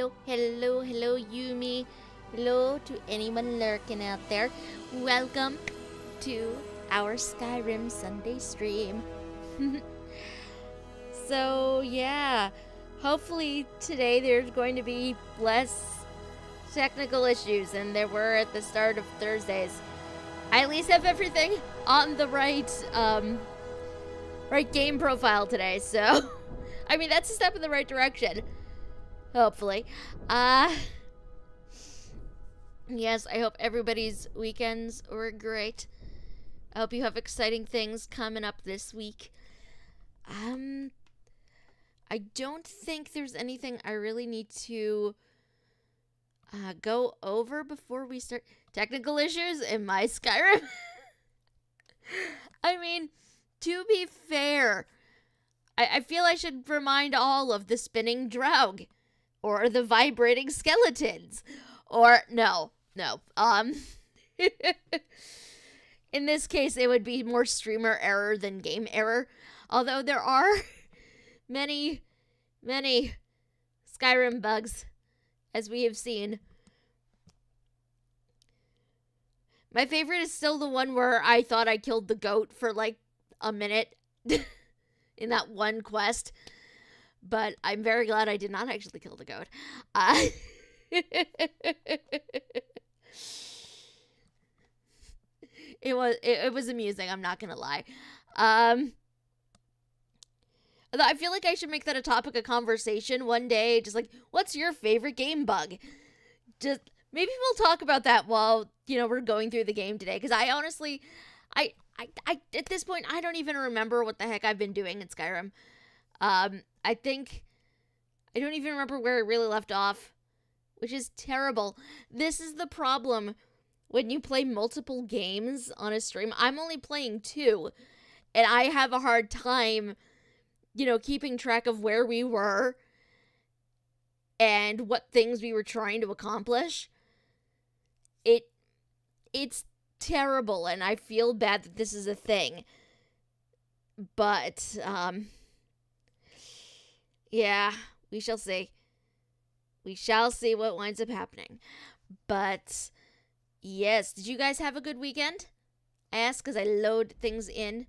hello, hello, hello, Yumi. Hello to anyone lurking out there. Welcome to our Skyrim Sunday stream. So, yeah, hopefully today there's going to be less technical issues than there were at the start of Thursdays. I at least have everything on the right game profile today, so I mean that's a step in the right direction. Hopefully. Yes, I hope everybody's weekends were great. I hope you have exciting things coming up this week. I don't think there's anything I really need to go over before we start. Technical issues in my Skyrim? I mean, to be fair, I feel I should remind all of the spinning draug, or the vibrating skeletons, or no. In this case, it would be more streamer error than game error, although there are many Skyrim bugs, as we have seen. My favorite is still the one where I thought I killed the goat for like a minute in that one quest. But I'm very glad I did not actually kill the goat. It was amusing, I'm not gonna lie. I feel like I should make that a topic of conversation one day. Just like, what's your favorite game bug? Just maybe we'll talk about that while, we're going through the game today. Because I honestly, I at this point, I don't even remember what the heck I've been doing in Skyrim. I think I don't even remember where it really left off, which is terrible. This is the problem when you play multiple games on a stream. I'm only playing 2, and I have a hard time, keeping track of where we were and what things we were trying to accomplish. It's terrible, and I feel bad that this is a thing. But, yeah, we shall see. We shall see what winds up happening. But, yes, did you guys have a good weekend? I ask because I load things in.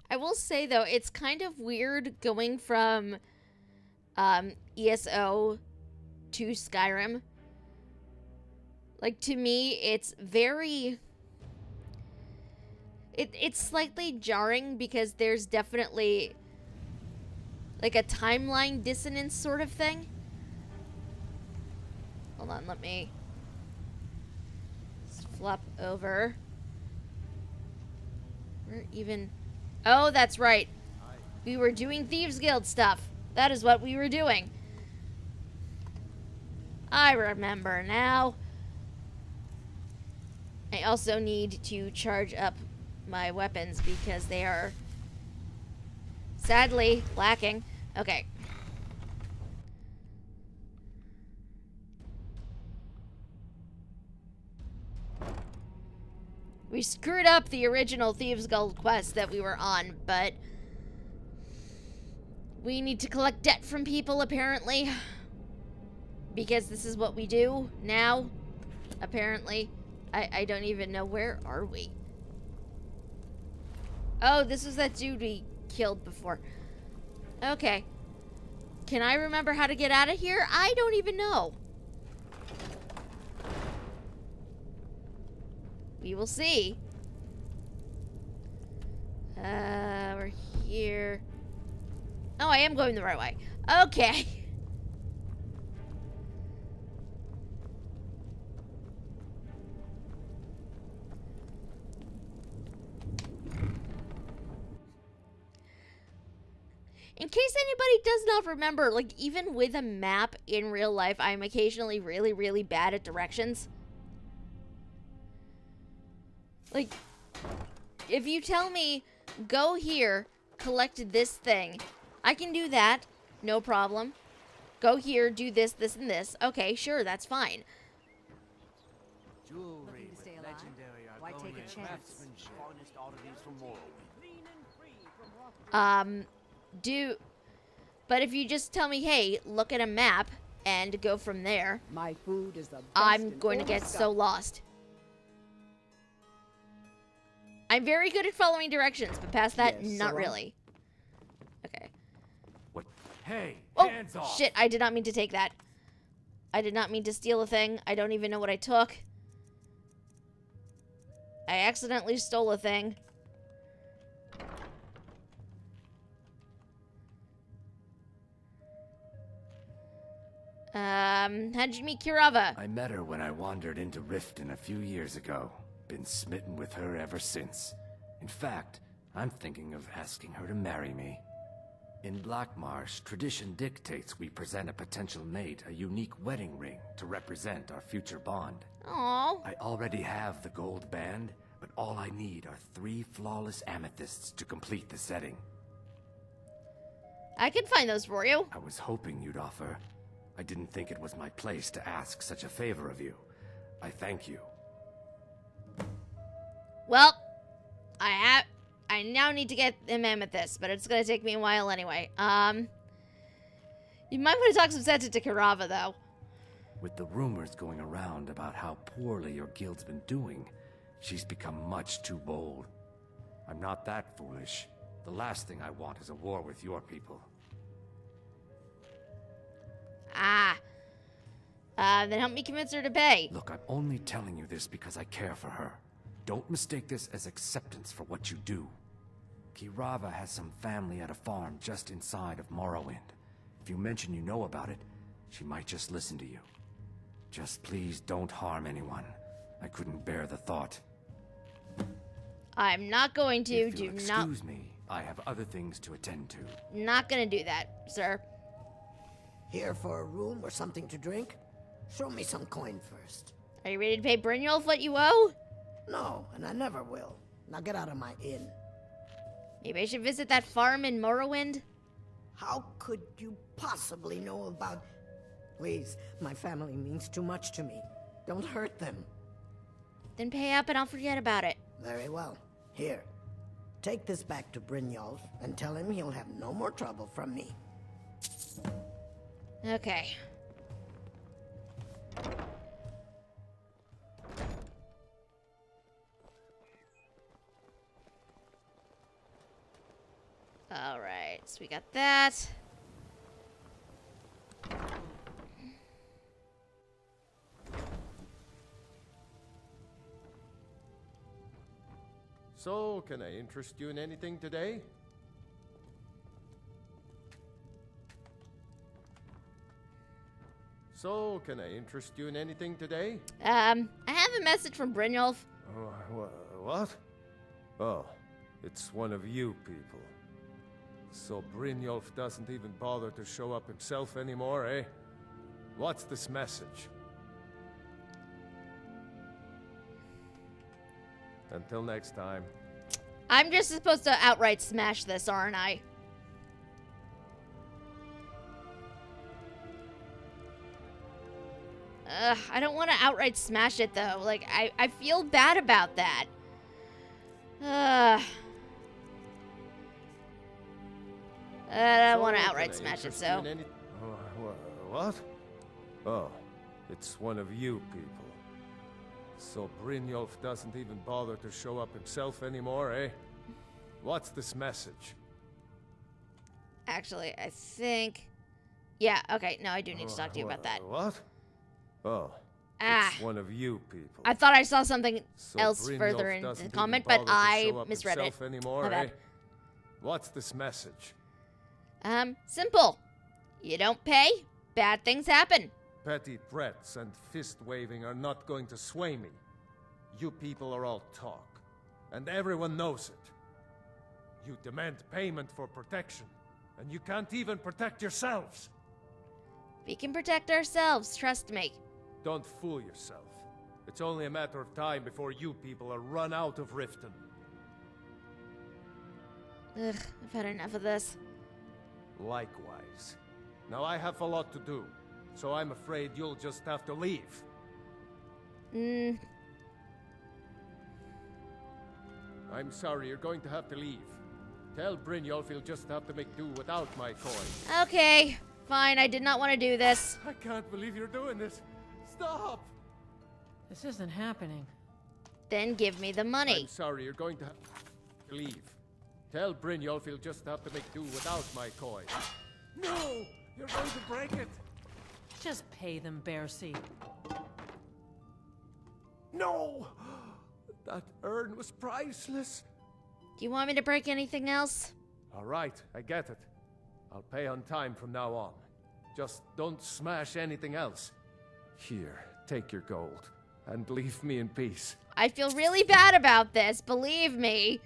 I will say, though, it's kind of weird going from ESO to Skyrim. Like, to me, it's very... It's slightly jarring because there's definitely, like, a timeline dissonance sort of thing. Hold on, let me flop over. We're even... Oh, that's right. We were doing Thieves Guild stuff. That is what we were doing. I remember now. I also need to charge up my weapons because they are sadly lacking. Okay. We screwed up the original Thieves Guild quest that we were on, but we need to collect debt from people, apparently. Because this is what we do now, apparently. I don't even know. Where are we? Oh, this was that dude we killed before. Okay. Can I remember how to get out of here? I don't even know. We will see. We're here. Oh, I am going the right way. Okay. In case anybody does not remember, like, even with a map in real life, I'm occasionally really, really bad at directions. Like, if you tell me, go here, collect this thing, I can do that. No problem. Go here, do this, this, and this. Okay, sure, that's fine. Jewelry with legendary Why take a Argonian chance? craftsmanship. Finest oddities from Morrowind. But if you just tell me, hey, look at a map and go from there, My food is the best I'm in going to all get Sky- so lost. I'm very good at following directions, but past that, Yes, not sir. really. Okay. What? Hey, Oh, hands off! shit, I did not mean to take that. I did not mean to steal a thing. I don't even know what I took. I accidentally stole a thing. How'd you meet Kirava? I met her when I wandered into Riften a few years ago. Been smitten with her ever since. In fact, I'm thinking of asking her to marry me. In Blackmarsh, tradition dictates we present a potential mate a unique wedding ring to represent our future bond. Aww. I already have the gold band, but all I need are 3 flawless amethysts to complete the setting. I can find those for you. I was hoping you'd offer. I didn't think it was my place to ask such a favor of you. I thank you. Well, I now need to get him amethyst, but it's gonna take me a while anyway. You might want to talk some sense into Kirava, though. With the rumors going around about how poorly your guild's been doing, she's become much too bold. I'm not that foolish. The last thing I want is a war with your people. Then help me convince her to pay. Look, I'm only telling you this because I care for her. Don't mistake this as acceptance for what you do. Kirava has some family at a farm just inside of Morrowind. If you mention you know about it, she might just listen to you. Just please don't harm anyone. I couldn't bear the thought. I'm not going to. If Do you'll not. excuse me, I have other things to attend to. Not gonna do that, sir. Here for a room or something to drink? Show me some coin first. Are you ready to pay Brynjolf what you owe? No, and I never will. Now get out of my inn. Maybe I should visit that farm in Morrowind? How could you possibly know about... Please, my family means too much to me. Don't hurt them. Then pay up and I'll forget about it. Very well. Here. Take this back to Brynjolf and tell him he'll have no more trouble from me. Okay. Alright, so we got that. So, can I interest you in anything today? So, can I interest you in anything today? I have a message from Brynjolf. What? Oh, it's one of you people. So Brynjolf doesn't even bother to show up himself anymore, eh? What's this message? Until next time. I'm just supposed to outright smash this, aren't I? I don't want to outright smash it, though. Like, I feel bad about that. I don't want to outright smash it, so... What? Oh, it's one of you people. So Brynjolf doesn't even bother to show up himself anymore, eh? What's this message? Actually, I think... Yeah, okay, no, I do need to talk to you about that. What? Oh, Ah. it's one of you people. I thought I saw something So else Brynjolf further in the doesn't comment, even but bother to I show up misread it. himself anymore, My bad. eh? What's this message? Simple. You don't pay, bad things happen. Petty threats and fist-waving are not going to sway me. You people are all talk, and everyone knows it. You demand payment for protection, and you can't even protect yourselves. We can protect ourselves, trust me. Don't fool yourself. It's only a matter of time before you people are run out of Riften. Ugh, I've had enough of this. Likewise. Now I have a lot to do, so I'm afraid you'll just have to leave. I'm sorry, you're going to have to leave. Tell Brynjolf he'll just have to make do without my coin. Okay, fine. I did not want to do this. I can't believe you're doing this. Stop! This isn't happening. Then give me the money. I'm sorry, you're going to have to leave. Tell Brynjolf he'll just have to make do without my coin. No! You're going to break it! Just pay them, Bear Seed. No! That urn was priceless. Do you want me to break anything else? All right, I get it. I'll pay on time from now on. Just don't smash anything else. Here, take your gold, and leave me in peace. I feel really bad about this, believe me.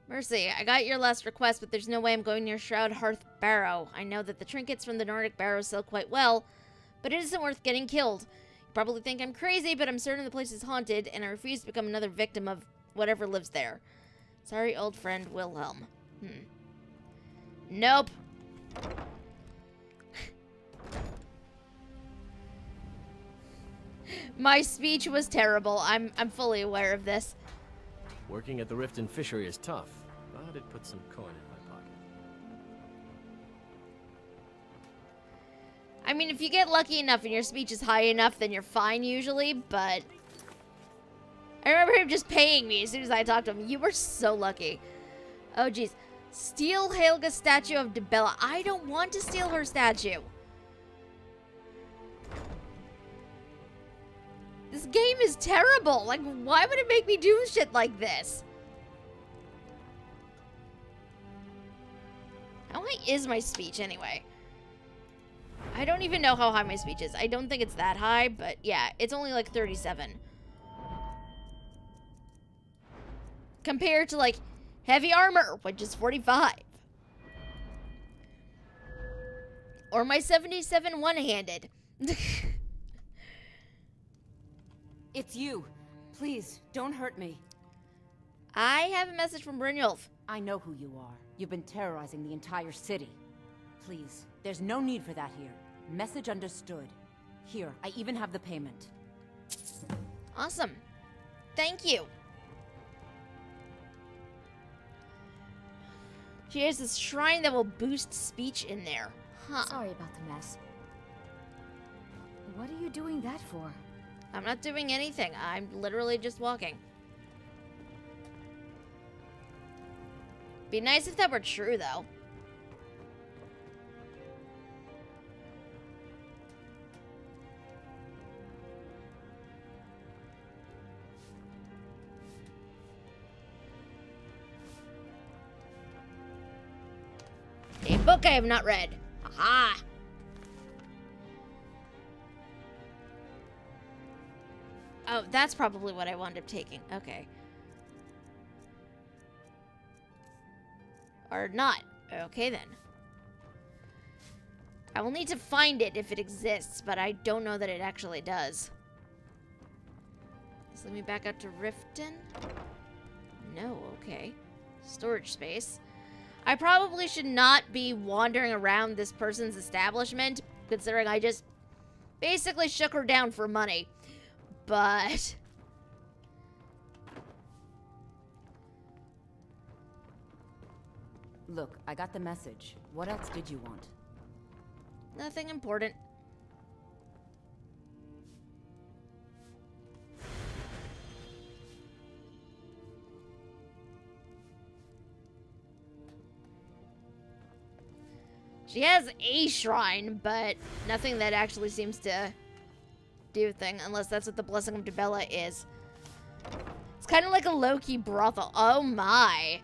Mercy, I got your last request, but there's no way I'm going near Shroud Hearth Barrow. I know that the trinkets from the Nordic Barrow sell quite well, but it isn't worth getting killed. You probably think I'm crazy, but I'm certain the place is haunted, and I refuse to become another victim of whatever lives there. Sorry, old friend Wilhelm. Nope. My speech was terrible. I'm fully aware of this. Working at the Riften Fishery is tough, but it puts some coin in my pocket. I mean, if you get lucky enough and your speech is high enough, then you're fine usually, but... I remember him just paying me as soon as I talked to him. You were so lucky. Oh, jeez. Steal Helga's statue of Dibella. I don't want to steal her statue. This game is terrible. Like, why would it make me do shit like this? How high is my speech anyway? I don't even know how high my speech is. I don't think it's that high, but yeah, it's only like 37. Compared to like heavy armor, which is 45. Or my 77 one-handed. It's you. Please, don't hurt me. I have a message from Brynjolf. I know who you are. You've been terrorizing the entire city. Please, there's no need for that here. Message understood. Here, I even have the payment. Awesome. Thank you. She has this shrine that will boost speech in there. Huh. Sorry about the mess. What are you doing that for? I'm not doing anything. I'm literally just walking. Be nice if that were true, though. A book I have not read. Aha! Oh, that's probably what I wound up taking. Okay. Or not. Okay, then. I will need to find it if it exists, but I don't know that it actually does. So let me back out to Riften. No, okay. Storage space. I probably should not be wandering around this person's establishment, considering I just basically shook her down for money. But... Look, I got the message. What else did you want? nothing important. She has a shrine, but nothing that actually seems to do a thing, unless that's what the Blessing of Dibella is. It's kind of like a low-key brothel. Oh my.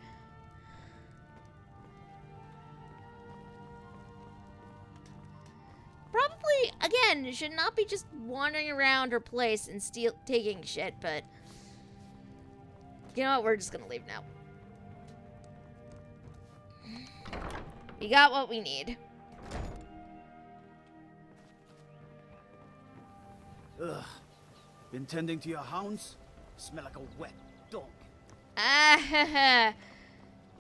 Probably, again, should not be just wandering around her place and taking shit, but... You know what? We're just gonna leave now. We got what we need. Ugh. Been tending to your hounds? Smell like a wet dog. Ah,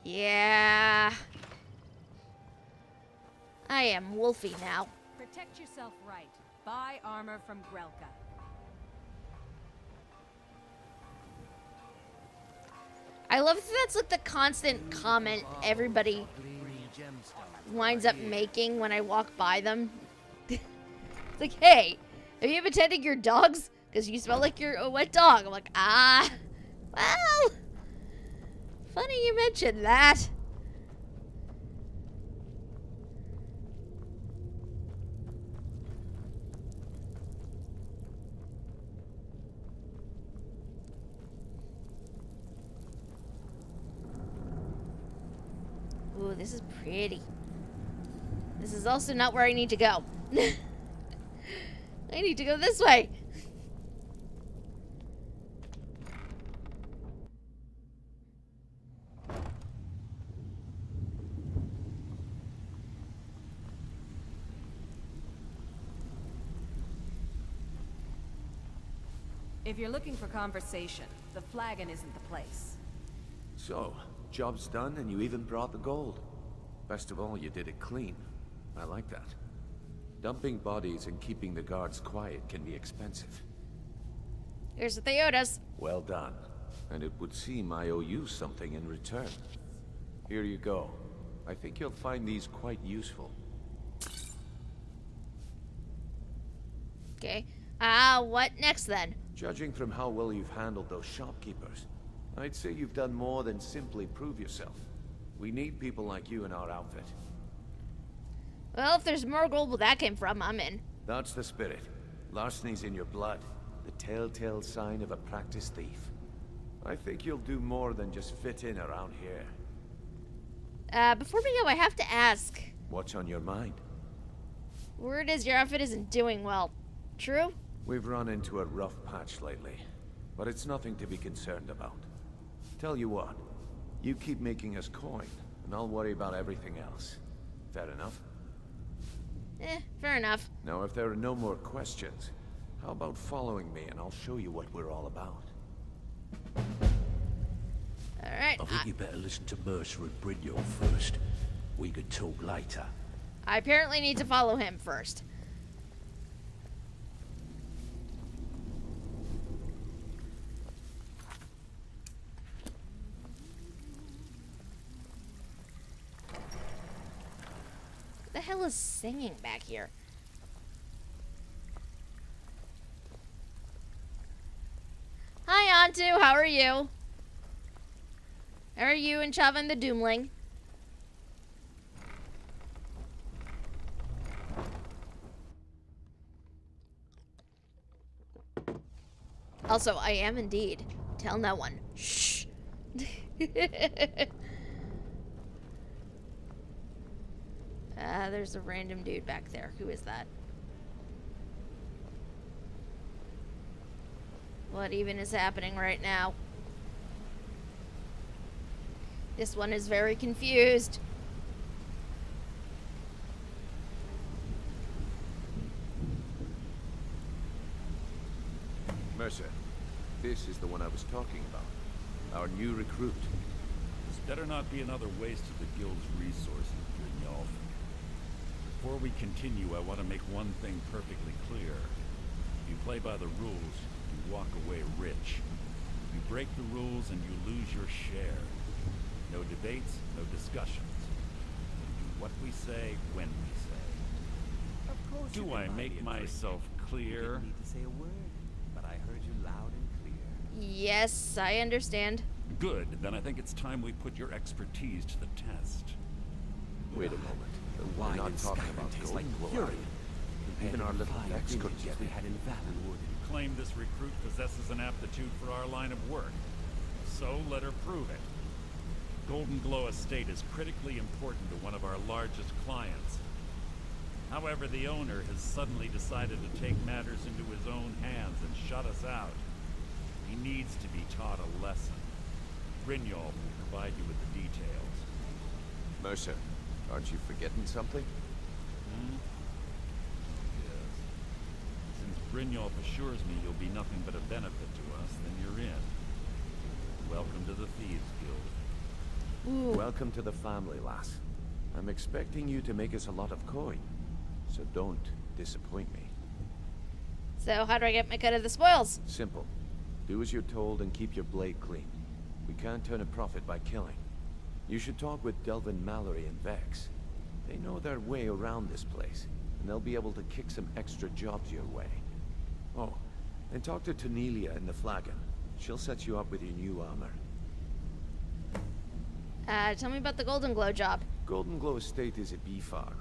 yeah. I am Wolfie now. Protect yourself right. Buy armor from Grelka. I love that that's like the constant comment everybody winds up making when I walk by them. It's like, hey, have you been tending your dogs? Because you smell like you're a wet dog. I'm like, well, funny you mentioned that. Ooh, this is pretty. This is also not where I need to go. I need to go this way. If you're looking for conversation, the flagon isn't the place. So, job's done and you even brought the gold. Best of all, you did it clean. I like that. Dumping bodies and keeping the guards quiet can be expensive. Here's the Theodas. Well done. And it would seem I owe you something in return. Here you go. I think you'll find these quite useful. Okay. What next then? Judging from how well you've handled those shopkeepers, I'd say you've done more than simply prove yourself. We need people like you in our outfit. Well, if there's more gold where that came from, I'm in. That's the spirit. Larceny's in your blood. The telltale sign of a practiced thief. I think you'll do more than just fit in around here. Before we go, I have to ask. What's on your mind? Word is your outfit isn't doing well. True? We've run into a rough patch lately, but it's nothing to be concerned about. Tell you what, you keep making us coin, and I'll worry about everything else. Fair enough? Fair enough. Now, if there are no more questions, how about following me and I'll show you what we're all about? Alright. I think you better listen to Mercer and Brynjolf first. We could talk later. I apparently need to follow him first. What the hell is singing back here? Hi, Antu. How are you? How are you and Chavan the Doomling? Also, I am indeed. Tell no one. Shh. There's a random dude back there. Who is that? What even is happening right now? This one is very confused. Mercer, this is the one I was talking about. Our new recruit. This better not be another waste of the guild's resources, Brynjolf. Before we continue, I want to make one thing perfectly clear. If you play by the rules, you walk away rich. You break the rules and you lose your share. No debates, no discussions. We do what we say, when we say. Of course. Do I make myself clear? You didn't need to say a word, but I heard you loud and clear. Yes, I understand. Good. Then I think it's time we put your expertise to the test. Wait a moment. Why We're not talking Skyrim about tastes gold. like urine? Even our little Vex couldn't get we it. had in Valenwood. Claim this recruit possesses an aptitude for our line of work. So let her prove it. Golden Glow Estate is critically important to one of our largest clients. However, the owner has suddenly decided to take matters into his own hands and shut us out. He needs to be taught a lesson. Brynjolf will provide you with the details. Mercer, aren't you forgetting something? Yes. Since Brynjolf assures me you'll be nothing but a benefit to us, then you're in. Welcome to the Thieves Guild. Ooh. Welcome to the family, lass. I'm expecting you to make us a lot of coin, so don't disappoint me. So how do I get my cut of the spoils? Simple. Do as you're told and keep your blade clean. We can't turn a profit by killing. You should talk with Delvin Mallory and Vex. They know their way around this place, and they'll be able to kick some extra jobs your way. Oh, and talk to Tanelia in the Flagon. She'll set you up with your new armor. Tell me about the Golden Glow job. Golden Glow Estate is a bee farm.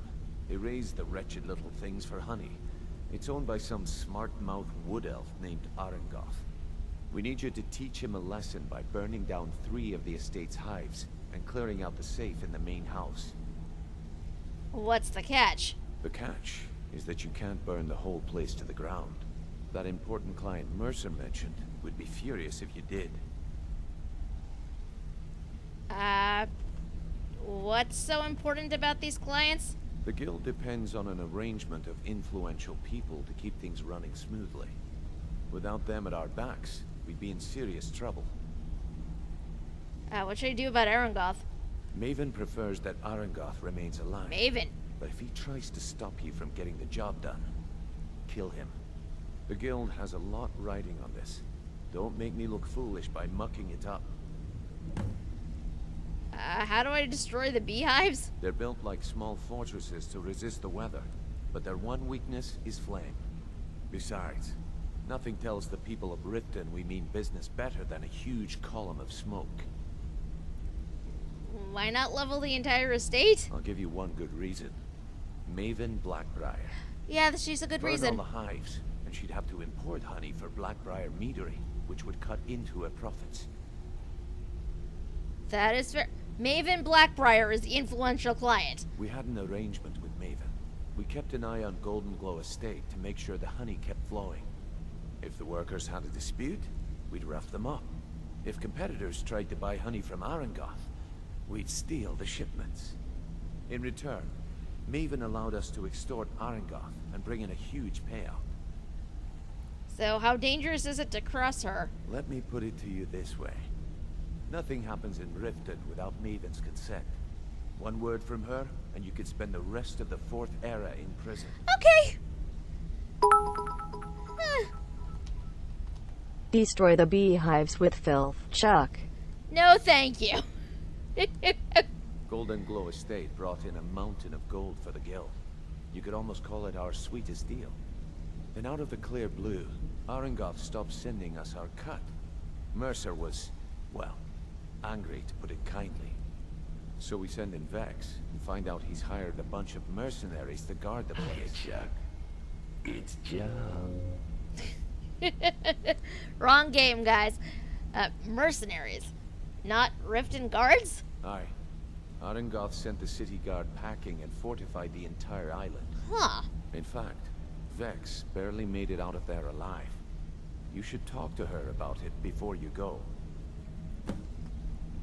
They raise the wretched little things for honey. It's owned by some smart-mouthed wood elf named Arengoth. We need you to teach him a lesson by burning down 3 of the estate's hives and clearing out the safe in the main house. What's the catch? The catch is that you can't burn the whole place to the ground. That important client Mercer mentioned would be furious if you did. What's so important about these clients? The guild depends on an arrangement of influential people to keep things running smoothly. Without them at our backs, we'd be in serious trouble. What should I do about Arengoth? Maven prefers that Arengoth remains alive. Maven? But if he tries to stop you from getting the job done, kill him. The guild has a lot riding on this. Don't make me look foolish by mucking it up. How do I destroy the beehives? They're built like small fortresses to resist the weather, but their one weakness is flame. Besides, nothing tells the people of Riften we mean business better than a huge column of smoke. Why not level the entire estate? I'll give you one good reason. Maven Blackbriar. Yeah, she's a good Burn reason. all the hives, and she'd have to import honey for Blackbriar meadery, which would cut into her profits. That is fair. Maven Blackbriar is the influential client. We had an arrangement with Maven. We kept an eye on Golden Glow Estate to make sure the honey kept flowing. If the workers had a dispute, we'd rough them up. If competitors tried to buy honey from Arengoth, we'd steal the shipments. In return, Maven allowed us to extort Arengoth and bring in a huge payout. So how dangerous is it to cross her? Let me put it to you this way. Nothing happens in Riften without Maven's consent. One word from her, and you could spend the rest of the 4th Era in prison. Okay. Destroy the beehives with filth, Chuck. No, thank you. Golden Glow Estate brought in a mountain of gold for the guild. You could almost call it our sweetest deal. Then out of the clear blue, Arengoth stopped sending us our cut. Mercer was, well, angry to put it kindly. So we send in Vex and find out he's hired a bunch of mercenaries to guard the place. Chuck. It's Chuck. Wrong game, guys. Mercenaries. Not Riften guards? Aye. Arengoth sent the city guard packing and fortified the entire island. Huh. In fact, Vex barely made it out of there alive. You should talk to her about it before you go.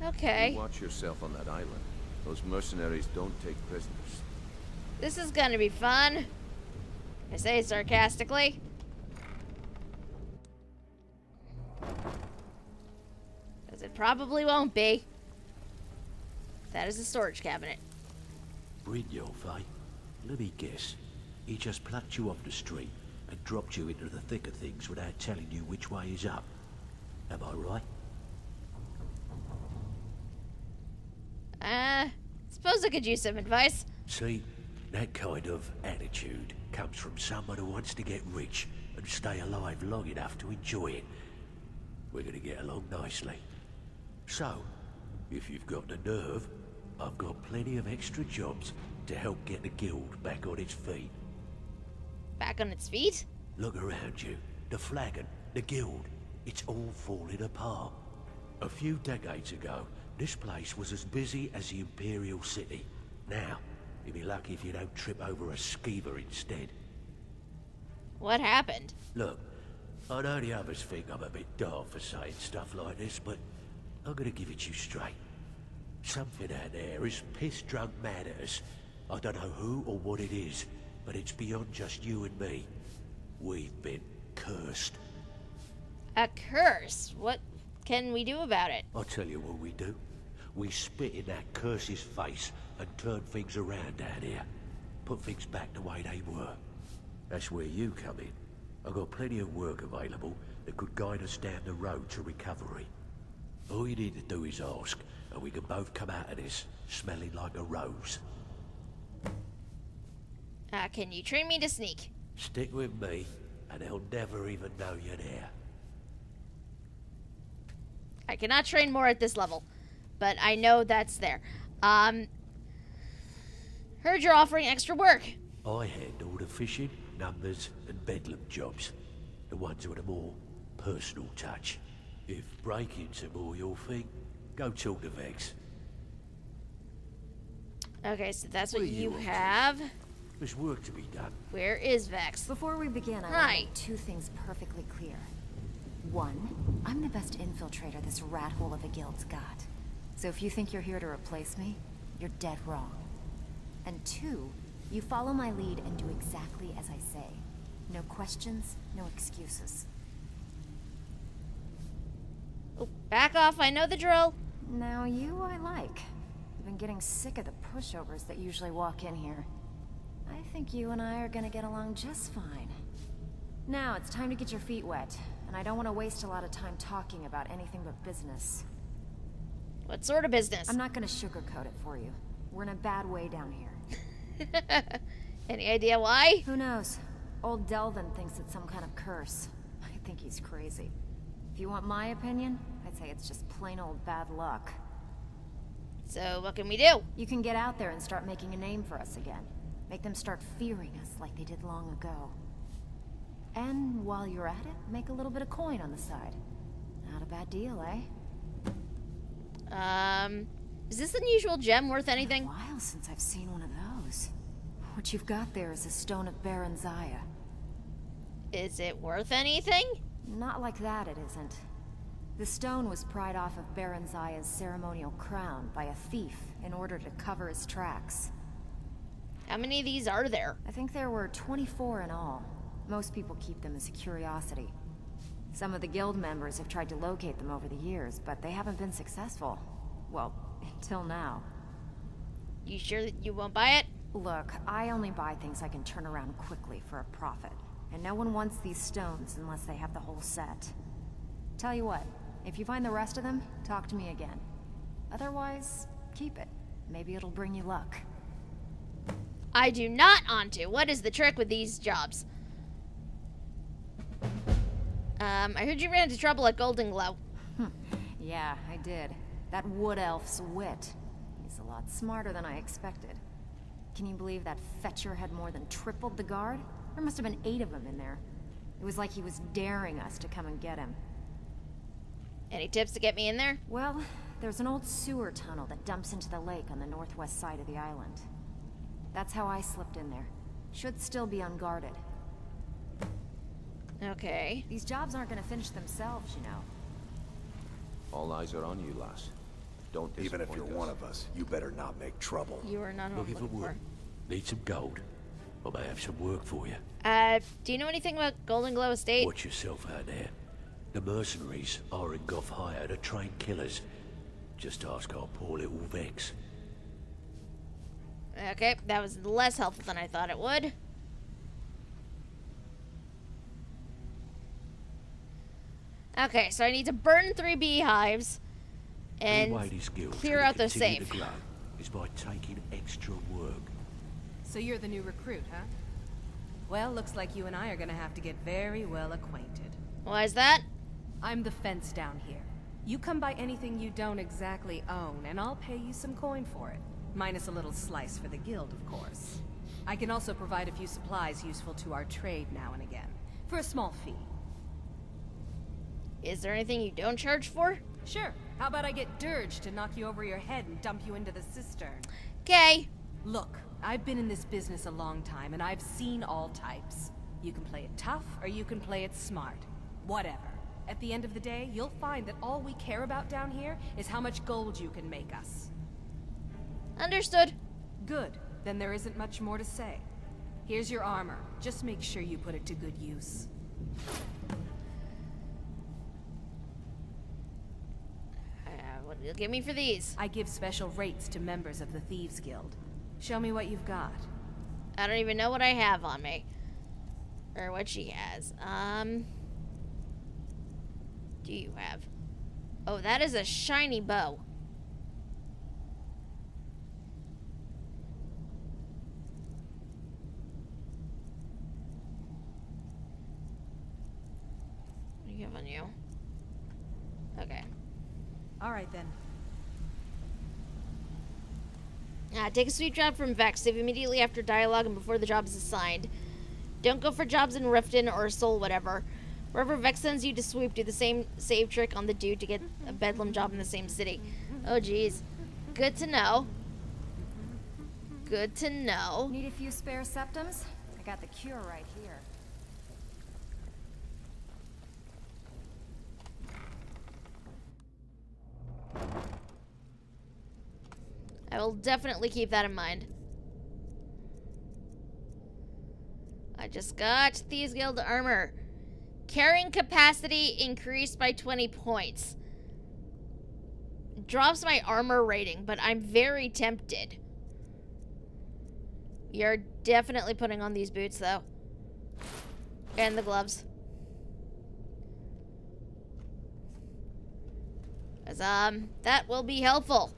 Okay. You watch yourself on that island. Those mercenaries don't take prisoners. This is gonna be fun. I say sarcastically. Because it probably won't be. That is a storage cabinet. Brynjolf, eh? Let me guess. He just plucked you off the street and dropped you into the thick of things without telling you which way is up. Am I right? Suppose I could use some advice. See, that kind of attitude comes from someone who wants to get rich and stay alive long enough to enjoy it. We're gonna get along nicely. So, if you've got the nerve, I've got plenty of extra jobs to help get the guild back on its feet. Back on its feet? Look around you. The Flagon, the guild, it's all falling apart. A few decades ago, this place was as busy as the Imperial City. Now, you'll be lucky if you don't trip over a skeever instead. What happened? Look, I know the others think I'm a bit daft for saying stuff like this, but I'm gonna give it you straight. Something out there is piss-drunk mad at us. I don't know who or what it is, but it's beyond just you and me. We've been cursed. A curse? What can we do about it? I'll tell you what we do. We spit in that curse's face and turn things around down here. Put things back the way they were. That's where you come in. I've got plenty of work available that could guide us down the road to recovery. All you need to do is ask, and we can both come out of this smelling like a rose. Can you train me to sneak? Stick with me, and they'll never even know you're there. I cannot train more at this level, but I know that's there. Heard you're offering extra work. I handle the fishing, numbers, and bedlam jobs. The ones with a more personal touch. If breaking's a more your thing, go talk to Vex. Okay, so that's what What are you you up to? have. There's work to be done. Where is Vex? Before we begin, I want to Right. make two things perfectly clear. One, I'm the best infiltrator this rat hole of a guild's got. So if you think you're here to replace me, you're dead wrong. And two, you follow my lead and do exactly as I say. No questions, no excuses. Oh, back off, I know the drill. Now you I like. I've been getting sick of the pushovers that usually walk in here. I think you and I are gonna get along just fine. Now it's time to get your feet wet, and I don't want to waste a lot of time talking about anything but business. What sort of business? I'm not gonna sugarcoat it for you. We're in a bad way down here. Any idea why? Who knows? Old Delvin thinks it's some kind of curse. I think he's crazy. If you want my opinion, I'd say it's just plain old bad luck. So what can we do? You can get out there and start making a name for us again. Make them start fearing us like they did long ago. And while you're at it, make a little bit of coin on the side. Not a bad deal, eh? Is this unusual gem worth anything? Been a while since I've seen one of those. What you've got there is a stone of Baron Zaya. Is it worth anything? Not like that, it isn't. The stone was pried off of Baron Zaya's ceremonial crown by a thief in order to cover his tracks. How many of these are there? I think there were 24 in all. Most people keep them as a curiosity. Some of the guild members have tried to locate them over the years, but they haven't been successful. Well, until now. You sure that you won't buy it? Look, I only buy things I can turn around quickly for a profit. And no one wants these stones unless they have the whole set. Tell you what, if you find the rest of them, talk to me again. Otherwise, keep it. Maybe it'll bring you luck. I do not want to. What is the trick with these jobs? I heard you ran into trouble at Golden Glow. Yeah, I did. That wood elf's wit. He's a lot smarter than I expected. Can you believe that fetcher had more than tripled the guard? There must have been 8 of them in there. It was like he was daring us to come and get him. Any tips to get me in there? Well, there's an old sewer tunnel that dumps into the lake on the northwest side of the island. That's how I slipped in there. Should still be unguarded. Okay. These jobs aren't gonna finish themselves, you know. All eyes are on you, lass. Don't disappoint Even if you're one of us, you better not make trouble. You are not Looking for looking work. for. Need some gold. I may have some work for you. Do you know anything about Golden Glow Estate? Watch yourself out there. The mercenaries are in Goth hire to train killers. Just ask our poor little Vex. Okay, that was less helpful than I thought it would. Okay, so I need to burn 3 beehives and The way this guild's clear gonna out the continue safe. to grow is by taking extra work. So you're the new recruit, huh? Well, looks like you and I are gonna have to get very well acquainted. Why is that? I'm the fence down here. You come by anything you don't exactly own, and I'll pay you some coin for it. Minus a little slice for the guild, of course. I can also provide a few supplies useful to our trade now and again, for a small fee. Is there anything you don't charge for? Sure. How about I get Dirge to knock you over your head and dump you into the cistern? Okay. Look, I've been in this business a long time, and I've seen all types. You can play it tough, or you can play it smart. Whatever. At the end of the day, you'll find that all we care about down here is how much gold you can make us. Understood. Good. Then there isn't much more to say. Here's your armor. Just make sure you put it to good use. You'll give me for these. I give special rates to members of the Thieves Guild. Show me what you've got. I don't even know what I have on me. Or what she has. Do you have? Oh, that is a shiny bow. What do you have on you? Okay. All right, then. Take a sweep job from Vex. Save immediately after dialogue and before the job is assigned. Don't go for jobs in Riften or Soul, whatever. Wherever Vex sends you to sweep, do the same save trick on the dude to get a Bedlam job in the same city. Oh, geez. Good to know. Good to know. Need a few spare septums? I got the cure right here. I will definitely keep that in mind. I just got Thieves Guild armor. Carrying capacity increased by 20 points. Drops my armor rating, but I'm very tempted. You're definitely putting on these boots, though. And the gloves. As, that will be helpful.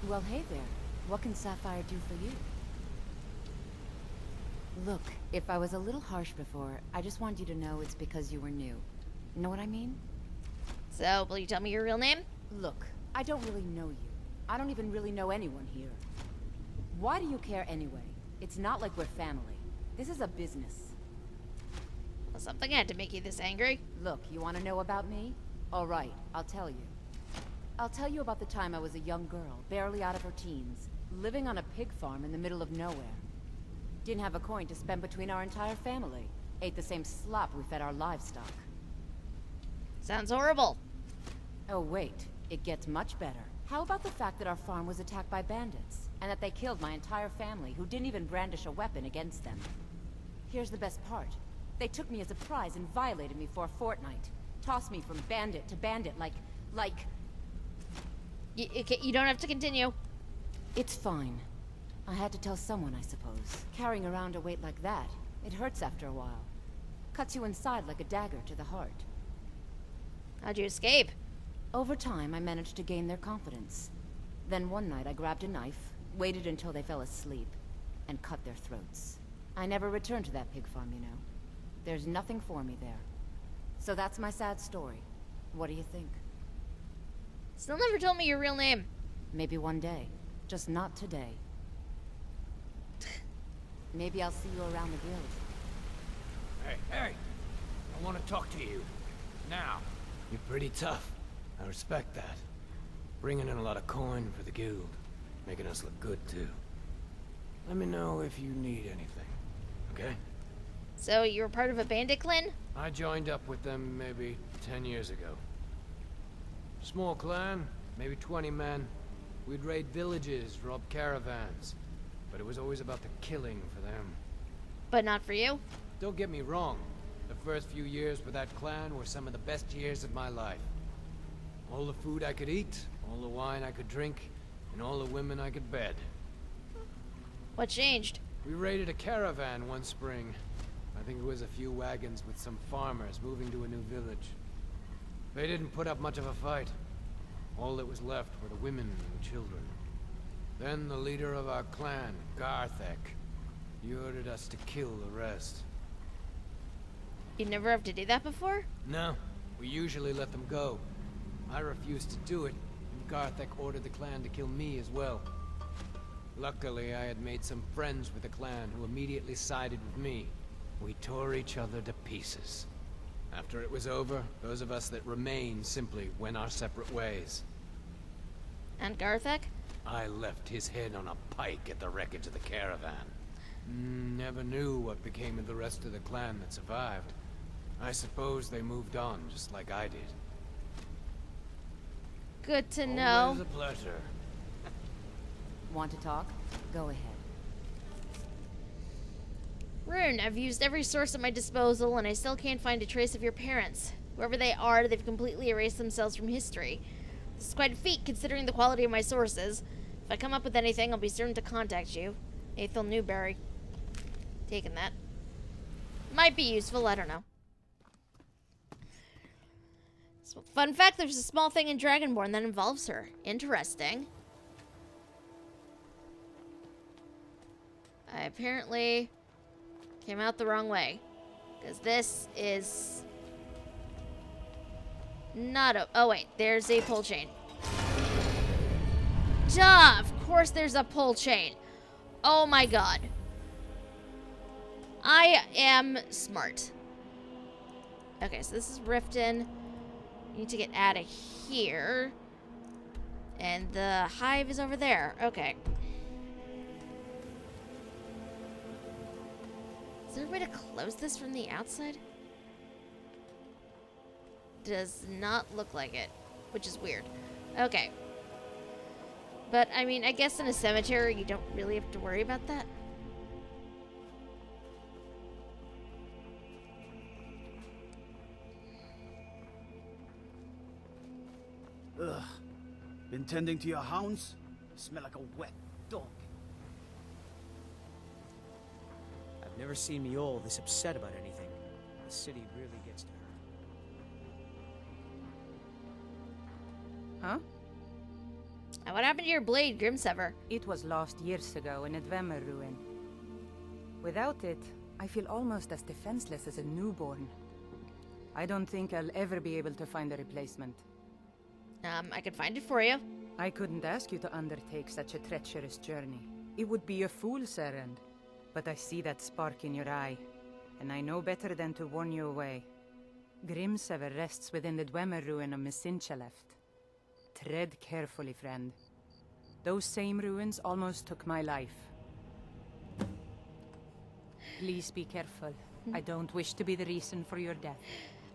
Well, hey there. What can Sapphire do for you? Look, if I was a little harsh before, I just wanted you to know it's because you were new. Know what I mean? So, will you tell me your real name? Look, I don't really know you. I don't even really know anyone here. Why do you care anyway? It's not like we're family. This is a business. Well, something had to make you this angry. Look, you want to know about me? All right, I'll tell you. I'll tell you about the time I was a young girl, barely out of her teens, living on a pig farm in the middle of nowhere. Didn't have a coin to spend between our entire family. Ate the same slop we fed our livestock. Sounds horrible. Oh wait, it gets much better. How about the fact that our farm was attacked by bandits, and that they killed my entire family who didn't even brandish a weapon against them? Here's the best part. They took me as a prize and violated me for a fortnight. Tossed me from bandit to bandit like... You don't have to continue. It's fine. I had to tell someone, I suppose. Carrying around a weight like that, it hurts after a while. Cuts you inside like a dagger to the heart. How'd you escape? Over time, I managed to gain their confidence. Then one night I grabbed a knife, waited until they fell asleep, and cut their throats. I never returned to that pig farm, you know. There's nothing for me there. So that's my sad story. What do you think? Still never told me your real name. Maybe one day. Just not today. Maybe I'll see you around the guild. Hey! I want to talk to you. Now. You're pretty tough. I respect that. Bringing in a lot of coin for the guild. Making us look good, too. Let me know if you need anything. Okay? So, you were part of a bandit clan? I joined up with them maybe 10 years ago. Small clan, maybe 20 men. We'd raid villages, rob caravans. But it was always about the killing for them. But not for you? Don't get me wrong. The first few years with that clan were some of the best years of my life. All the food I could eat, all the wine I could drink, and all the women I could bed. What changed? We raided a caravan one spring. I think it was a few wagons with some farmers moving to a new village. They didn't put up much of a fight. All that was left were the women and children. Then the leader of our clan, Garthek, he ordered us to kill the rest. You never have to do that before? No, we usually let them go. I refused to do it, and Garthek ordered the clan to kill me as well. Luckily, I had made some friends with the clan who immediately sided with me. We tore each other to pieces. After it was over, those of us that remained simply went our separate ways. And Garthek? I left his head on a pike at the wreckage of the caravan. Never knew what became of the rest of the clan that survived. I suppose they moved on, just like I did. Good to know. Always a pleasure. Want to talk? Go ahead. Rune, I've used every source at my disposal, and I still can't find a trace of your parents. Whoever they are, they've completely erased themselves from history. This is quite a feat, considering the quality of my sources. If I come up with anything, I'll be certain to contact you. Aethel Newberry. Taking that. Might be useful, I don't know. So, fun fact, there's a small thing in Dragonborn that involves her. Interesting. I apparently came out the wrong way. Because this is not a... Oh, wait. There's a pull chain. Duh! Of course there's a pull chain. Oh my god. I am smart. Okay, so this is Riften. Need to get out of here. And the hive is over there. Okay. Is there a way to close this from the outside? Does not look like it, which is weird. Okay. But, I mean, I guess in a cemetery, you don't really have to worry about that. Ugh. Been tending to your hounds? Smell like a wet dog. I've never seen Miol this upset about anything. The city really gets to her. Huh? Now, what happened to your blade, Grimsever? It was lost years ago in a Dwemer ruin. Without it, I feel almost as defenseless as a newborn. I don't think I'll ever be able to find a replacement. I can find it for you. I couldn't ask you to undertake such a treacherous journey. It would be a fool's errand. But I see that spark in your eye, and I know better than to warn you away. Grimsever rests within the Dwemer ruin of Misinchaleft. Tread carefully, friend. Those same ruins almost took my life. Please be careful. I don't wish to be the reason for your death.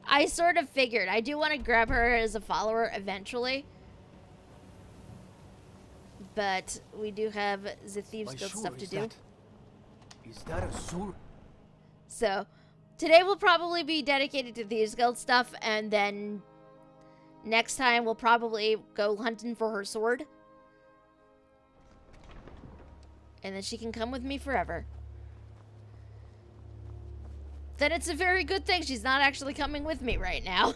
I sort of figured. I do want to grab her as a follower eventually. But we do have the Thieves Guild stuff to do. Is that a sword? So, today will probably be dedicated to Thieves Guild stuff, and then next time we'll probably go hunting for her sword. And then she can come with me forever. Then it's a very good thing she's not actually coming with me right now.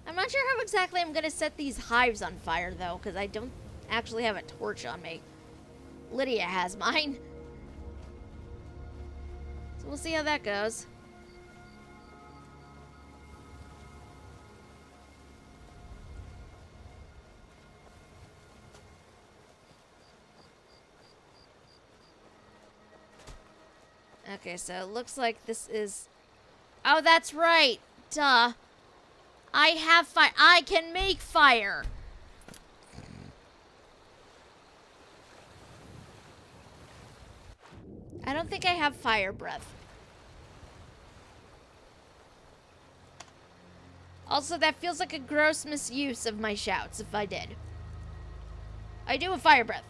I'm not sure how exactly I'm going to set these hives on fire, though, because I don't actually have a torch on me. Lydia has mine. So we'll see how that goes. Okay, so it looks like this is... Oh, that's right. Duh. I have fire. I can make fire. I don't think I have fire breath. Also, that feels like a gross misuse of my shouts if I did. I do have fire breath.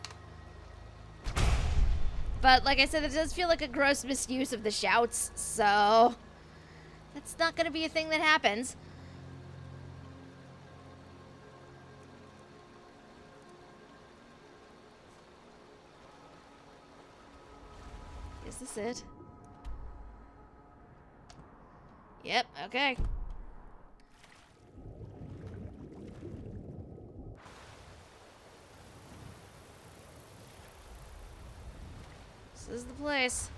But like I said, it does feel like a gross misuse of the shouts, so that's not going to be a thing that happens. Is this it? Yep, okay. This is the place.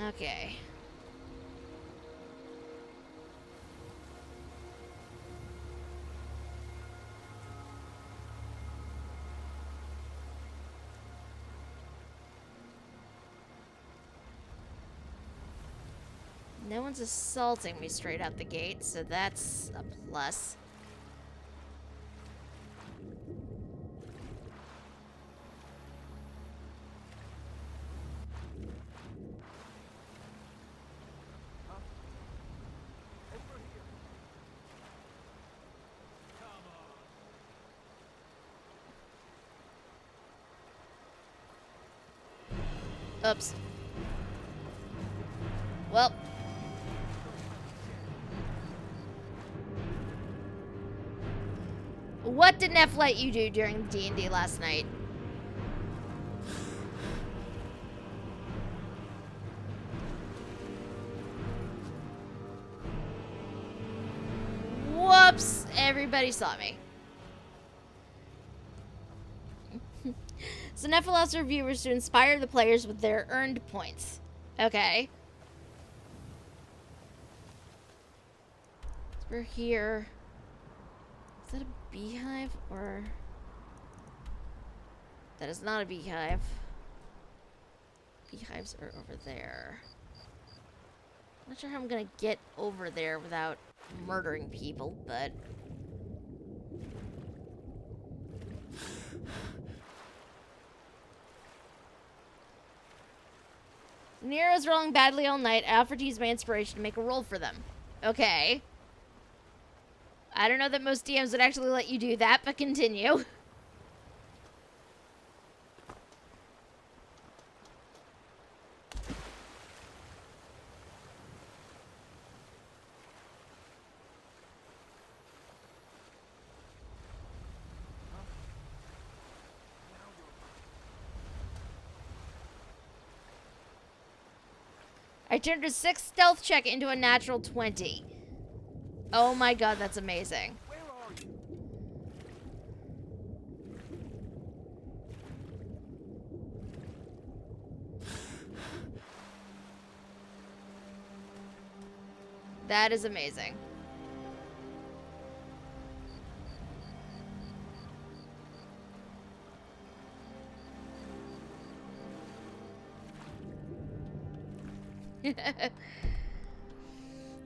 Okay. No one's assaulting me straight out the gate, so that's a plus. Oops. Well. What did Neff let you do during D&D last night? Whoops! Everybody saw me. So Neff allows her viewers to inspire the players with their earned points. Okay. So we're here. Is that a beehive or... That is not a beehive. Beehives are over there. I'm not sure how I'm gonna get over there without murdering people, but... Nero's rolling badly all night. I offered to use my inspiration to make a roll for them. Okay. I don't know that most DMs would actually let you do that, but continue. I turned a 6 stealth check into a natural 20. Oh my god, that's amazing. That is amazing.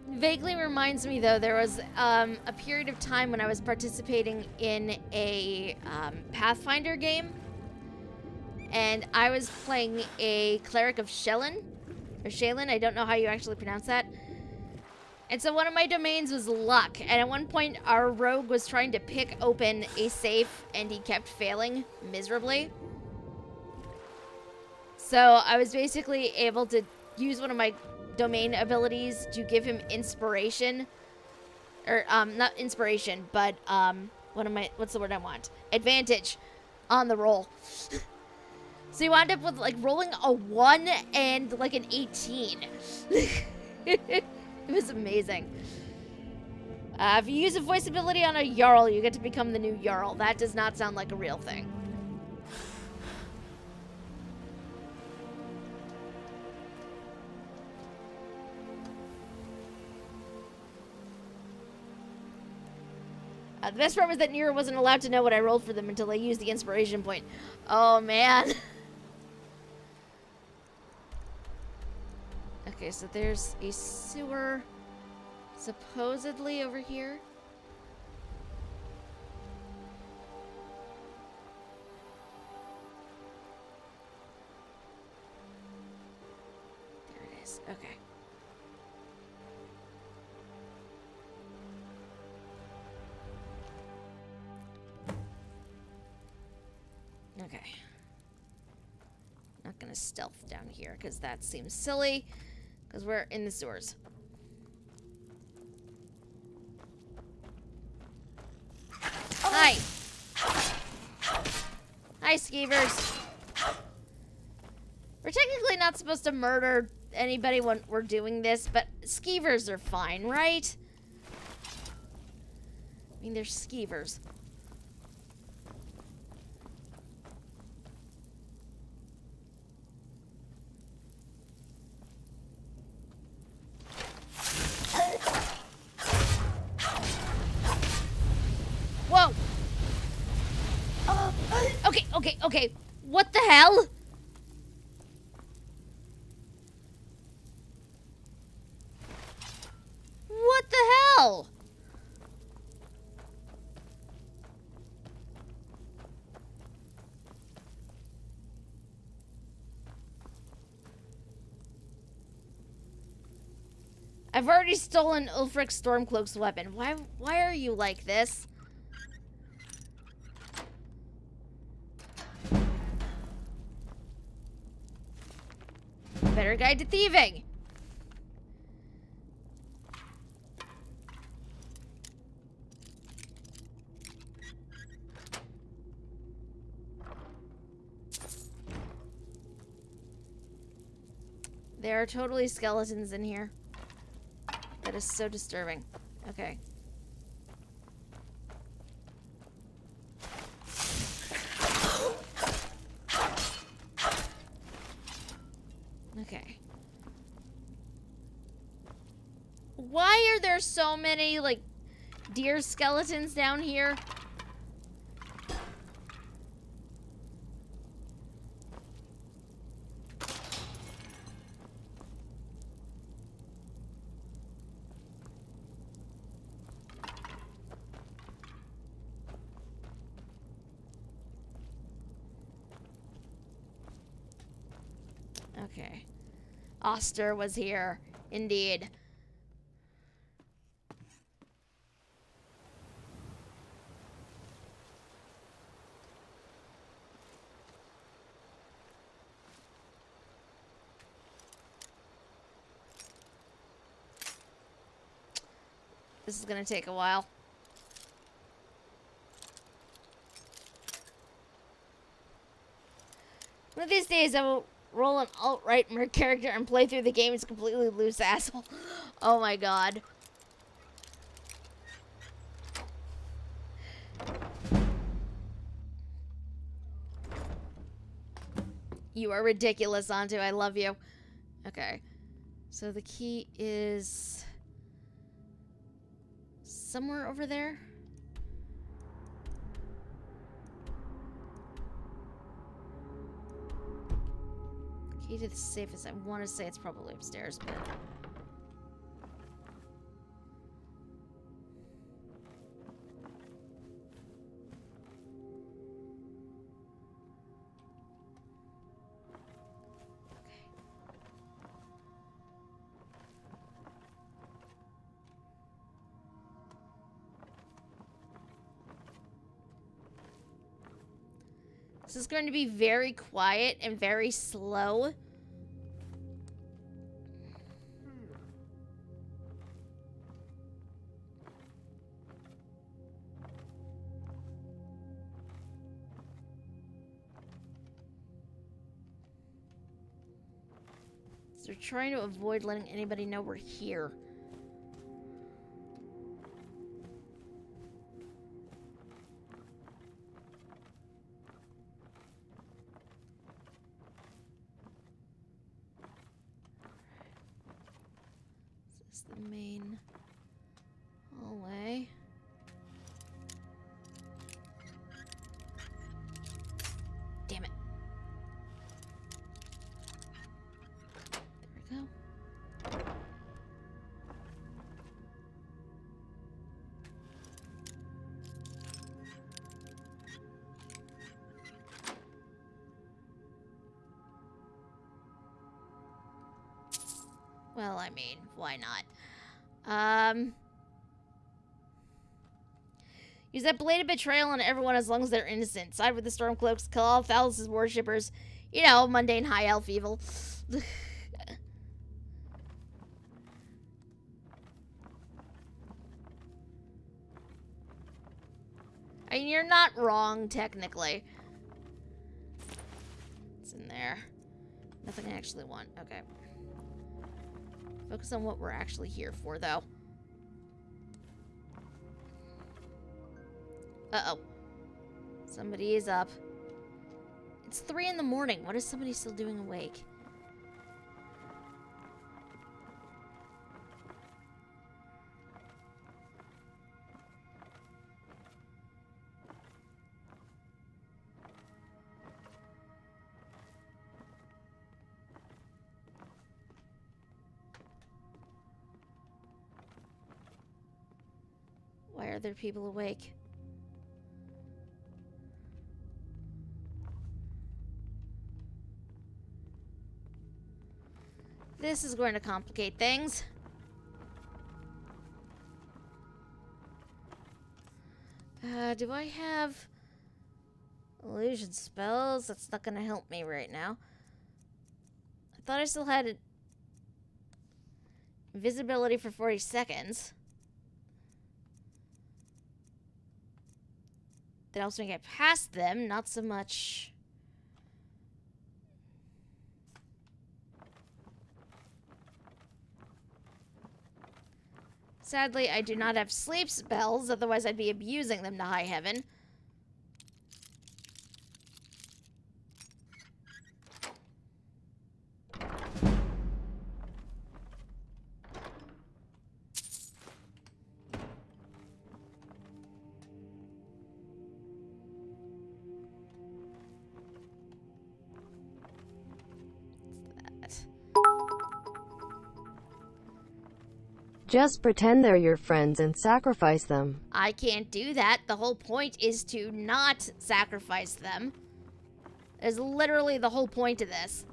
Vaguely reminds me, though, there was a period of time when I was participating in a Pathfinder game, and I was playing a cleric of Shelyn, or Shaylin, I don't know how you actually pronounce that. And so one of my domains was luck, and at one point our rogue was trying to pick open a safe, and he kept failing miserably. So I was basically able to use one of my domain abilities to give him inspiration, or not inspiration, but what's the word I want? Advantage on the roll. So you wound up with like rolling a 1 and like an 18. It was amazing. If you use a voice ability on a Jarl, you get to become the new Jarl. That does not sound like a real thing. The best part was that Nero wasn't allowed to know what I rolled for them until they used the inspiration point. Oh, man. Okay, so there's a sewer supposedly over here. There it is. Okay. Okay. Not gonna stealth down here because that seems silly. Because we're in the sewers. Hi. Hi, skeevers. We're technically not supposed to murder anybody when we're doing this, but skeevers are fine, right? I mean, they're skeevers. Whoa! Okay. What the hell? What the hell? I've already stolen Ulfric Stormcloak's weapon. Why are you like this? Better guide to thieving. There are totally skeletons in here. That is so disturbing. Okay. Okay. Why are there so many, like, deer skeletons down here? Okay. Oster was here. Indeed. This is gonna take a while. One of these days I will roll an alt-right merc character and play through the game as a completely loose asshole. Oh my god. You are ridiculous, Antu. I love you. Okay. So the key is somewhere over there. Key to the safest. I want to say it's probably upstairs, but this is going to be very quiet and very slow. So we're trying to avoid letting anybody know we're here. The main hallway. Damn it. There we go. Well, I mean, why not? Use that blade of betrayal on everyone as long as they're innocent. Side with the Stormcloaks, kill all of Thalos' worshippers. You know, mundane high elf evil. I mean, you're not wrong, technically. It's in there. Nothing I actually want. Okay. Focus on what we're actually here for, though. Uh-oh. Somebody is up. It's 3 in the morning. What is somebody still doing awake? other people awake. This is going to complicate things. Do I have illusion spells? That's not going to help me right now. I thought I still had invisibility for 40 seconds. That helps me get past them, not so much. Sadly, I do not have sleep spells, otherwise I'd be abusing them to high heaven. Just pretend they're your friends and sacrifice them. I can't do that. The whole point is to not sacrifice them. Is literally the whole point of this.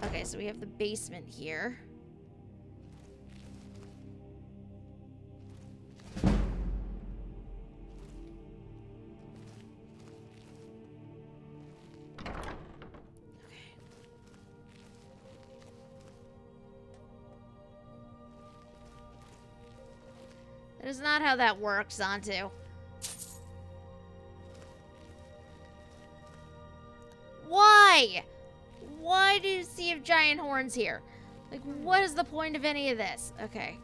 Okay, so we have the basement here. That is not how that works, Zantu. Why? Why do you see if giant horns here? Like, what is the point of any of this? Okay.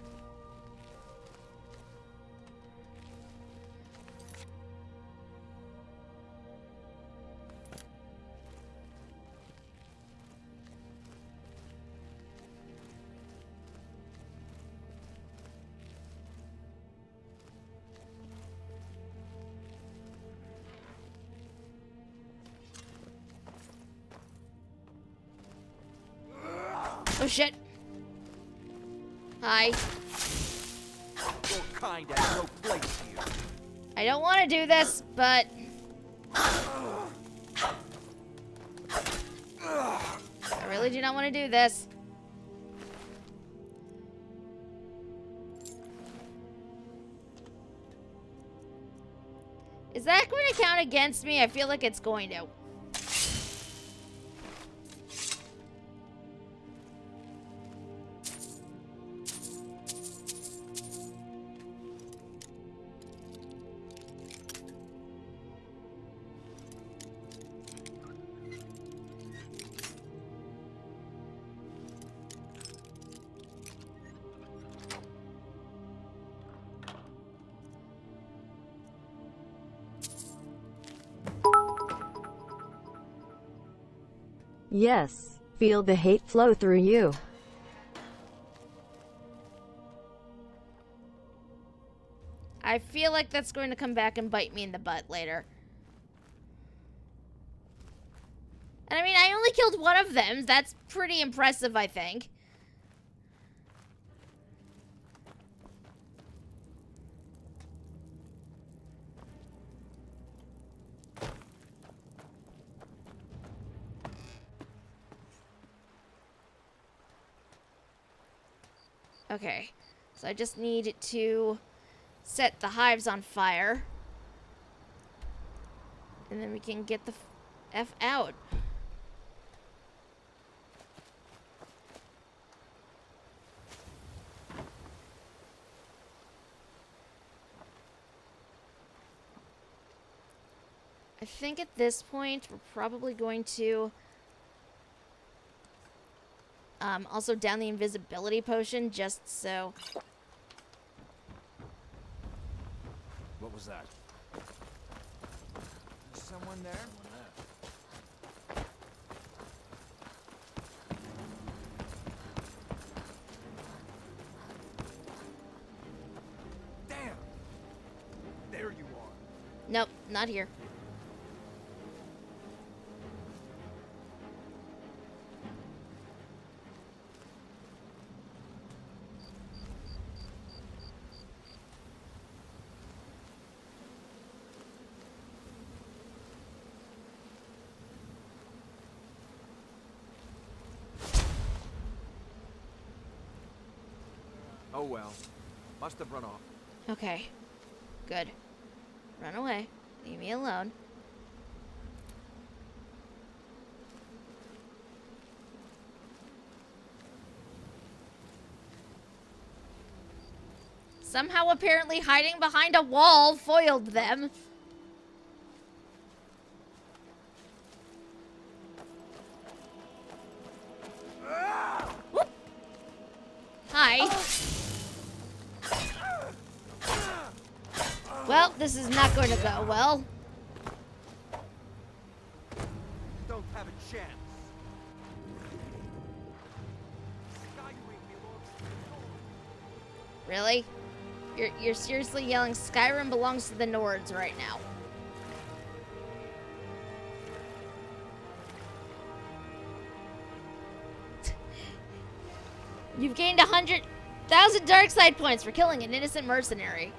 Oh shit. Hi. Your kind has no place here. I don't want to do this, but I really do not want to do this. Is that going to count against me? I feel like it's going to. Yes, feel the hate flow through you. I feel like that's going to come back and bite me in the butt later. And I mean, I only killed one of them. That's pretty impressive, I think. Okay, so I just need to set the hives on fire. And then we can get the F out. I think at this point we're probably going to also down the invisibility potion just so. What was that? Someone there? Nope, not here. Oh well. Must have run off. Okay. Good. Run away. Leave me alone. Somehow, apparently, hiding behind a wall foiled them. Whoop. Hi. Well, this is not going to go well. Don't have a chance. Skyrim belongs to the Nords. Really? You're seriously yelling Skyrim belongs to the Nords right now. You've gained 100,000 dark side points for killing an innocent mercenary.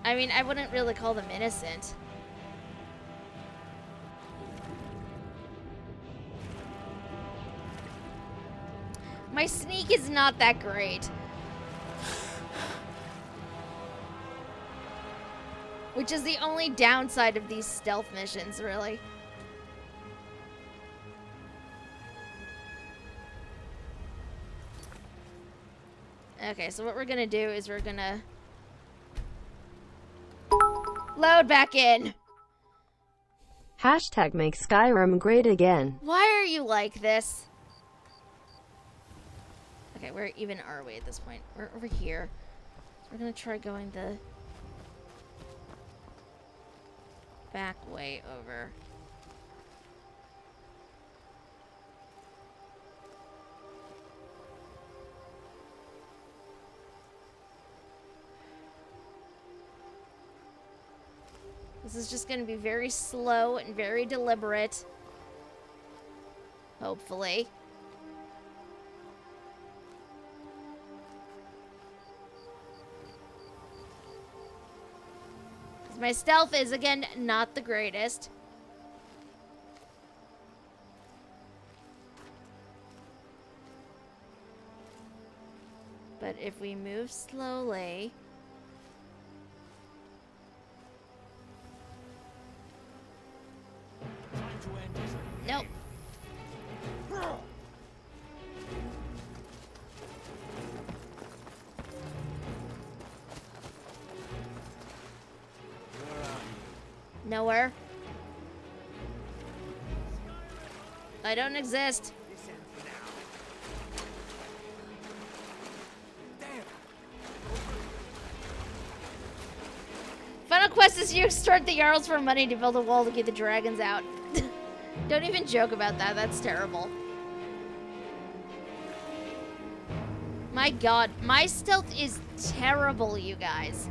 I mean, I wouldn't really call them innocent. My sneak is not that great. Which is the only downside of these stealth missions, really. Okay, so what we're gonna do is we're gonna load back in. Hashtag make Skyrim great again. Why are you like this? Okay, where even are we at this point? We're over here. So we're gonna try going the back way over. This is just going to be very slow and very deliberate. Hopefully. My stealth is, again, not the greatest. But if we move slowly... Nope. Nowhere. I don't exist. Final quest is you extort the Jarls for money to build a wall to keep the dragons out. Don't even joke about that. That's terrible. My god, my stealth is terrible, you guys.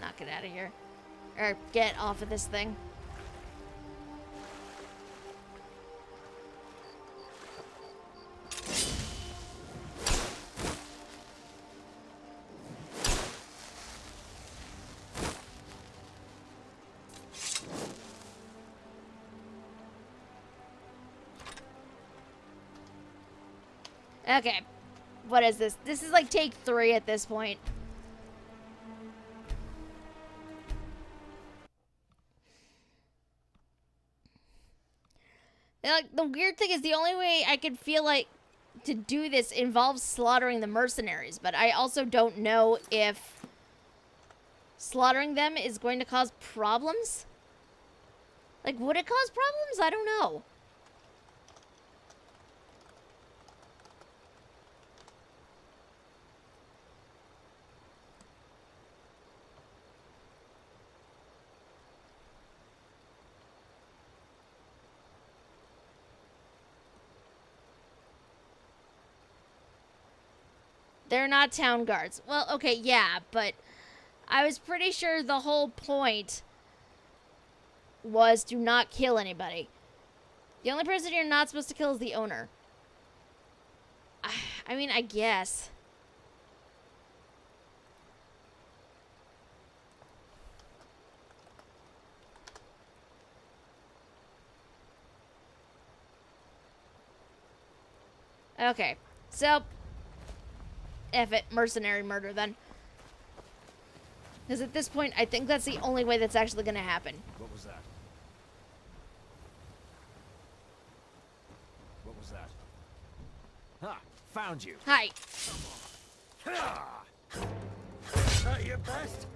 Knock it out of here. Or get off of this thing. Okay. What is this? This is like take 3 at this point. Like, the weird thing is the only way I could feel like to do this involves slaughtering the mercenaries, but I also don't know if slaughtering them is going to cause problems. Like, would it cause problems? I don't know. They're not town guards. Well, okay, yeah, but I was pretty sure the whole point was to not kill anybody. The only person you're not supposed to kill is the owner. I mean, I guess. Okay, so F it, mercenary murder then. Because at this point, I think that's the only way that's actually going to happen. What was that? What was that? Ha! Found you. Hi. Is that your best?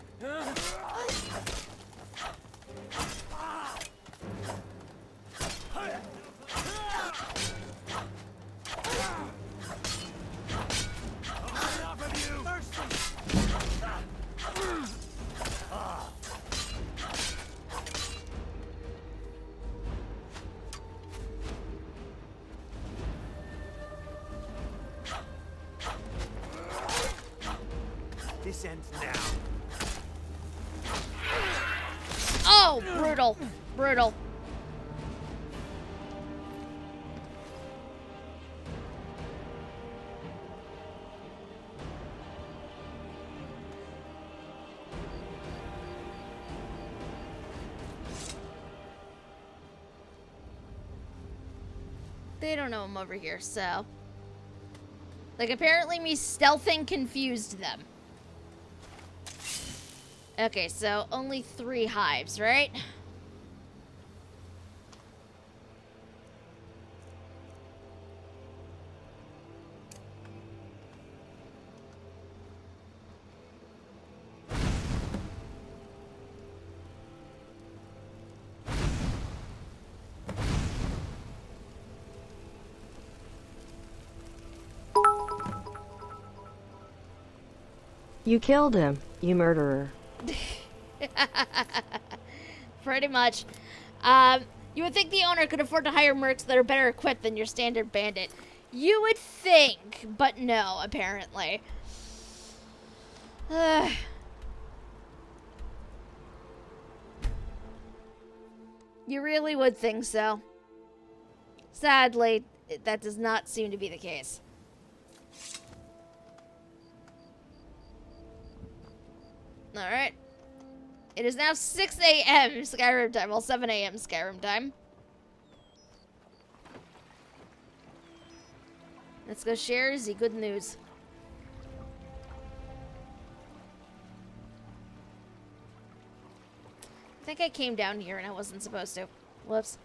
This ends now. Oh, brutal. Brutal. They don't know I'm over here, so... Like, apparently me stealthing confused them. Okay, so only 3 hives, right? You killed him, you murderer. Pretty much. You would think the owner could afford to hire mercs that are better equipped than your standard bandit. You would think, but no, apparently. You really would think so. Sadly, that does not seem to be the case. Alright. It is now 6 a.m. Skyrim time. Well, 7 a.m. Skyrim time. Let's go share the good news. I think I came down here and I wasn't supposed to. Whoops.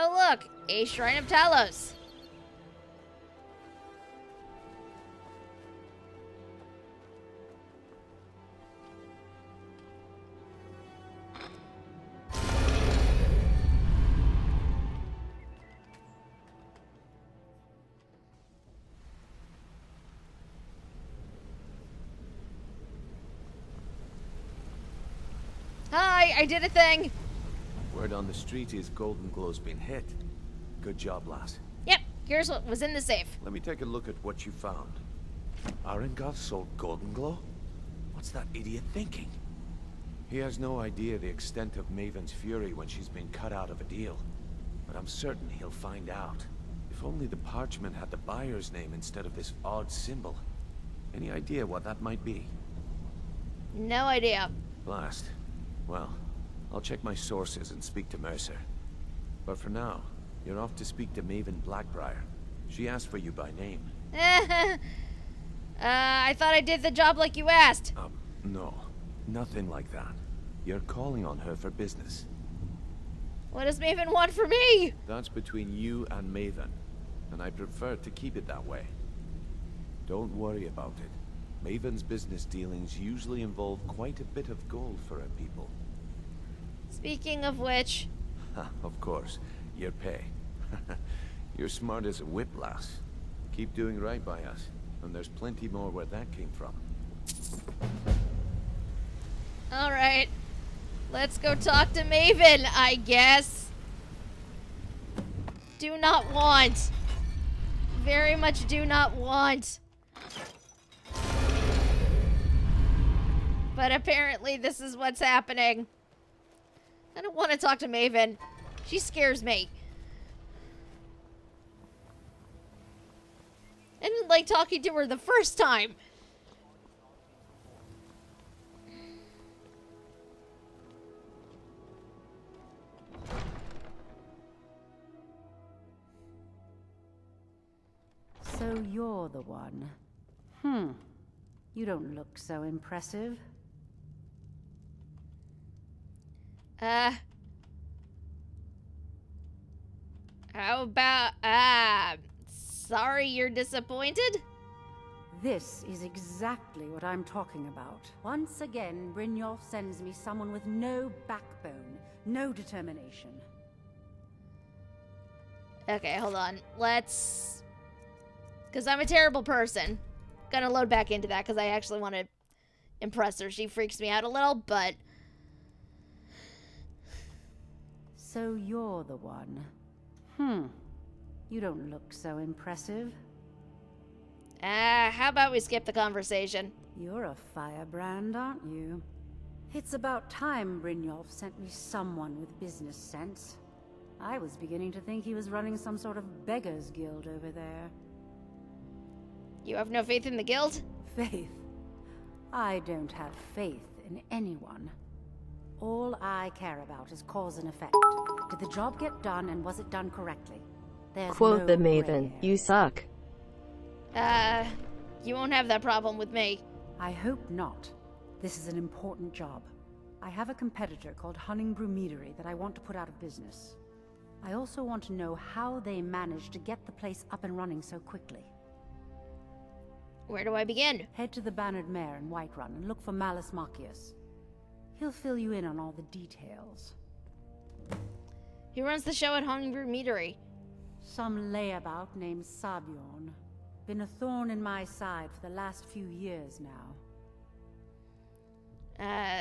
Oh look, a Shrine of Talos. Hi, I did a thing. Word on the street is Golden Glow's been hit. Good job, lass. Yep, here's what was in the safe. Let me take a look at what you found. Arengoth sold Golden Glow? What's that idiot thinking? He has no idea the extent of Maven's fury when she's been cut out of a deal. But I'm certain he'll find out. If only the parchment had the buyer's name instead of this odd symbol. Any idea what that might be? No idea. Blast. Well, I'll check my sources and speak to Mercer. But for now, you're off to speak to Maven Blackbriar. She asked for you by name. I thought I did the job like you asked. No. Nothing like that. You're calling on her for business. What does Maven want from me? That's between you and Maven, and I prefer to keep it that way. Don't worry about it. Maven's business dealings usually involve quite a bit of gold for her people. Speaking of which... Of course, your pay. You're smart as a whip, lass. Keep doing right by us, and there's plenty more where that came from. Alright. Let's go talk to Maven, I guess. Do not want. Very much do not want. But apparently this is what's happening. I don't want to talk to Maven. She scares me. I didn't like talking to her the first time. So you're the one. You don't look so impressive. How about, sorry you're disappointed? This is exactly what I'm talking about. Once again, Brynjolf sends me someone with no backbone, no determination. Okay, hold on. Let's... Because I'm a terrible person. Gonna load back into that because I actually want to impress her. She freaks me out a little, but... So you're the one. You don't look so impressive. How about we skip the conversation? You're a firebrand, aren't you? It's about time Brynjolf sent me someone with business sense. I was beginning to think he was running some sort of beggars guild over there. You have no faith in the guild? Faith? I don't have faith in anyone. All I care about is cause and effect. Did the job get done, and was it done correctly? There's Quote no the gray Maven, hair. you suck. You won't have that problem with me. I hope not. This is an important job. I have a competitor called Hunningbrew Meadery that I want to put out of business. I also want to know how they managed to get the place up and running so quickly. Where do I begin? Head to the Bannered Mare in Whiterun and look for Malus Macius. He'll fill you in on all the details. He runs the show at Hunningbrew Meadery. Some layabout named Sabjorn. Been a thorn in my side for the last few years now.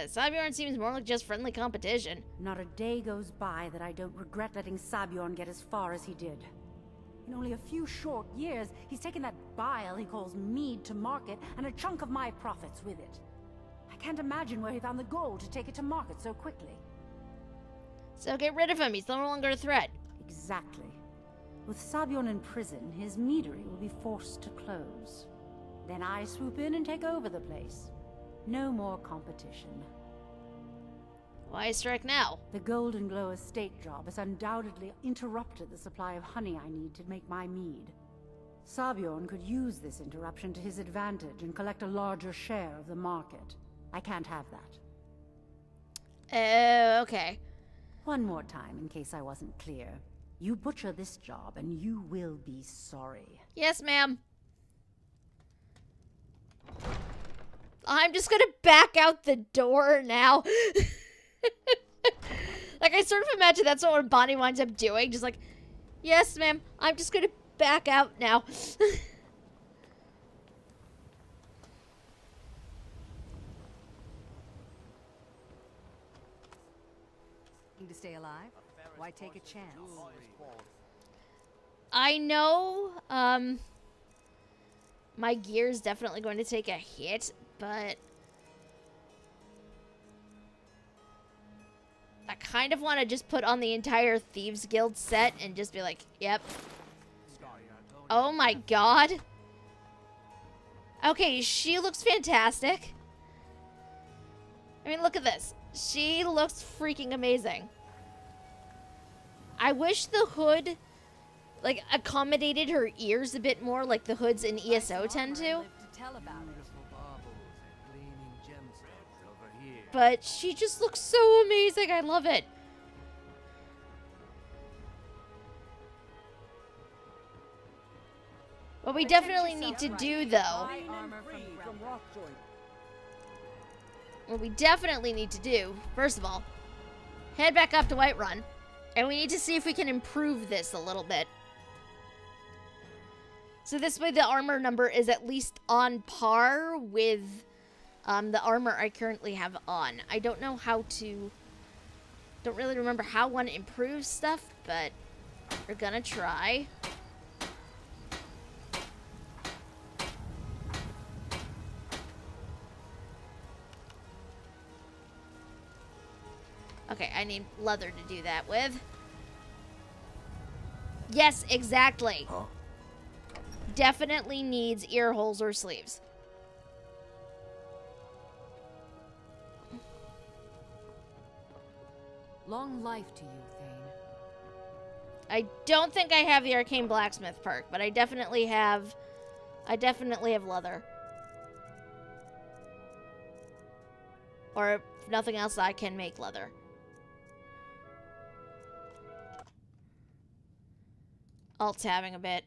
Sabjorn seems more like just friendly competition. Not a day goes by that I don't regret letting Sabjorn get as far as he did. In only a few short years, he's taken that bile he calls mead to market, and a chunk of my profits with it. I can't imagine where he found the gold to take it to market so quickly. So get rid of him, he's no longer a threat. Exactly. With Sabjorn in prison, his meadery will be forced to close. Then I swoop in and take over the place. No more competition. Why strike now? The Golden Glow estate job has undoubtedly interrupted the supply of honey I need to make my mead. Sabjorn could use this interruption to his advantage and collect a larger share of the market. I can't have that. Okay. One more time, in case I wasn't clear. You butcher this job, and you will be sorry. Yes, ma'am. I'm just gonna back out the door now. Like, I sort of imagine that's what Bonnie winds up doing. Just like, yes, ma'am, I'm just gonna back out now. To stay alive? Why take a chance? I know, my gear's definitely going to take a hit, but I kind of want to just put on the entire Thieves Guild set and just be like, yep. Oh my god. Okay, she looks fantastic. I mean, look at this. She looks freaking amazing. I wish the hood, like, accommodated her ears a bit more like the hoods in ESO tend to. But she just looks so amazing. I love it. What we definitely need to do, though, what we definitely need to do, first of all, head back up to Whiterun, and we need to see if we can improve this a little bit. So this way the armor number is at least on par with the armor I currently have on. I don't know how to, don't really remember how one improves stuff, but we're gonna try. Okay, I need leather to do that with. Yes, exactly. Huh? Definitely needs ear holes or sleeves. Long life to you, Thane. I don't think I have the arcane blacksmith perk, but I definitely have leather. Or if nothing else, I can make leather. Alt-tabbing a bit.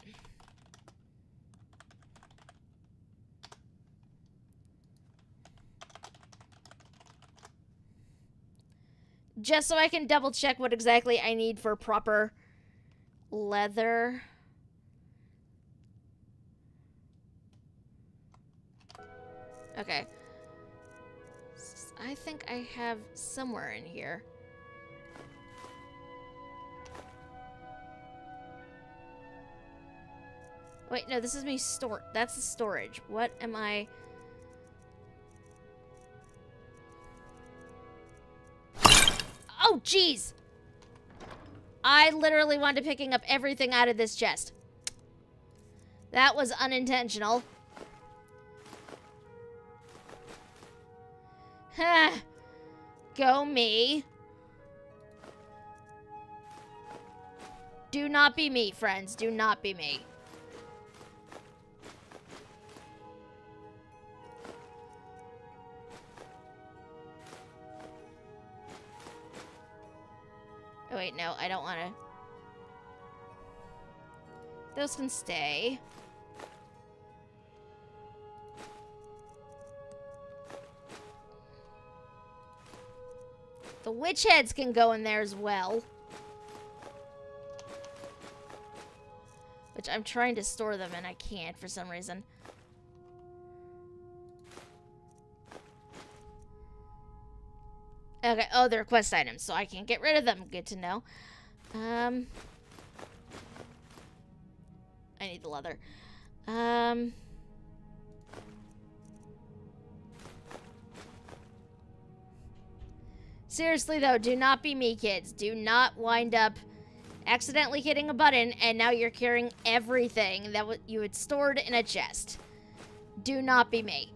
Just so I can double check what exactly I need for proper leather. Okay. I think I have somewhere in here. Wait, no, this is me store. That's the storage. What am I? Oh, jeez! I literally wanted picking up everything out of this chest. That was unintentional. Huh. Go me. Do not be me, friends. Do not be me. Oh, wait, no, I don't want to. Those can stay. The witch heads can go in there as well. Which I'm trying to store them and I can't for some reason. Okay, oh, they're quest items, so I can get rid of them. Good to know. I need the leather. Seriously, though, do not be me, kids. Do not wind up accidentally hitting a button, and now you're carrying everything that you had stored in a chest. Do not be me.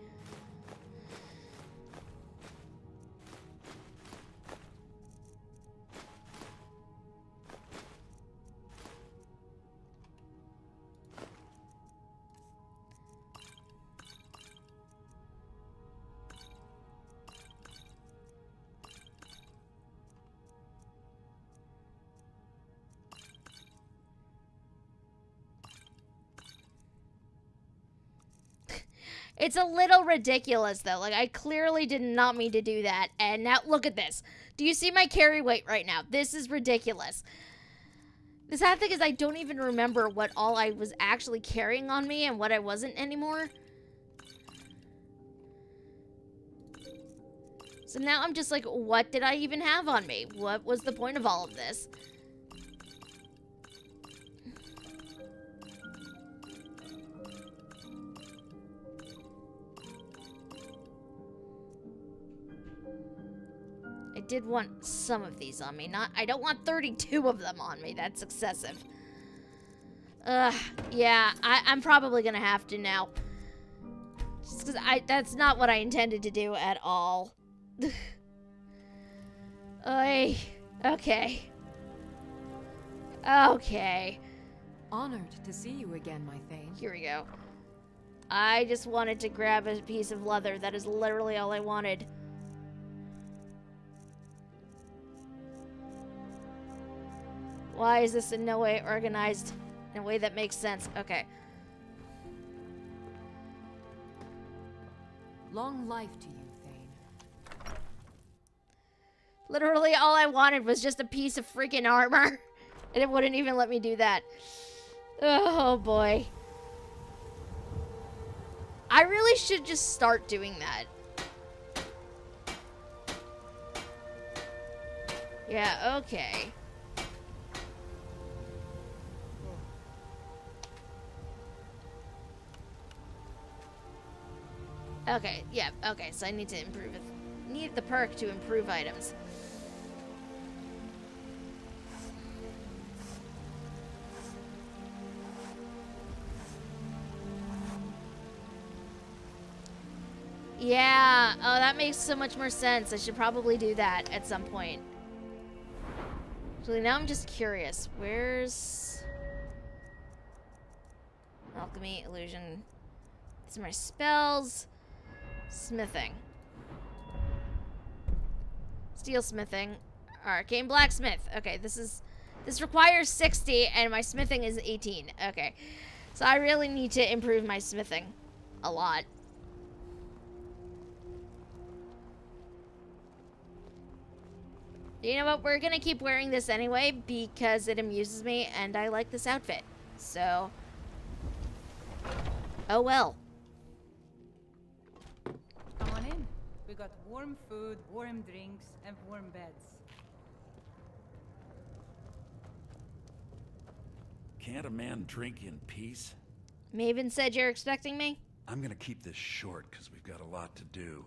It's a little ridiculous, though. Like, I clearly did not mean to do that. And now, look at this. Do you see my carry weight right now? This is ridiculous. The sad thing is I don't even remember what all I was actually carrying on me and what I wasn't anymore. So now I'm just like, what did I even have on me? What was the point of all of this? I did want some of these on me. I don't want 32 of them on me. That's excessive. Yeah, I'm probably gonna have to now. Just because that's not what I intended to do at all. Oy. Okay. Okay. Honored to see you again, my Thane. Here we go. I just wanted to grab a piece of leather. That is literally all I wanted. Why is this in no way organized in a way that makes sense? Okay. Long life to you, Thane. Literally all I wanted was just a piece of freaking armor. And it wouldn't even let me do that. Oh boy. I really should just start doing that. Yeah, okay. Okay, yeah, okay, so I need to improve it. Need the perk to improve items. Yeah, oh, that makes so much more sense. I should probably do that at some point. So now I'm just curious. Where's... Alchemy, illusion. These are my spells. Smithing. Steel smithing. Arcane blacksmith. Okay, this requires 60 and my smithing is 18. Okay. So I really need to improve my smithing a lot. You know what? We're gonna keep wearing this anyway because it amuses me and I like this outfit. So, oh well. Come on in. We got warm food, warm drinks, and warm beds. Can't a man drink in peace? Maven said you're expecting me? I'm gonna keep this short because we've got a lot to do.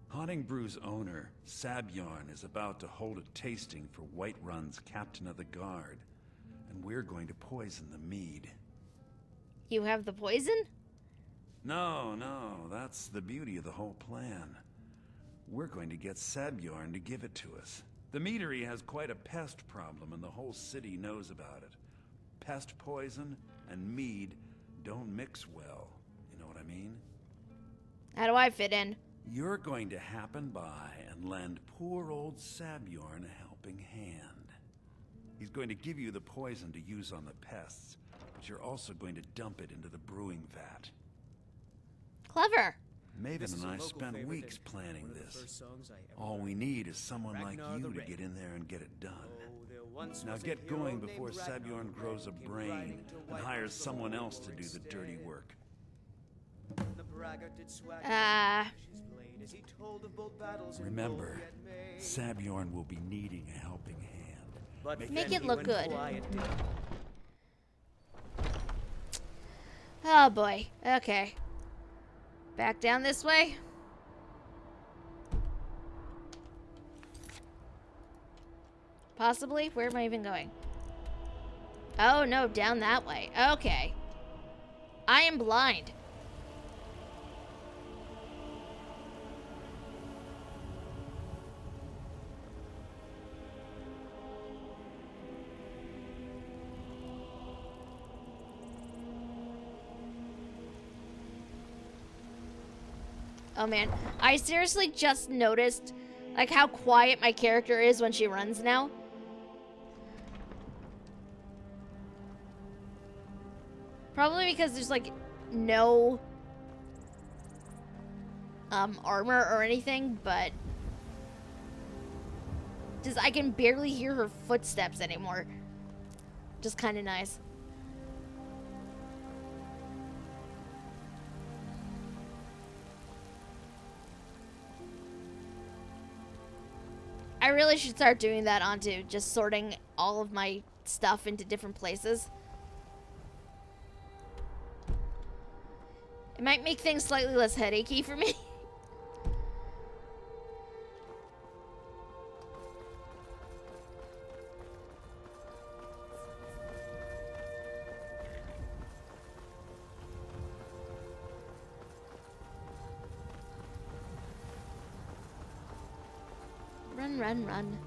Haunting Brew's owner, Sabyorn, is about to hold a tasting for Whiterun's Captain of the Guard, and we're going to poison the mead. You have the poison? No, that's the beauty of the whole plan. We're going to get Sabyorn to give it to us. The meadery has quite a pest problem and the whole city knows about it. Pest poison and mead don't mix well, you know what I mean? How do I fit in? You're going to happen by and lend poor old Sabyorn a helping hand. He's going to give you the poison to use on the pests, but you're also going to dump it into the brewing vat. Clever. Maven and I spent weeks planning this. All we need is someone like you to get in there and get it done. Now get going before Sabyorn grows a brain and hires someone else to do the dirty work. Remember, Sabyorn will be needing a helping hand. Make it look good. Oh boy. Okay. Back down this way. Possibly? Where am I even going? Oh no, down that way. Okay. I am blind. Oh man, I seriously just noticed like how quiet my character is when she runs now. Probably because there's like no armor or anything, but just I can barely hear her footsteps anymore. Just kind of nice. I really should start doing that onto just sorting all of my stuff into different places. It might make things slightly less headachy for me. Run Run, run, run.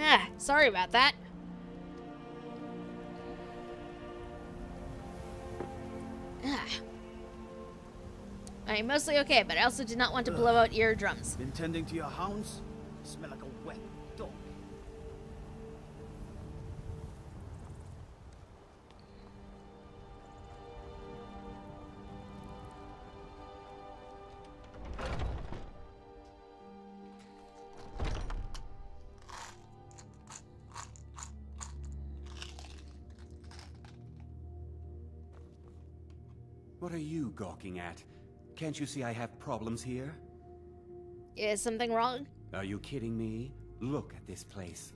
Ah, sorry about that. Ah. I'm mostly okay, but I also did not want to blow out eardrums. Been tending to your hounds? Smell like a wet dog. What are you gawking at? Can't you see I have problems here? Is something wrong? Are you kidding me? Look at this place.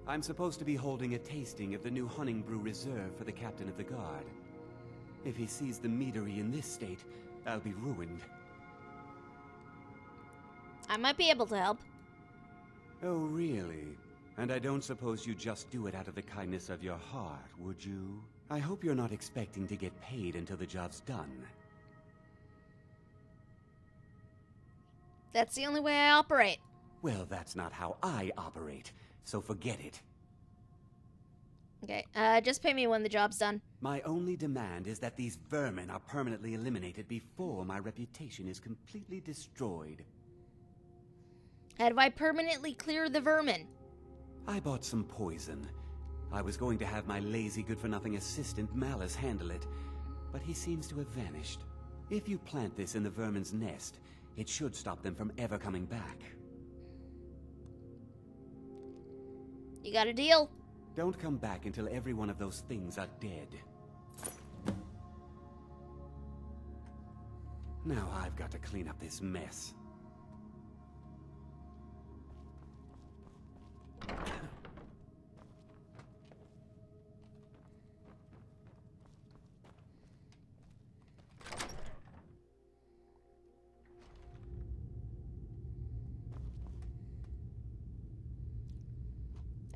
I'm supposed to be holding a tasting of the new Hunting Brew Reserve for the captain of the guard. If he sees the meadery in this state, I'll be ruined. I might be able to help. Oh, really? And I don't suppose you just do it out of the kindness of your heart, would you? I hope you're not expecting to get paid until the job's done. That's the only way I operate. Well, that's not how I operate, so forget it. Okay, just pay me when the job's done. My only demand is that these vermin are permanently eliminated before my reputation is completely destroyed. How do I permanently clear the vermin? I bought some poison. I was going to have my lazy good-for-nothing assistant Malice handle it, but he seems to have vanished. If you plant this in the vermin's nest, it should stop them from ever coming back. You got a deal? Don't come back until every one of those things are dead. Now I've got to clean up this mess.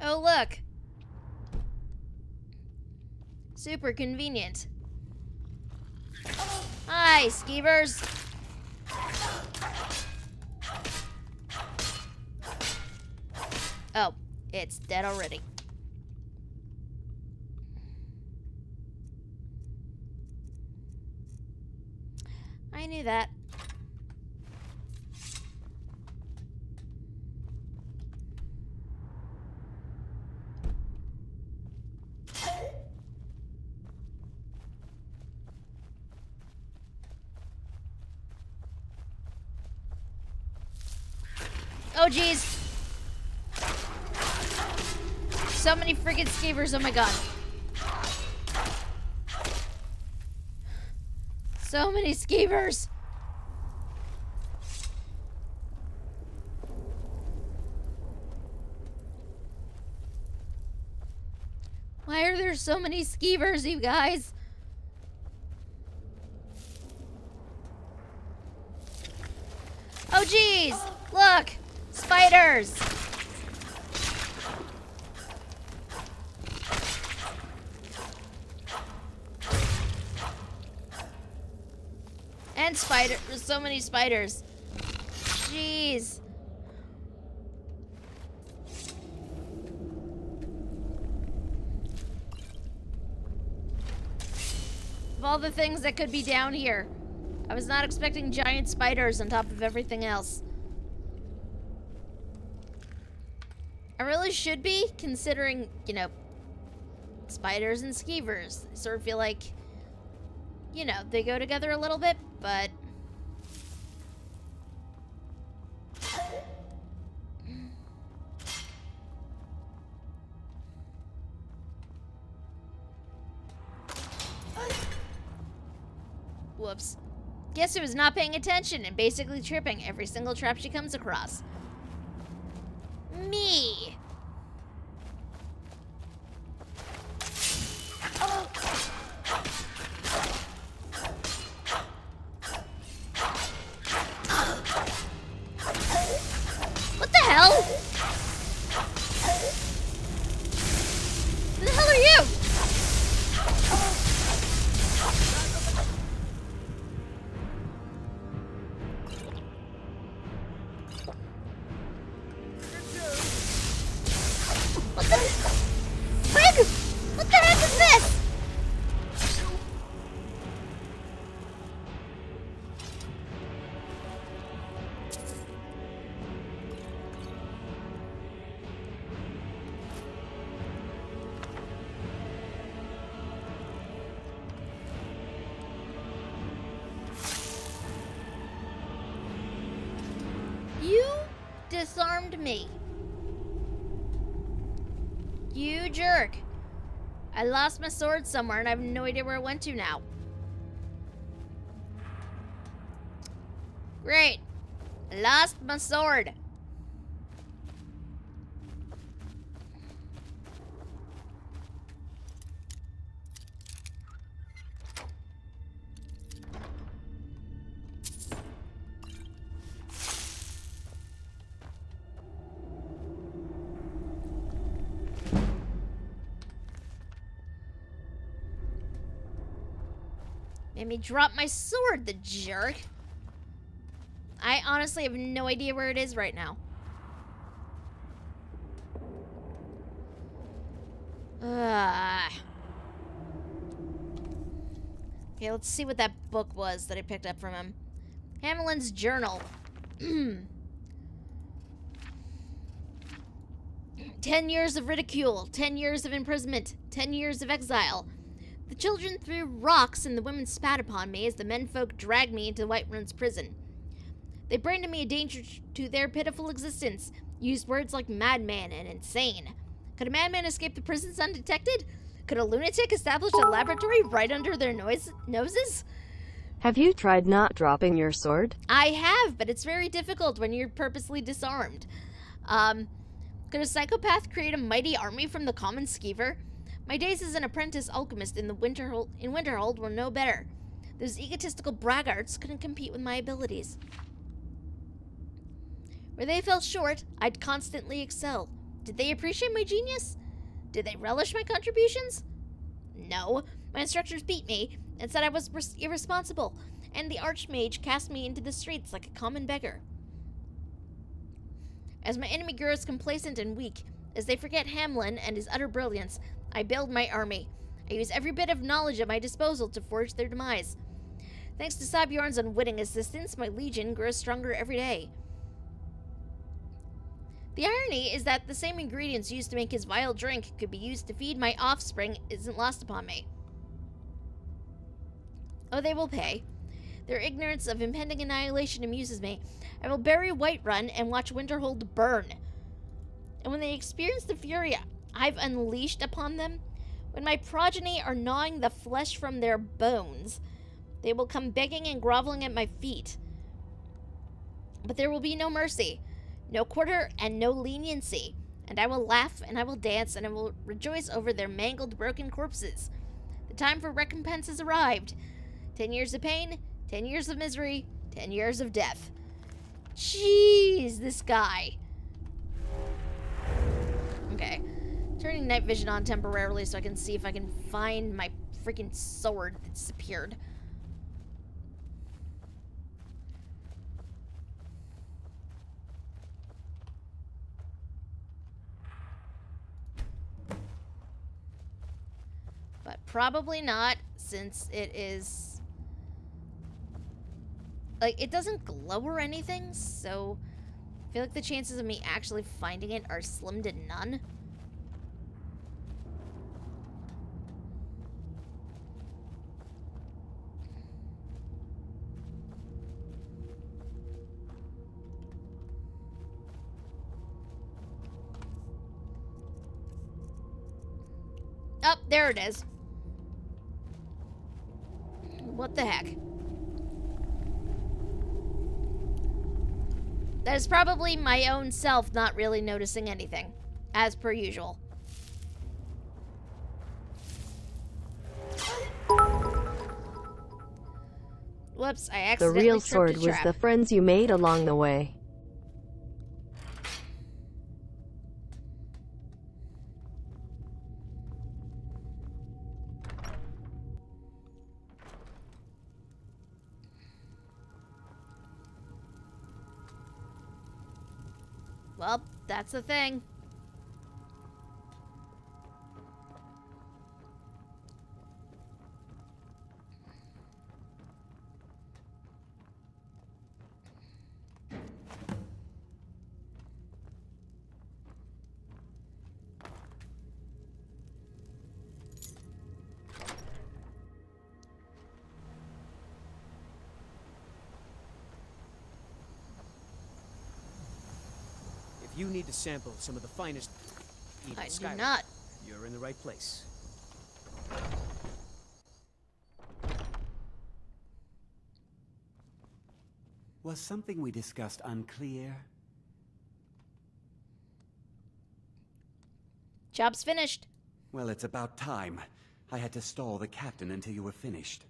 Oh, look. Super convenient. Hi, skeevers. Oh, it's dead already. I knew that. Oh, jeez. So many freaking skeevers, oh my god. So many skeevers. Why are there so many skeevers, you guys? Oh, jeez. Look. Spiders! And spiders. There's so many spiders. Jeez. Of all the things that could be down here, I was not expecting giant spiders on top of everything else. I really should be, considering, you know, spiders and skeevers. I sort of feel like, you know, they go together a little bit, but... Whoops. Guess who was not paying attention and basically tripping every single trap she comes across? Me. What the hell? disarmed me. You jerk. I lost my sword somewhere and I have no idea where it went to now. Great. I lost my sword. Made me drop my sword, the jerk. I honestly have no idea where it is right now. Okay, let's see what that book was that I picked up from him. Hamelin's journal. 10 years of ridicule, 10 years of imprisonment, 10 years of exile. The children threw rocks and the women spat upon me as the menfolk dragged me into Whiterun's prison. They branded me a danger to their pitiful existence, used words like madman and insane. Could a madman escape the prisons undetected? Could a lunatic establish a laboratory right under their noses? Have you tried not dropping your sword? I have, but it's very difficult when you're purposely disarmed. Could a psychopath create a mighty army from the common skeever? My days as an apprentice alchemist in Winterhold were no better. Those egotistical braggarts couldn't compete with my abilities. Where they fell short, I'd constantly excel. Did they appreciate my genius? Did they relish my contributions? No. My instructors beat me and said I was irresponsible, and the Archmage cast me into the streets like a common beggar. As my enemy grows complacent and weak, as they forget Hamlin and his utter brilliance, I build my army. I use every bit of knowledge at my disposal to forge their demise. Thanks to Sabjorn's unwitting assistance, my legion grows stronger every day. The irony is that the same ingredients used to make his vile drink could be used to feed my offspring isn't lost upon me. Oh, they will pay. Their ignorance of impending annihilation amuses me. I will bury Whiterun and watch Winterhold burn. And when they experience the fury I've unleashed upon them, when my progeny are gnawing the flesh from their bones, they will come begging and groveling at my feet. But there will be no mercy, no quarter, and no leniency, and I will laugh, and I will dance, and I will rejoice over their mangled, broken corpses. The time for recompense has arrived. 10 years of pain, 10 years of misery, 10 years of death. Jeez, this guy. Okay. Turning night vision on temporarily so I can see if I can find my freaking sword that disappeared. But probably not, since it is... like, it doesn't glow or anything, so I feel like the chances of me actually finding it are slim to none. Oh, there it is. What the heck? That is probably my own self not really noticing anything, as per usual. Whoops, I The accidentally real tripped sword a was trap. the friends you made along the way. Well, that's the thing. If you need to sample some of the finest meat in I do Skyrim, not. you're in the right place. Was something we discussed unclear? Job's finished. Well, it's about time. I had to stall the captain until you were finished.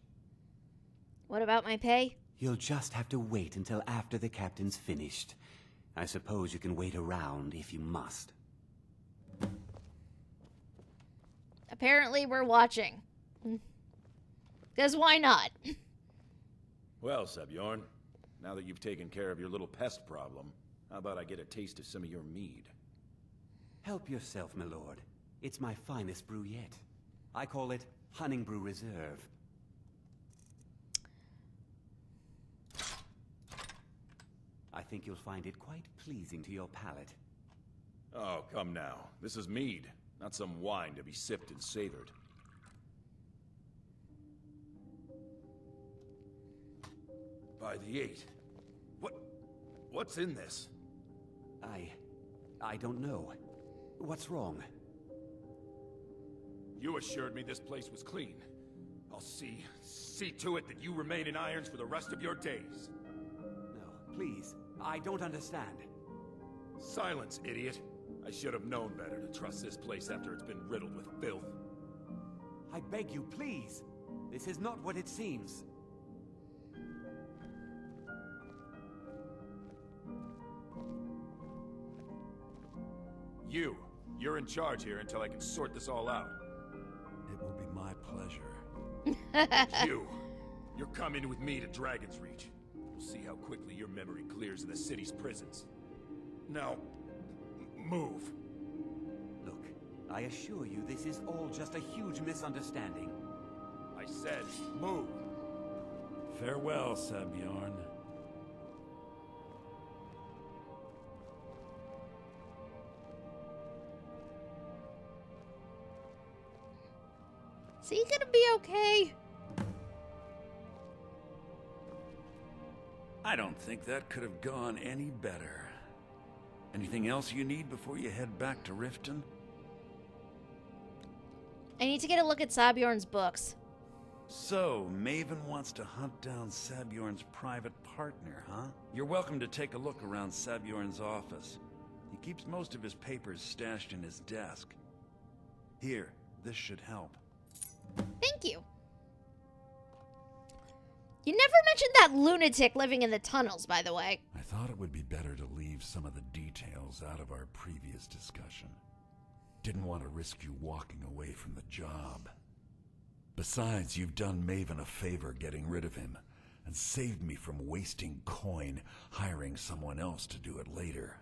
What about my pay? You'll just have to wait until after the captain's finished. I suppose you can wait around if you must. Apparently we're watching. Because why not? Well, Sebjorn, now that you've taken care of your little pest problem, how about I get a taste of some of your mead? Help yourself, my lord. It's my finest brew yet. I call it Hunting Brew Reserve. I think you'll find it quite pleasing to your palate. Oh, come now. This is mead, not some wine to be sipped and savored. By the 8. What's in this? I don't know. What's wrong? You assured me this place was clean. I'll see to it that you remain in irons for the rest of your days. No, please. I don't understand. Silence, idiot. I should have known better to trust this place after it's been riddled with filth. I beg you, please. This is not what it seems. You're in charge here until I can sort this all out. It will be my pleasure. You're coming with me to Dragon's Reach. We'll see how quickly your memory clears in the city's prisons. Now, move. Look, I assure you this is all just a huge misunderstanding. I said, move. Farewell, Sebjorn. Is he gonna be okay? I don't think that could have gone any better. Anything else you need before you head back to Riften? I need to get a look at Sabjorn's books. So, Maven wants to hunt down Sabjorn's private partner, huh? You're welcome to take a look around Sabjorn's office. He keeps most of his papers stashed in his desk. Here, this should help. Thank you. You never mentioned that lunatic living in the tunnels, by the way. I thought it would be better to leave some of the details out of our previous discussion. Didn't want to risk you walking away from the job. Besides, you've done Maven a favor getting rid of him, and saved me from wasting coin hiring someone else to do it later.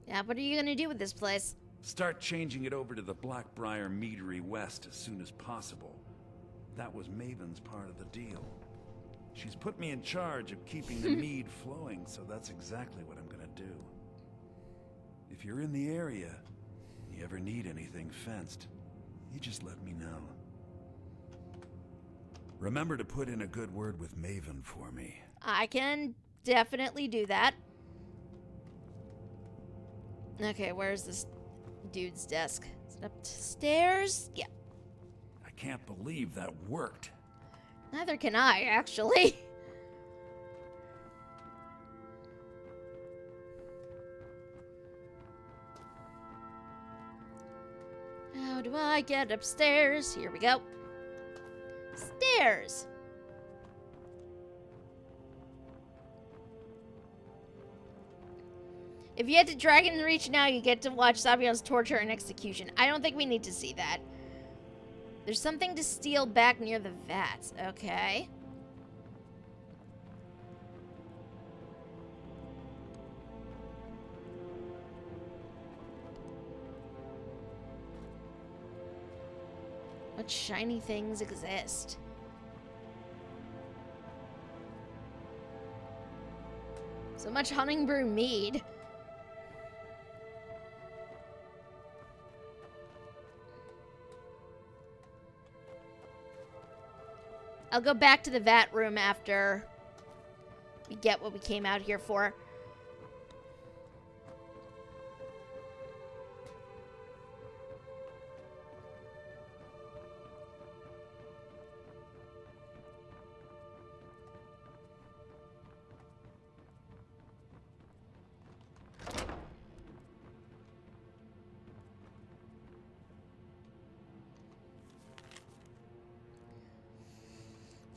Yeah, what are you gonna do with this place? Start changing it over to the Blackbriar Meadery West as soon as possible. That was Maven's part of the deal. She's put me in charge of keeping the mead flowing, so that's exactly what I'm gonna do. If you're in the area, and you ever need anything fenced, you just let me know. Remember to put in a good word with Maven for me. I can definitely do that. Okay, where's this dude's desk? Is it upstairs? Yeah. I can't believe that worked. Neither can I, actually. How do I get upstairs? Here we go. Stairs. If you head to Dragon's Reach now, you get to watch Sabion's torture and execution. I don't think we need to see that. There's something to steal back near the vats. Okay. What shiny things exist? So much Hunting Brew mead. I'll go back to the vat room after we get what we came out here for.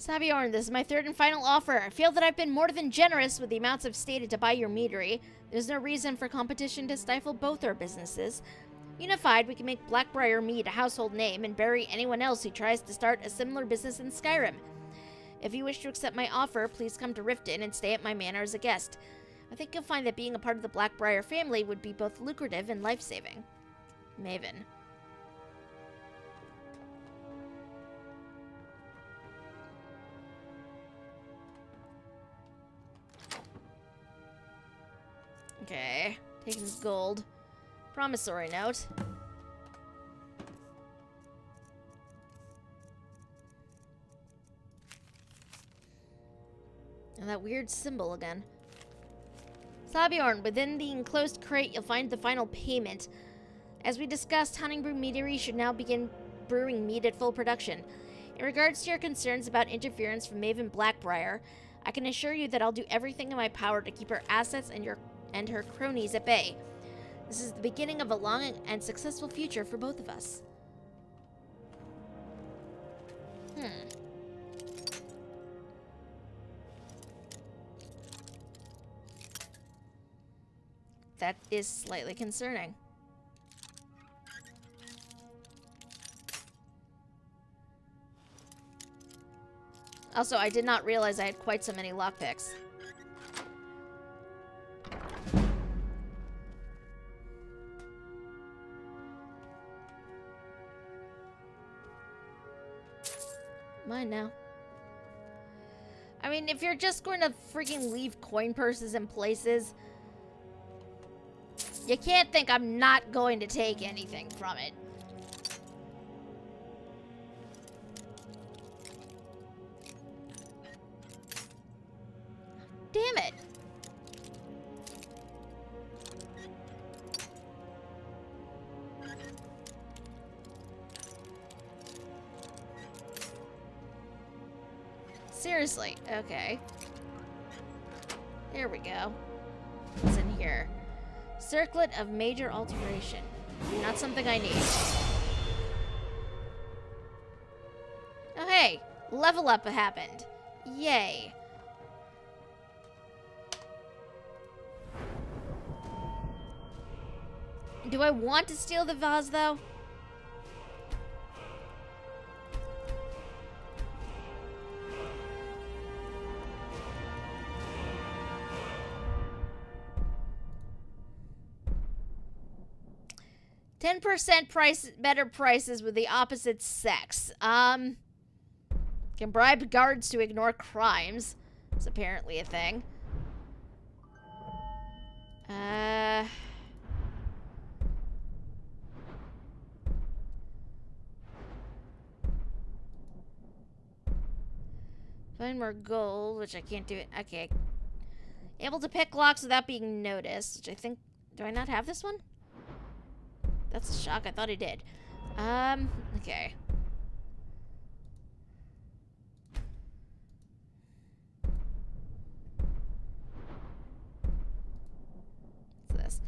Sabjorn, this is my third and final offer. I feel that I've been more than generous with the amounts I've stated to buy your meadery. There's no reason for competition to stifle both our businesses. Unified, we can make Blackbriar Mead a household name and bury anyone else who tries to start a similar business in Skyrim. If you wish to accept my offer, please come to Riften and stay at my manor as a guest. I think you'll find that being a part of the Blackbriar family would be both lucrative and life-saving. Maven. Okay, taking this gold. Promissory note. And that weird symbol again. Sabjorn, within the enclosed crate, you'll find the final payment. As we discussed, Honningbrew Meadery should now begin brewing mead at full production. In regards to your concerns about interference from Maven Blackbriar, I can assure you that I'll do everything in my power to keep her assets and her cronies at bay. This is the beginning of a long and successful future for both of us. That is slightly concerning. Also, I did not realize I had quite so many lockpicks. Mine now. I mean, if you're just going to freaking leave coin purses in places, you can't think I'm not going to take anything from it. Damn it. Seriously. Okay. There we go. What's in here? Circlet of major alteration. Not something I need. Oh, hey. Level up happened. Yay. Do I want to steal the vase, though? Better prices with the opposite sex. Can bribe guards to ignore crimes. It's apparently a thing. Find more gold, which I can't do it. Okay. Able to pick locks without being noticed, which I think... Do I not have this one? That's a shock. I thought I did. Okay. What's this?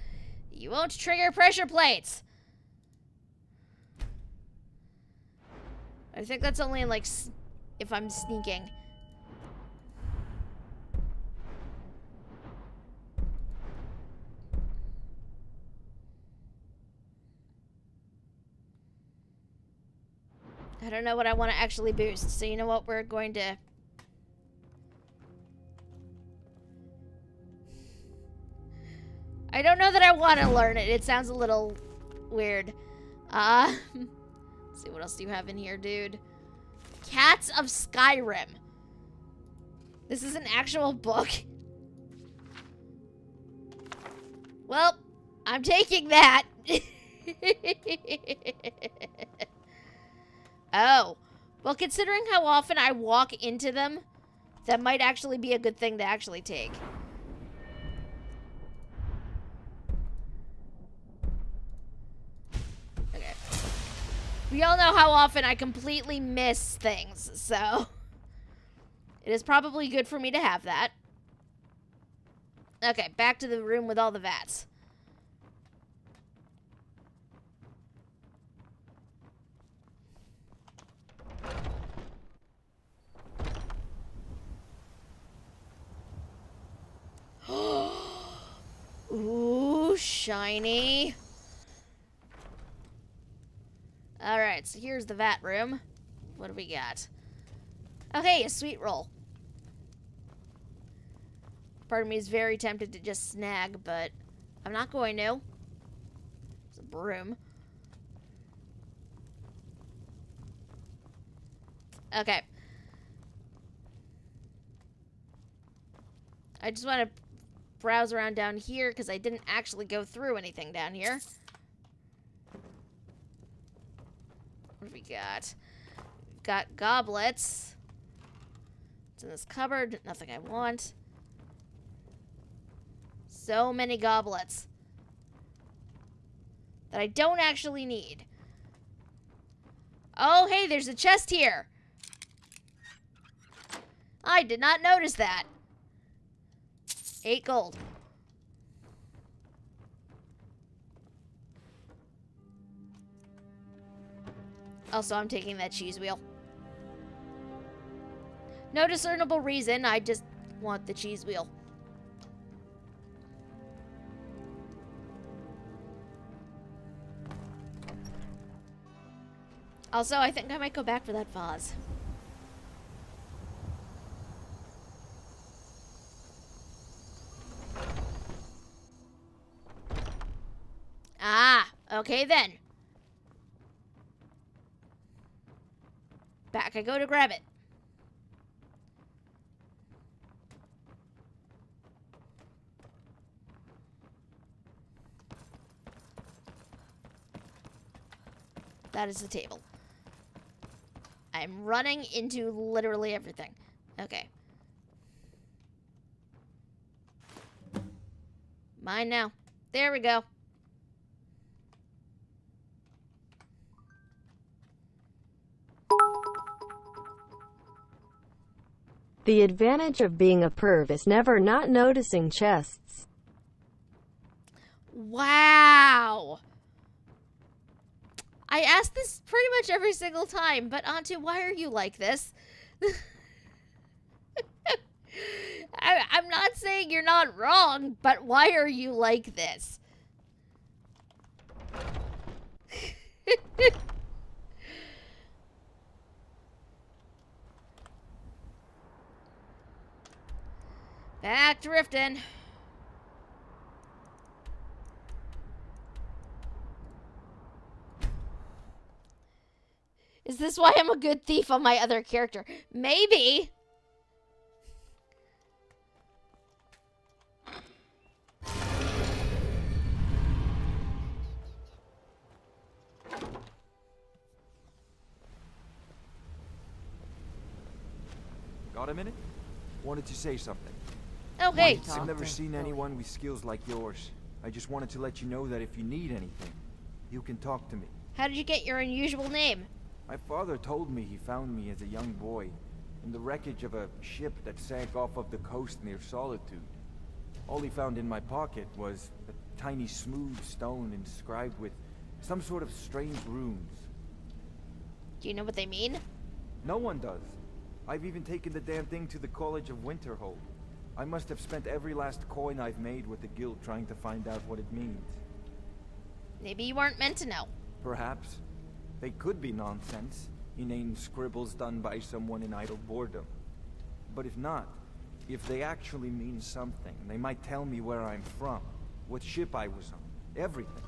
You won't trigger pressure plates! I think that's only like if I'm sneaking. I don't know what I want to actually boost, so you know what? We're going to... I don't know that I want to learn it. It sounds a little weird. Let's see, what else do you have in here, dude? Cats of Skyrim. This is an actual book. Well, I'm taking that. Oh. Well, considering how often I walk into them, that might actually be a good thing to actually take. Okay. We all know how often I completely miss things, so... It is probably good for me to have that. Okay, back to the room with all the vats. Ooh, shiny. Alright, so here's the vat room. What do we got? Okay, a sweet roll. Part of me is very tempted to just snag, but I'm not going to. It's a broom. Okay. I just want to browse around down here because I didn't actually go through anything down here. What do we got? We've got goblets. What's in this cupboard? Nothing I want. So many goblets that I don't actually need. Oh, hey, there's a chest here. I did not notice that. 8 gold. Also, I'm taking that cheese wheel. No discernible reason, I just want the cheese wheel. Also, I think I might go back for that vase. Ah, okay then. Back I go to grab it. That is the table. I'm running into literally everything. Okay. Mine now. There we go. The advantage of being a perv is never not noticing chests. Wow. I ask this pretty much every single time, but Antu, why are you like this? I'm not saying you're not wrong, but why are you like this? Back drifting. Is this why I'm a good thief on my other character? Maybe. Got a minute? Wanted to say something. Oh, hey. I've never seen anyone with skills like yours. I just wanted to let you know that if you need anything, you can talk to me. How did you get your unusual name? My father told me he found me as a young boy in the wreckage of a ship that sank off of the coast near Solitude. All he found in my pocket was a tiny smooth stone inscribed with some sort of strange runes. Do you know what they mean? No one does. I've even taken the damn thing to the College of Winterhold. I must have spent every last coin I've made with the guild trying to find out what it means. Maybe you weren't meant to know. Perhaps. They could be nonsense, inane scribbles done by someone in idle boredom. But if not, if they actually mean something, they might tell me where I'm from, what ship I was on, everything.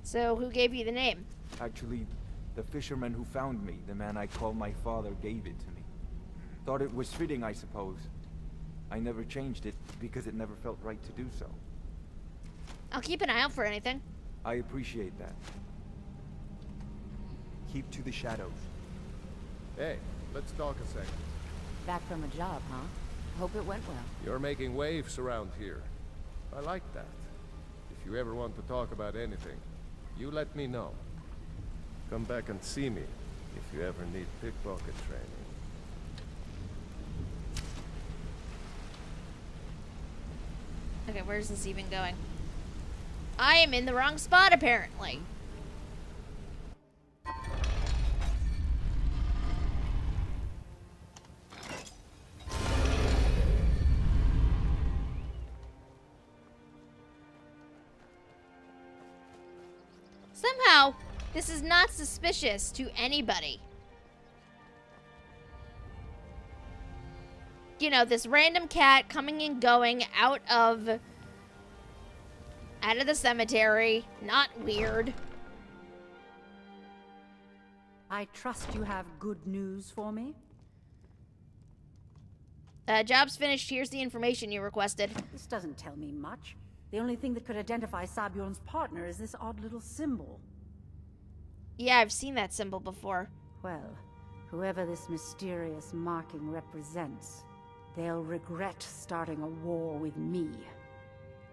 So who gave you the name? Actually, the fisherman who found me, the man I call my father, gave it to me. Thought it was fitting, I suppose. I never changed it because it never felt right to do so. I'll keep an eye out for anything. I appreciate that. Keep to the shadows. Hey, let's talk a second. Back from a job, huh? Hope it went well. You're making waves around here. I like that. If you ever want to talk about anything, you let me know. Come back and see me if you ever need pickpocket training. Okay, where's this even going? I am in the wrong spot, apparently. Somehow, this is not suspicious to anybody. You know, this random cat coming and going out of the cemetery. Not weird. I trust you have good news for me? Job's finished. Here's the information you requested. This doesn't tell me much. The only thing that could identify Sabjorn's partner is this odd little symbol. Yeah, I've seen that symbol before. Well, whoever this mysterious marking represents, they'll regret starting a war with me.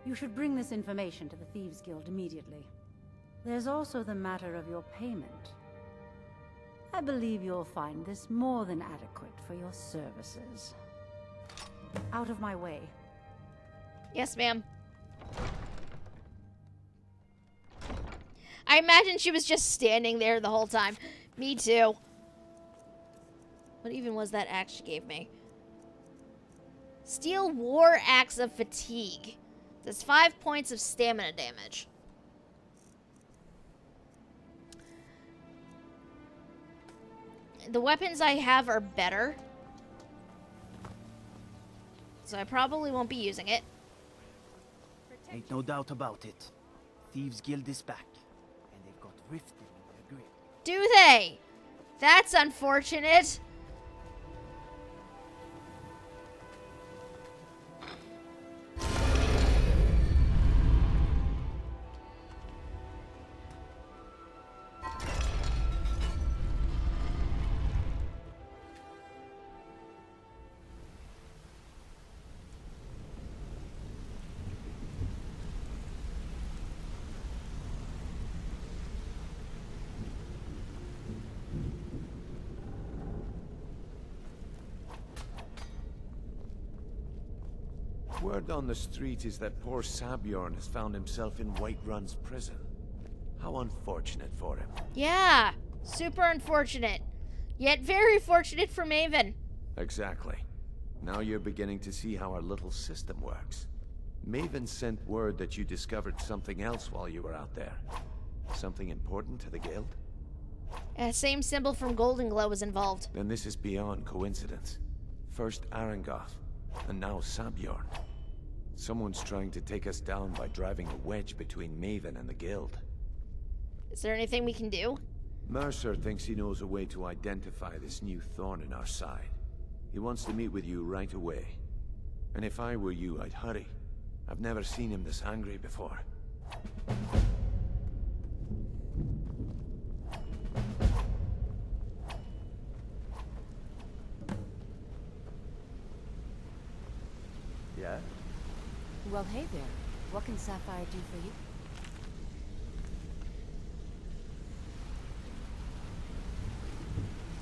You should bring this information to the Thieves Guild immediately. There's also the matter of your payment. I believe you'll find this more than adequate for your services. Out of my way. Yes, ma'am. I imagine she was just standing there the whole time. Me too. What even was that axe she gave me? Steel War Axe of Fatigue. Does 5 points of stamina damage. The weapons I have are better. So I probably won't be using it. Ain't no doubt about it. Thieves Guild is back. And they've got Riften in their grip. Do they? That's unfortunate. Word on the street is that poor Sabjorn has found himself in Whiterun's prison. How unfortunate for him. Yeah, super unfortunate. Yet very fortunate for Maven. Exactly. Now you're beginning to see how our little system works. Maven sent word that you discovered something else while you were out there. Something important to the guild? Same symbol from Golden Glow was involved. Then this is beyond coincidence. First Arangoth, and now Sabjorn. Someone's trying to take us down by driving a wedge between Maven and the guild. Is there anything we can do? Mercer thinks he knows a way to identify this new thorn in our side. He wants to meet with you right away. And if I were you, I'd hurry. I've never seen him this angry before. Yeah? Well, hey there. What can Sapphire do for you?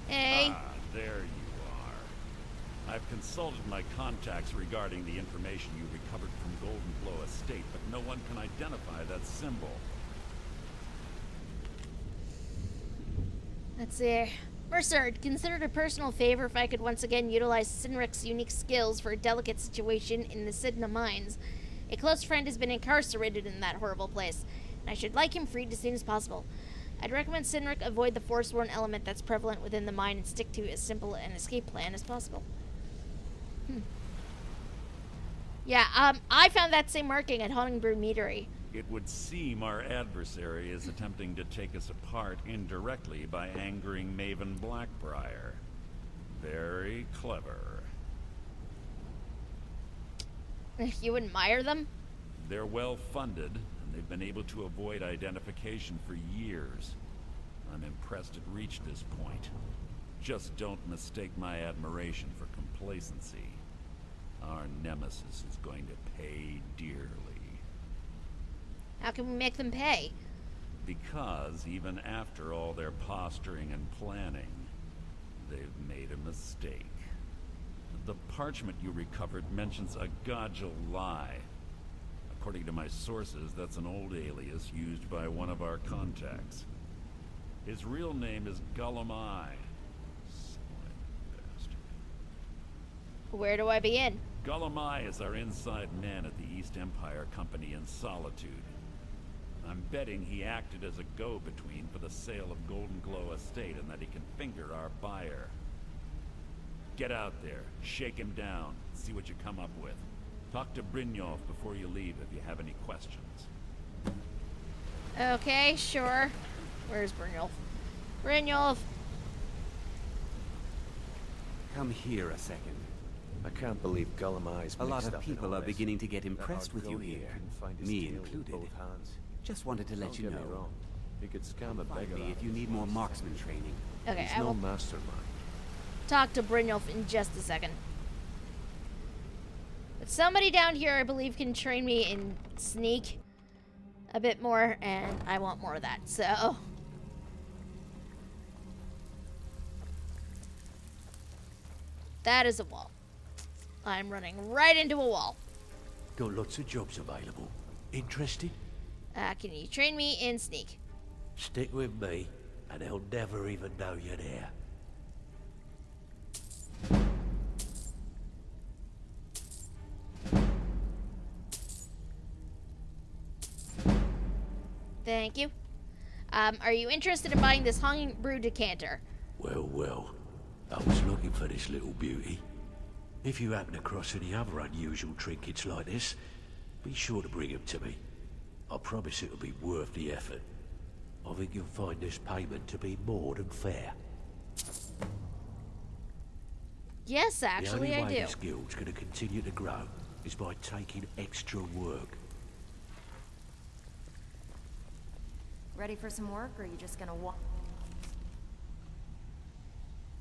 Hey. Ah, there you are. I've consulted my contacts regarding the information you recovered from Golden Glow Estate, but no one can identify that symbol. Let's see. Mercer, I'd consider it a personal favor if I could once again utilize Sinric's unique skills for a delicate situation in the Sidna mines. A close friend has been incarcerated in that horrible place, and I should like him freed as soon as possible. I'd recommend Sinric avoid the Forsworn element that's prevalent within the mine and stick to as simple an escape plan as possible. Yeah, I found that same marking at Honningbrew Meadery. It would seem our adversary is attempting to take us apart indirectly by angering Maven Blackbriar. Very clever. You admire them? They're well funded, and they've been able to avoid identification for years. I'm impressed it reached this point. Just don't mistake my admiration for complacency. Our nemesis is going to pay dearly. How can we make them pay? Because even after all their posturing and planning, they've made a mistake. The parchment you recovered mentions a Godjal lie. According to my sources, that's an old alias used by one of our contacts. His real name is Gullumai. Where do I begin? Gullumai is our inside man at the East Empire Company in Solitude. I'm betting he acted as a go-between for the sale of Golden Glow Estate and that he can finger our buyer. Get out there, shake him down, see what you come up with. Talk to Brynjolf before you leave if you have any questions. Okay, sure. Where's Brynjolf? Brynjolf! Come here a second. I can't believe Gollum Eye's A lot mixed of up in people all are this. beginning to get That impressed with you Argonian here, couldn't find his me tail with included. both hands. Just wanted to let Don't you get know. me wrong. He could scam a Find beggar me out if of you his need more last marksman training. Okay, He's I no will mastermind. talk to Brynjolf in just a second. But somebody down here, I believe, can train me in sneak a bit more, and I want more of that, so... That is a wall. I'm running right into a wall. Got lots of jobs available. Interested? Can you train me in sneak? Stick with me, and they'll never even know you're there. Thank you. Are you interested in buying this Hungry Brew decanter? Well, well. I was looking for this little beauty. If you happen across any other unusual trinkets like this, be sure to bring them to me. I promise it'll be worth the effort. I think you'll find this payment to be more than fair. Yes, actually, the I only way do. this guild's going to continue to grow is by taking extra work. Ready for some work, or are you just gonna walk?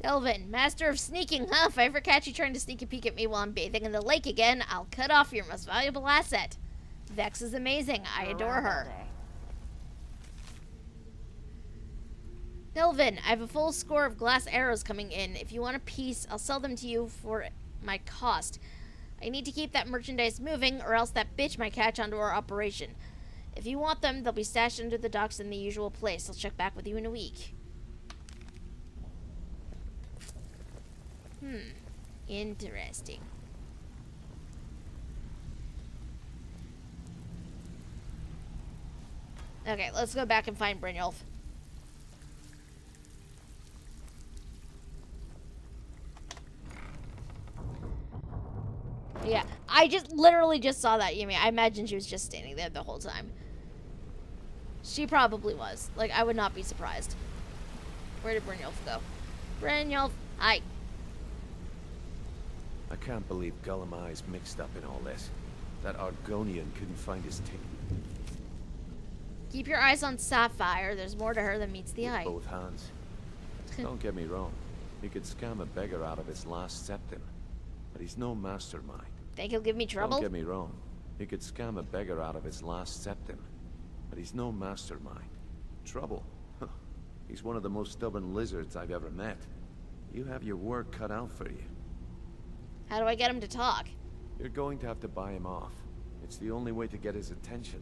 Delvin, master of sneaking, huh? If I ever catch you trying to sneak a peek at me while I'm bathing in the lake again, I'll cut off your most valuable asset. Vex is amazing. I adore her. Delvin, I have a full score of glass arrows coming in. If you want a piece, I'll sell them to you for my cost. I need to keep that merchandise moving, or else that bitch might catch onto our operation. If you want them, they'll be stashed under the docks in the usual place. I'll check back with you in a week. Interesting. Okay, let's go back and find Brynjolf. Yeah, I just literally just saw that, Yumi. I imagine she was just standing there the whole time. She probably was. Like, I would not be surprised. Where did Brynjolf go? Brynjolf, hi. I can't believe Gollum Eye's mixed up in all this. That Argonian couldn't find his tail Keep your eyes on Sapphire. There's more to her than meets the with eye. both hands. Don't get me wrong. He could scam a beggar out of his last septim. But he's no mastermind. Think he'll give me trouble? Don't get me wrong. He could scam a beggar out of his last septim. But he's no mastermind. Trouble? Huh. He's one of the most stubborn lizards I've ever met. You have your work cut out for you. How do I get him to talk? You're going to have to buy him off. It's the only way to get his attention.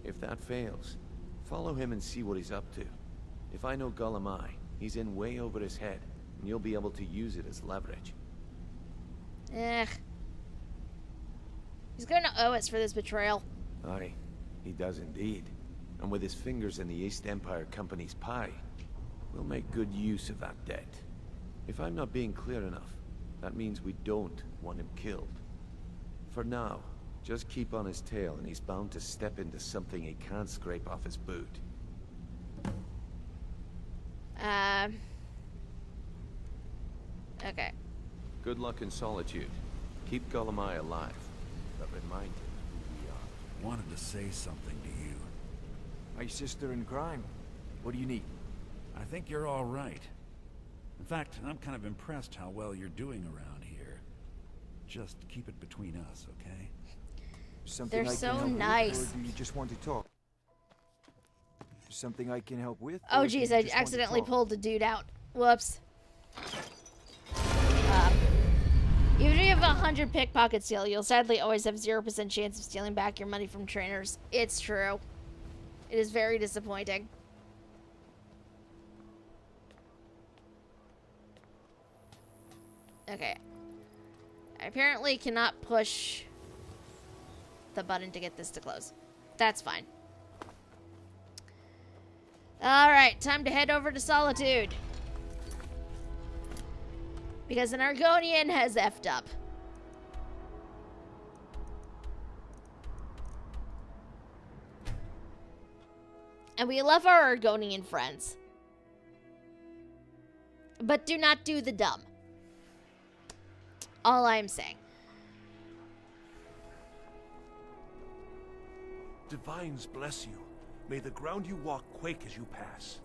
If that fails, follow him and see what he's up to. If I know Gollum Eye, he's in way over his head, and you'll be able to use it as leverage. He's going to owe us for this betrayal. Aye, he does indeed. And with his fingers in the East Empire Company's pie, we'll make good use of that debt. If I'm not being clear enough, that means we don't want him killed. For now, just keep on his tail and he's bound to step into something he can't scrape off his boot. Okay. Good luck in solitude. Keep Gollum Eye alive, but remind him who we are. Wanted to say something to you. My sister in crime. What do you need? I think you're all right. In fact, I'm kind of impressed how well you're doing around here. Just keep it between us, okay? Something They're I so can help nice. with, or do you just want to talk? Something I can help with? Oh, or do you geez, I just want to accidentally talk? pulled a dude out. Whoops. Even if you have 100 pickpocket steal, you'll sadly always have 0% chance of stealing back your money from trainers. It's true. It is very disappointing. Okay. I apparently cannot push the button to get this to close. That's fine. Alright, time to head over to Solitude. Because an Argonian has effed up. And we love our Argonian friends. But do not do the dumb. All I'm saying. Divines bless you. May the ground you walk quake as you pass.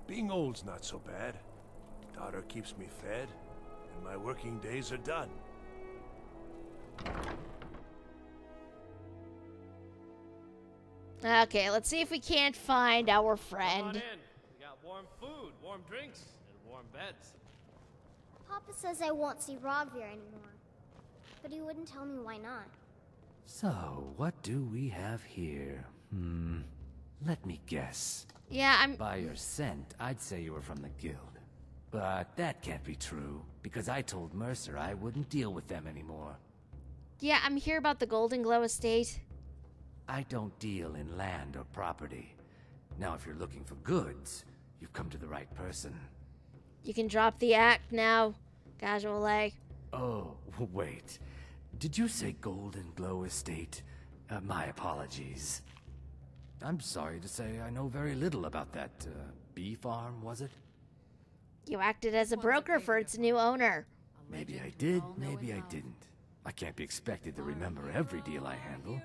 Being old's not so bad. Daughter keeps me fed, and my working days are done. Okay, let's see if we can't find our friend. Come on in. We got warm food, warm drinks, and warm beds. Papa says I won't see Rogvir anymore. But he wouldn't tell me why not. So, what do we have here? Let me guess. Yeah, By your scent, I'd say you were from the guild. But that can't be true, because I told Mercer I wouldn't deal with them anymore. Yeah, I'm here about the Golden Glow estate. I don't deal in land or property. Now, if you're looking for goods, you've come to the right person. You can drop the act now, Casual A. Oh, wait. Did you say Golden Glow Estate? My apologies. I'm sorry to say I know very little about that, bee farm, was it? You acted as a broker for its new owner. Maybe I did, maybe I didn't. I can't be expected to remember every deal I handle.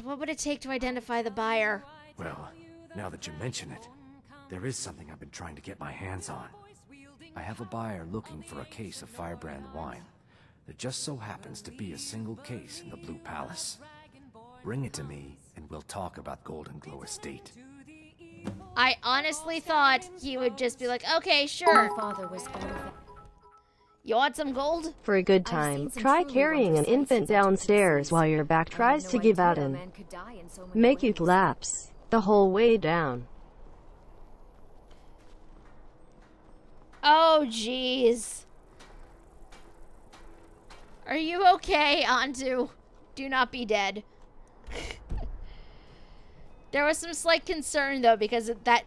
What would it take to identify the buyer? Well, now that you mention it, there is something I've been trying to get my hands on. I have a buyer looking for a case of Firebrand wine. There just so happens to be a single case in the Blue Palace. Bring it to me, and we'll talk about Golden Glow Estate. I honestly thought he would just be like, okay, sure. My father was old. You want some gold? For a good time, try carrying an infant downstairs while your back tries to give out and make you collapse the whole way down. Oh, jeez. Are you okay, Antu? Do not be dead. There was some slight concern, though, because of that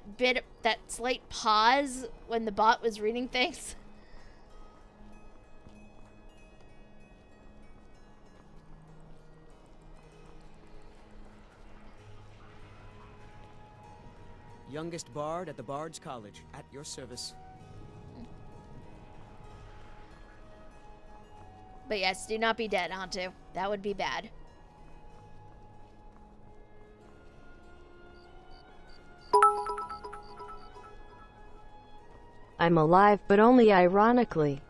slight pause when the bot was reading things. Youngest bard at the Bard's College, at your service. But yes, do not be dead, Antu. That would be bad. I'm alive, but only ironically.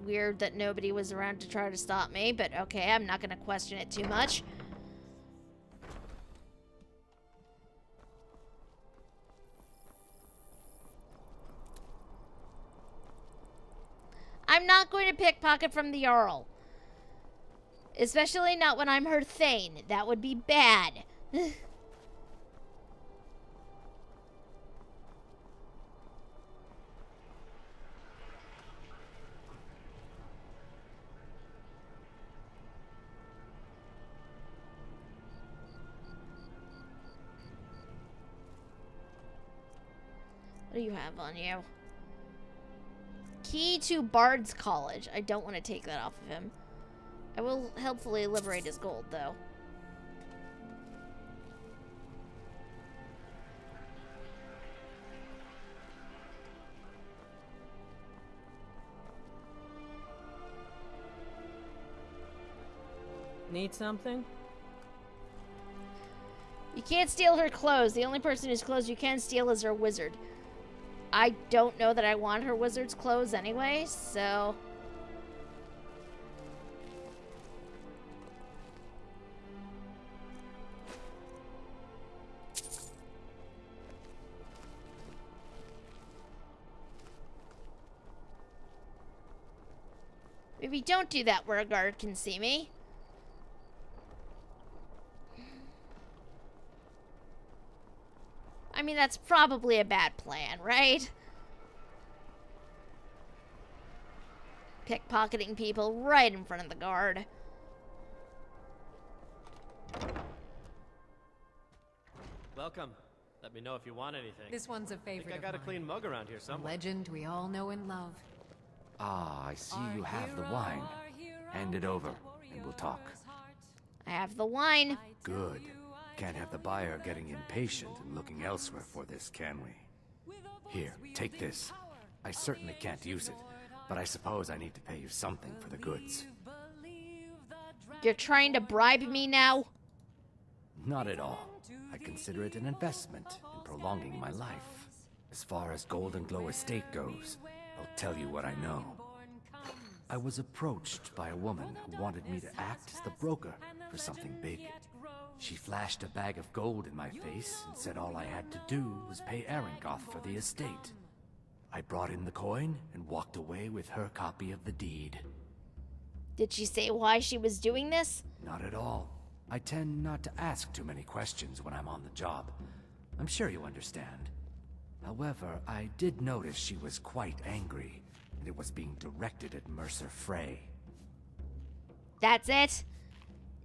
Weird that nobody was around to try to stop me, but okay, I'm not gonna question it too much. I'm not going to pickpocket from the Jarl. Especially not when I'm her Thane. That would be bad. What do you have on you? Key to Bard's College. I don't want to take that off of him. I will helpfully liberate his gold, though. Need something? You can't steal her clothes. The only person whose clothes you can steal is her wizard. I don't know that I want her wizard's clothes anyway, so... Maybe don't do that where a guard can see me. I mean, that's probably a bad plan, right? Pickpocketing people right in front of the guard. Welcome. Let me know if you want anything. This one's a favorite. I got a clean mug around here A somewhere. legend we all know and love. Ah, I see you have the wine. Hand it over, and we'll talk. I have the wine. Good. Can't have the buyer getting impatient and looking elsewhere for this, can we? Here, take this. I certainly can't use it, but I suppose I need to pay you something for the goods. You're trying to bribe me now? Not at all. I consider it an investment in prolonging my life. As far as Golden Glow Estate goes, I'll tell you what I know. I was approached by a woman who wanted me to act as the broker for something big. She flashed a bag of gold in my face and said all I had to do was pay Arangoth for the estate. I brought in the coin and walked away with her copy of the deed. Did she say why she was doing this? Not at all. I tend not to ask too many questions when I'm on the job. I'm sure you understand. However, I did notice she was quite angry, and it was being directed at Mercer Frey. That's it?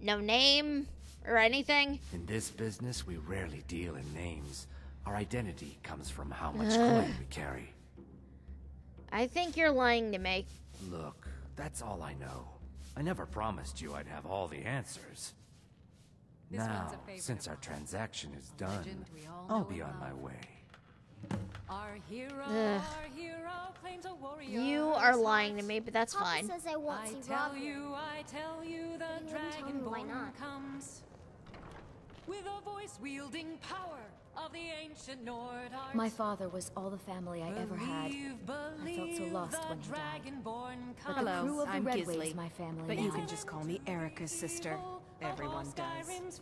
No name or anything? In this business, we rarely deal in names. Our identity comes from how much coin we carry. I think you're lying to me. Look, that's all I know. I never promised you I'd have all the answers. Now, since our transaction is done, I'll be on my way. Ugh. You are lying to me, but that's Papa fine. says I won't see Rob here. But he wouldn't tell me why not. With a voice wielding power of the ancient Nord art. My father was all the family I ever had. I felt so lost when he died. But the crew of the Red Wave is my family But now. you can just call me Erica's sister. Everyone does.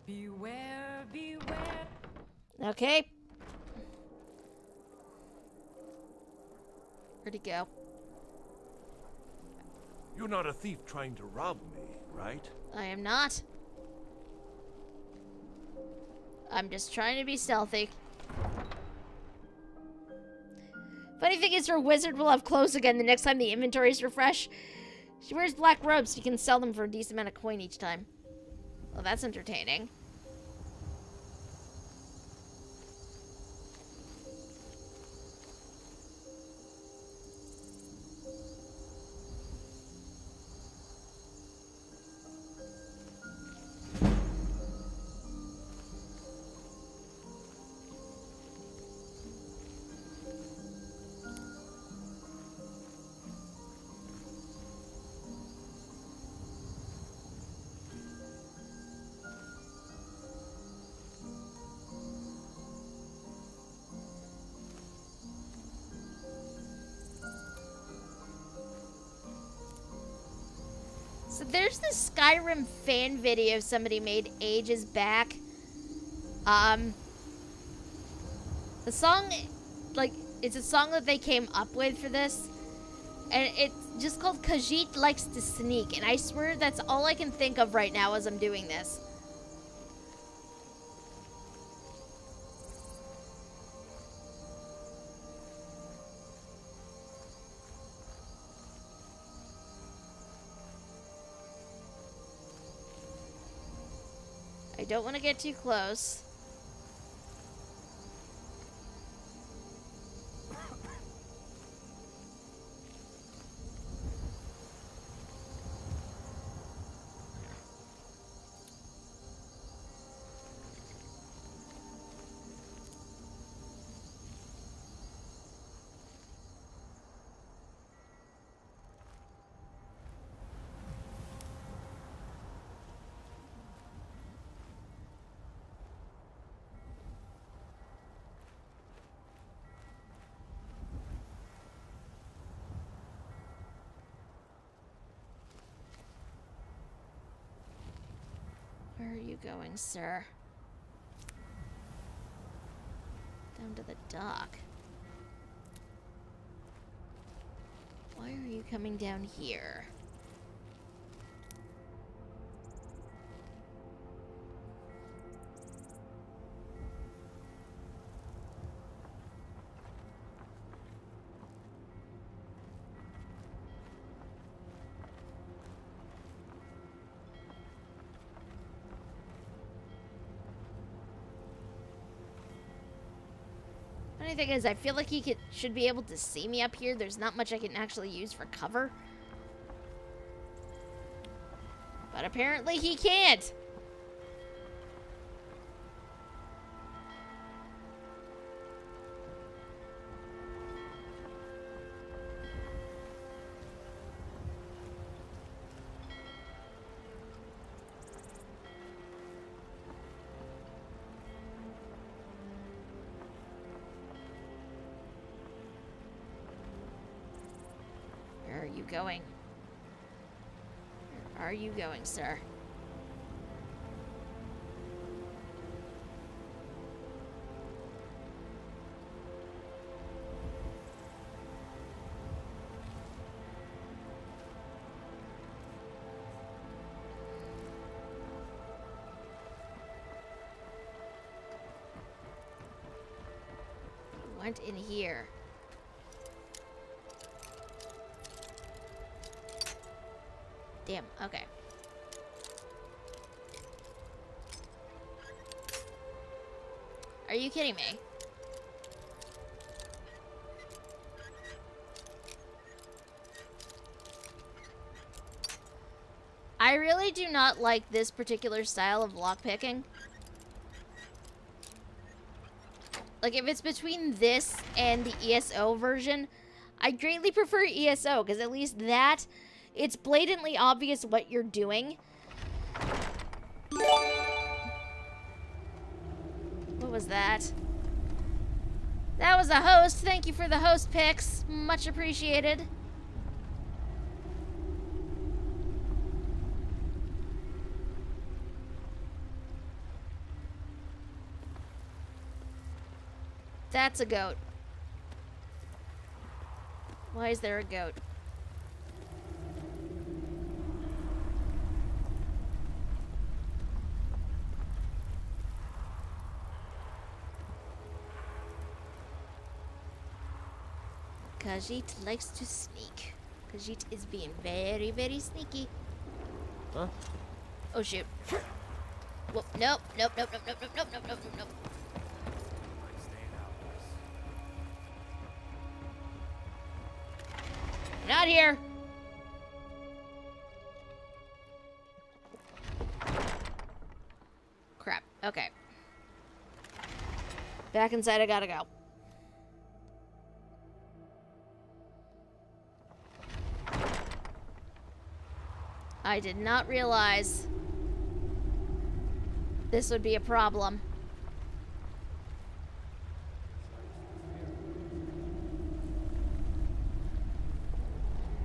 Beware, beware. Okay. Where'd he go? You're not a thief trying to rob me, right? I am not. I'm just trying to be stealthy. Funny thing is, her wizard will have clothes again the next time the inventories refresh. She wears black robes, so you can sell them for a decent amount of coin each time. Well, that's entertaining. So there's this Skyrim fan video somebody made ages back. The song, like, it's a song that they came up with for this. And it's just called Khajiit Likes to Sneak. And I swear that's all I can think of right now as I'm doing this. I don't want to get too close. Where are you going, sir? Down to the dock. Why are you coming down here? Funny thing is, I feel like he should be able to see me up here. There's not much I can actually use for cover. But apparently he can't. Where are you going? Where are you going, sir? Went in here. Damn, okay. Are you kidding me? I really do not like this particular style of lockpicking. Like, if it's between this and the ESO version, I greatly prefer ESO, because at least that, it's blatantly obvious what you're doing. What was that? That was a host. Thank you for the host picks. Much appreciated. That's a goat. Why is there a goat? Khajiit likes to sneak. Khajiit is being very, very sneaky. Huh? Oh shoot. Whoop, nope, nope, nope, nope, nope, nope, nope, nope, nope, nope. Not here. Crap. Okay. Back inside, I gotta go. I did not realize this would be a problem.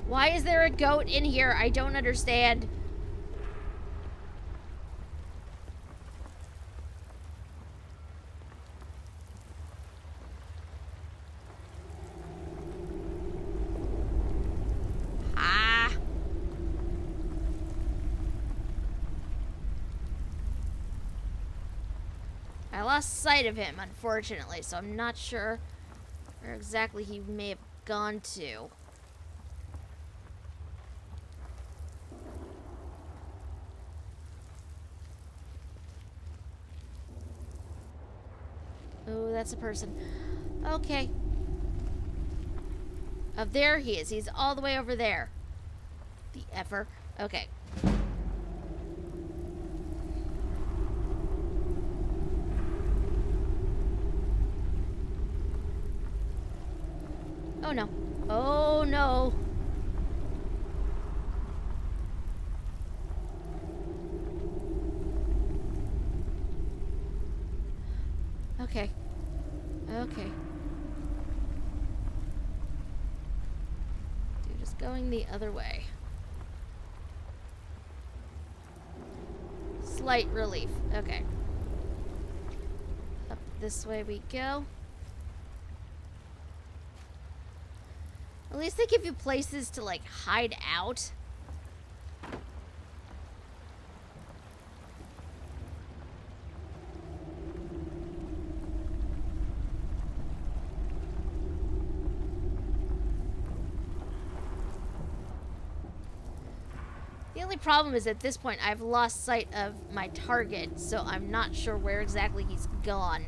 Why is there a goat in here? I don't understand. Ah. I lost sight of him, unfortunately, so I'm not sure where exactly he may have gone to. Oh, that's a person. Okay. Oh, there he is. He's all the way over there. The effer. Okay. Oh, no. Oh, no. Okay. Okay. Dude is going the other way. Slight relief. Okay. Up this way we go. At least they give you places to, like, hide out. The only problem is at this point I've lost sight of my target, so I'm not sure where exactly he's gone.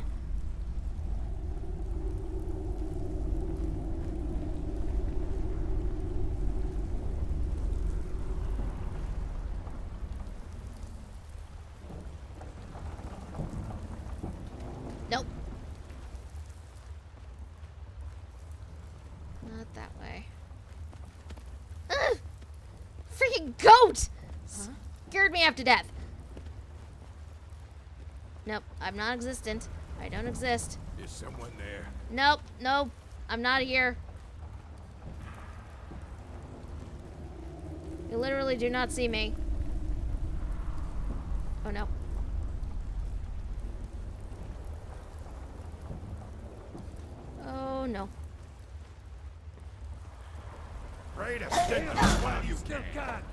Nope. Not that way. Ugh! Freaking goat! Scared me half to death. Nope, I'm not existent. I don't exist. Is someone there? Nope, nope. I'm not here. You literally do not see me. Oh no. Oh no. Pray to stick to us while you can.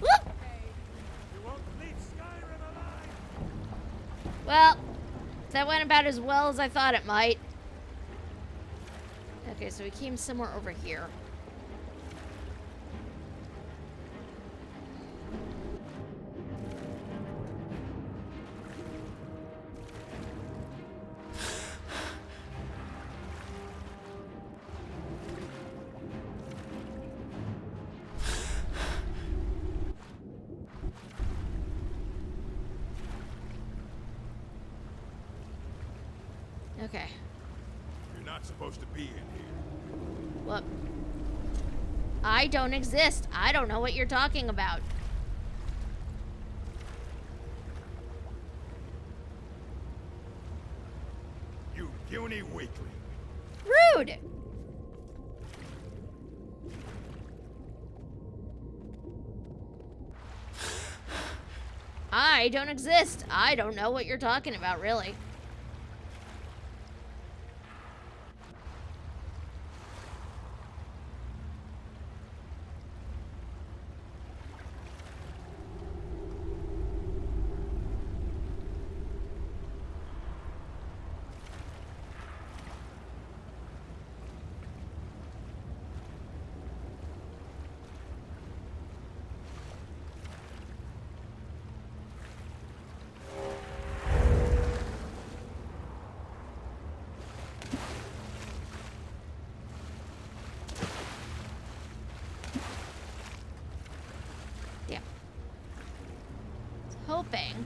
You won't leave Skyrim alive. Well, that went about as well as I thought it might. Okay, so we came somewhere over here. Okay. You're not supposed to be in here. What? I don't exist. I don't know what you're talking about. You puny weakling. Rude! I don't exist. I don't know what you're talking about, really. Hoping.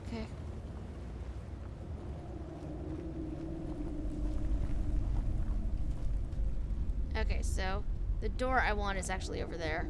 Okay. Okay, so the door I want is actually over there.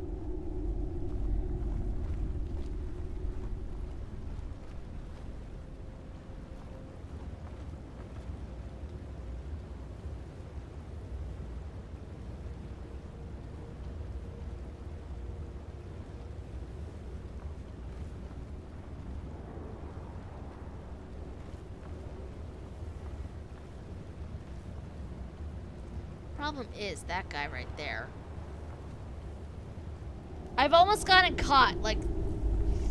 Problem is that guy right there. I've almost gotten caught like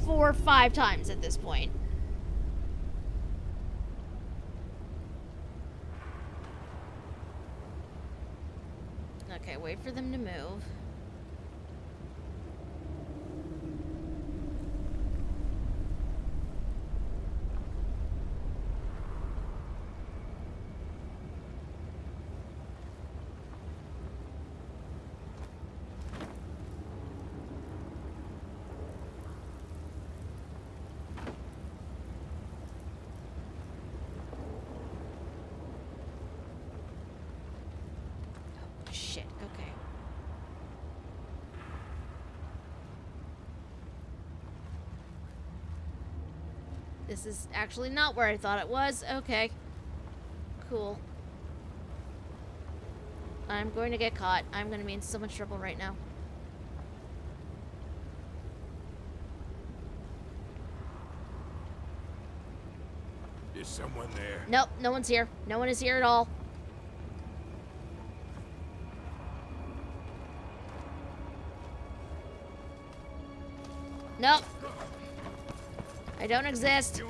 4 or 5 times at this point. Okay, wait for them to move. Shit, okay. This is actually not where I thought it was. Okay. Cool. I'm going to get caught. I'm going to be in so much trouble right now. Is someone there? Nope, no one's here. No one is here at all. Nope. I don't exist.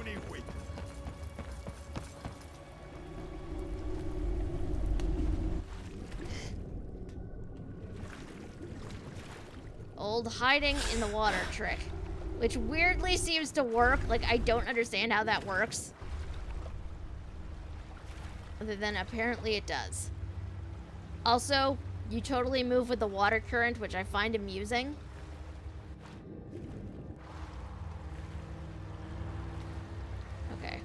Old hiding in the water trick, which weirdly seems to work. Like, I don't understand how that works. Other than apparently it does. Also, you totally move with the water current, which I find amusing. Okay.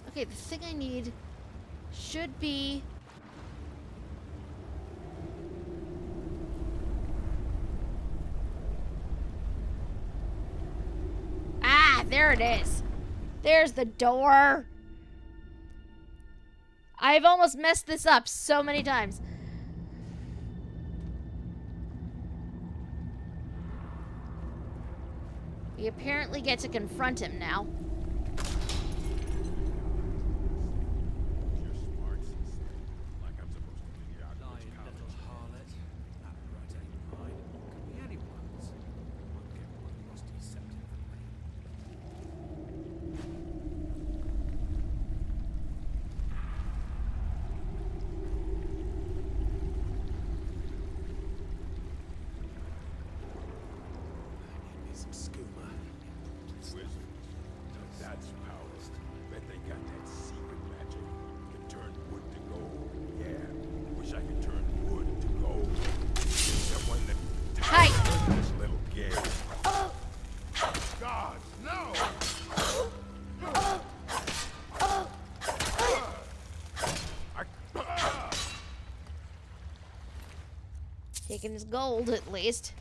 Okay, the thing I need should be... Ah, there it is. There's the door. I've almost messed this up so many times. We apparently get to confront him now. Taking his gold, at least.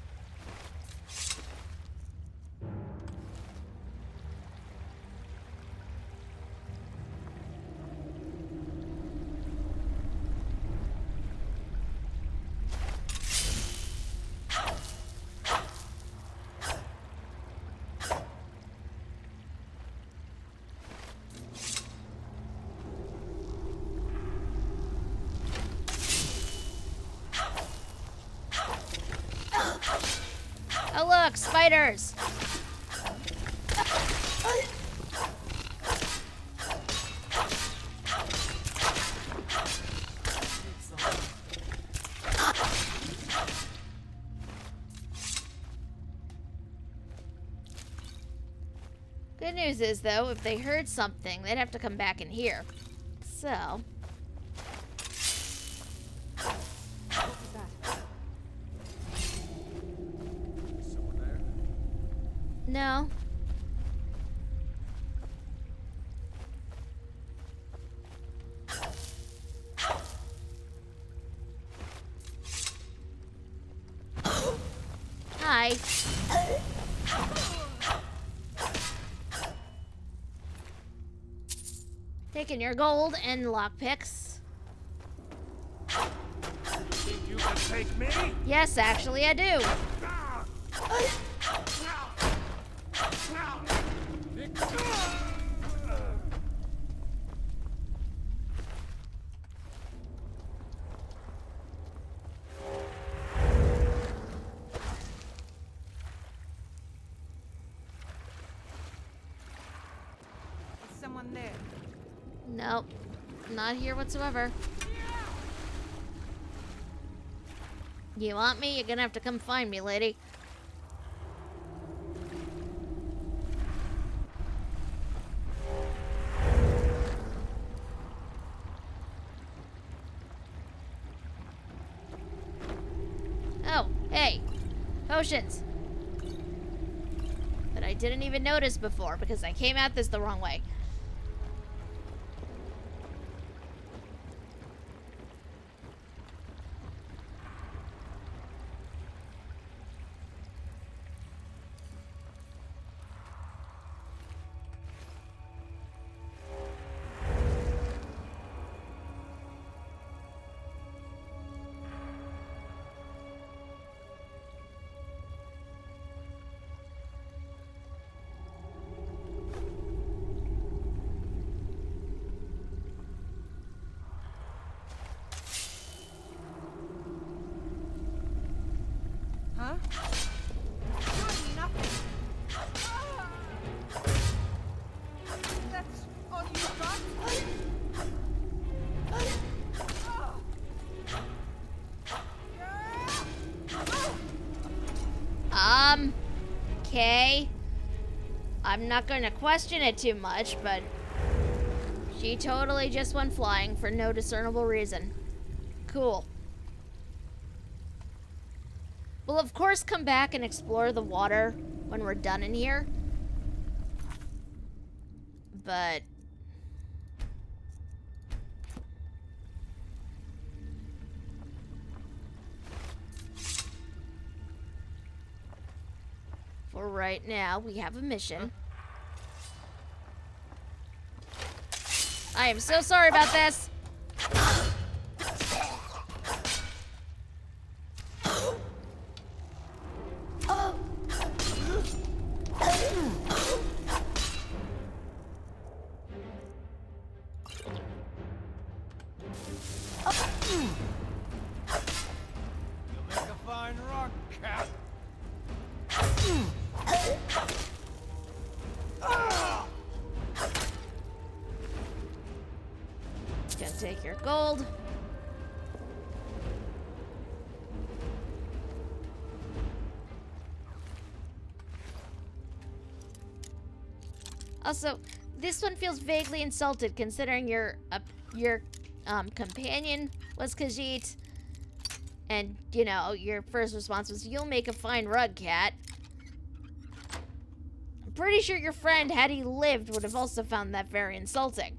Oh look, spiders! Good news is, though, if they heard something, they'd have to come back in here. So... No. Hi. Taking your gold and lockpicks. Think you can take me? Yes, actually, I do. Is someone there? Nope. Not here whatsoever. You want me? You're gonna have to come find me, lady. Oh, hey. Potions. That I didn't even notice before because I came at this the wrong way. I'm not going to question it too much, but she totally just went flying for no discernible reason. Cool. We'll of course come back and explore the water when we're done in here. But for right now, we have a mission. I am so sorry about this. Gonna take your gold. Also, this one feels vaguely insulted considering your companion was Khajiit. And, you know, your first response was, "You'll make a fine rug, cat." I'm pretty sure your friend, had he lived, would have also found that very insulting.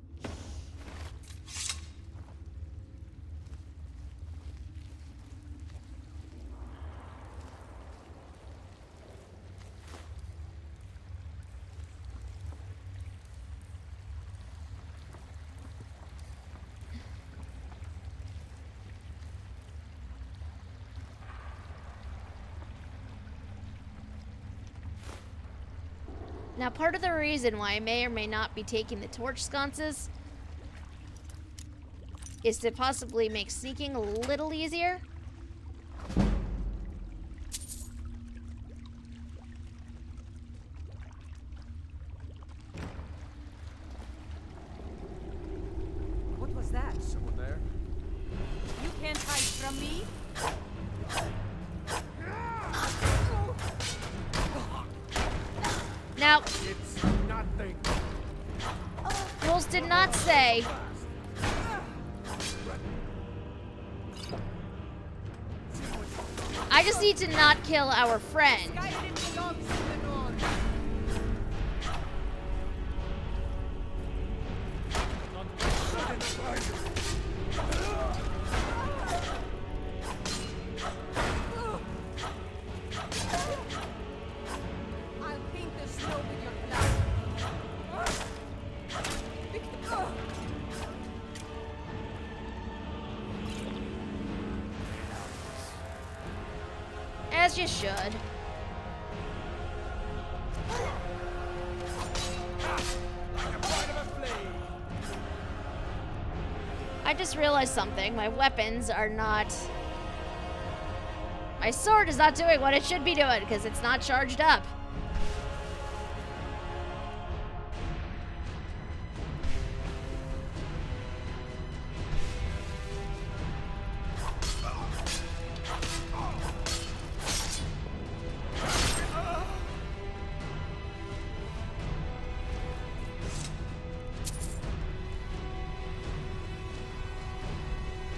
Now, part of the reason why I may or may not be taking the torch sconces is to possibly make sneaking a little easier. What was that? Someone there? You can't hide from me. Now, It's nothing. rules did not say I just need to not kill our friend. Skyrim belongs to the North. I'll paint the snow with your blood. As you should. I just realized something. My weapons are not... My sword is not doing what it should be doing because it's not charged up.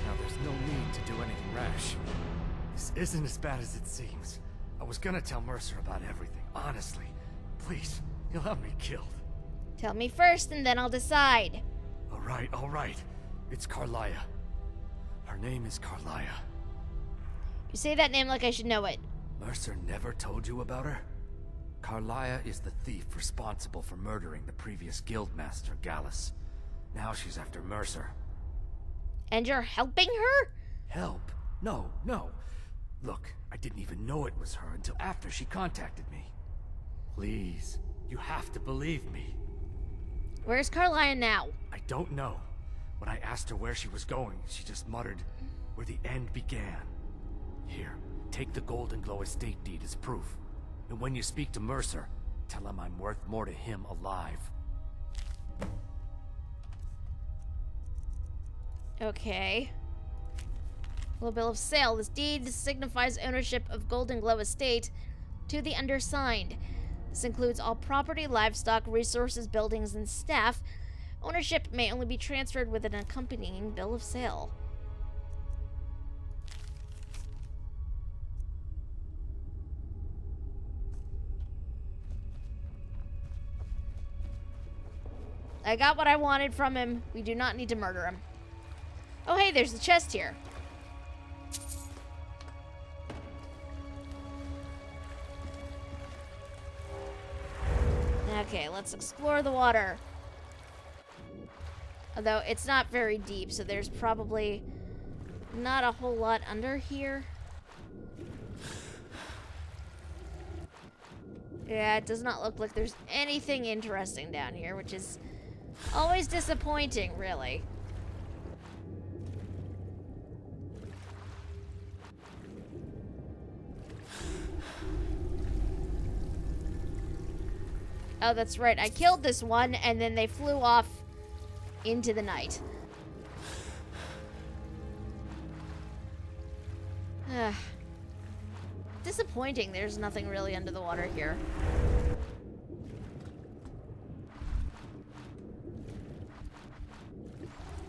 Now there's no need to do anything rash. This isn't as bad as it seems. I was gonna tell Mercer about everything, honestly. Please, he'll have me killed. Tell me first and then I'll decide. All right. It's Carlia. Her name is Carlia. You say that name like I should know it. Mercer never told you about her? Carlia is the thief responsible for murdering the previous guildmaster, Gallus. Now she's after Mercer. And you're helping her? Help? No. Look, I didn't even know it was her until after she contacted me. Please, you have to believe me. Where's Carlia now? I don't know. When I asked her where she was going, she just muttered, "Where the end began." Here, take the Golden Glow estate deed as proof. And when you speak to Mercer, tell him I'm worth more to him alive. Okay. Little bill of sale. This deed signifies ownership of Golden Glow estate to the undersigned. This includes all property, livestock, resources, buildings, and staff. Ownership may only be transferred with an accompanying bill of sale. I got what I wanted from him. We do not need to murder him. Oh, hey, there's a chest here. Okay, let's explore the water. Although it's not very deep, so there's probably not a whole lot under here. Yeah, it does not look like there's anything interesting down here, which is always disappointing, really. Oh, that's right. I killed this one, and then they flew off into the night. Disappointing. There's nothing really under the water here.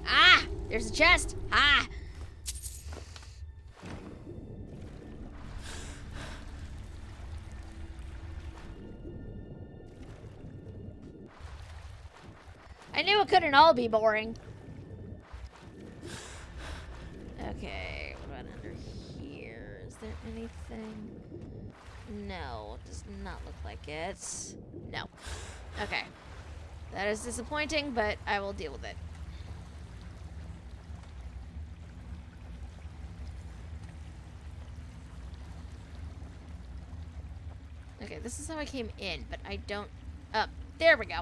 Ah! There's a chest! Ah! I knew it couldn't all be boring. Okay, what about under here? Is there anything? No, does not look like it. No. Okay. That is disappointing, but I will deal with it. Okay, this is how I came in, but I don't... Oh, there we go.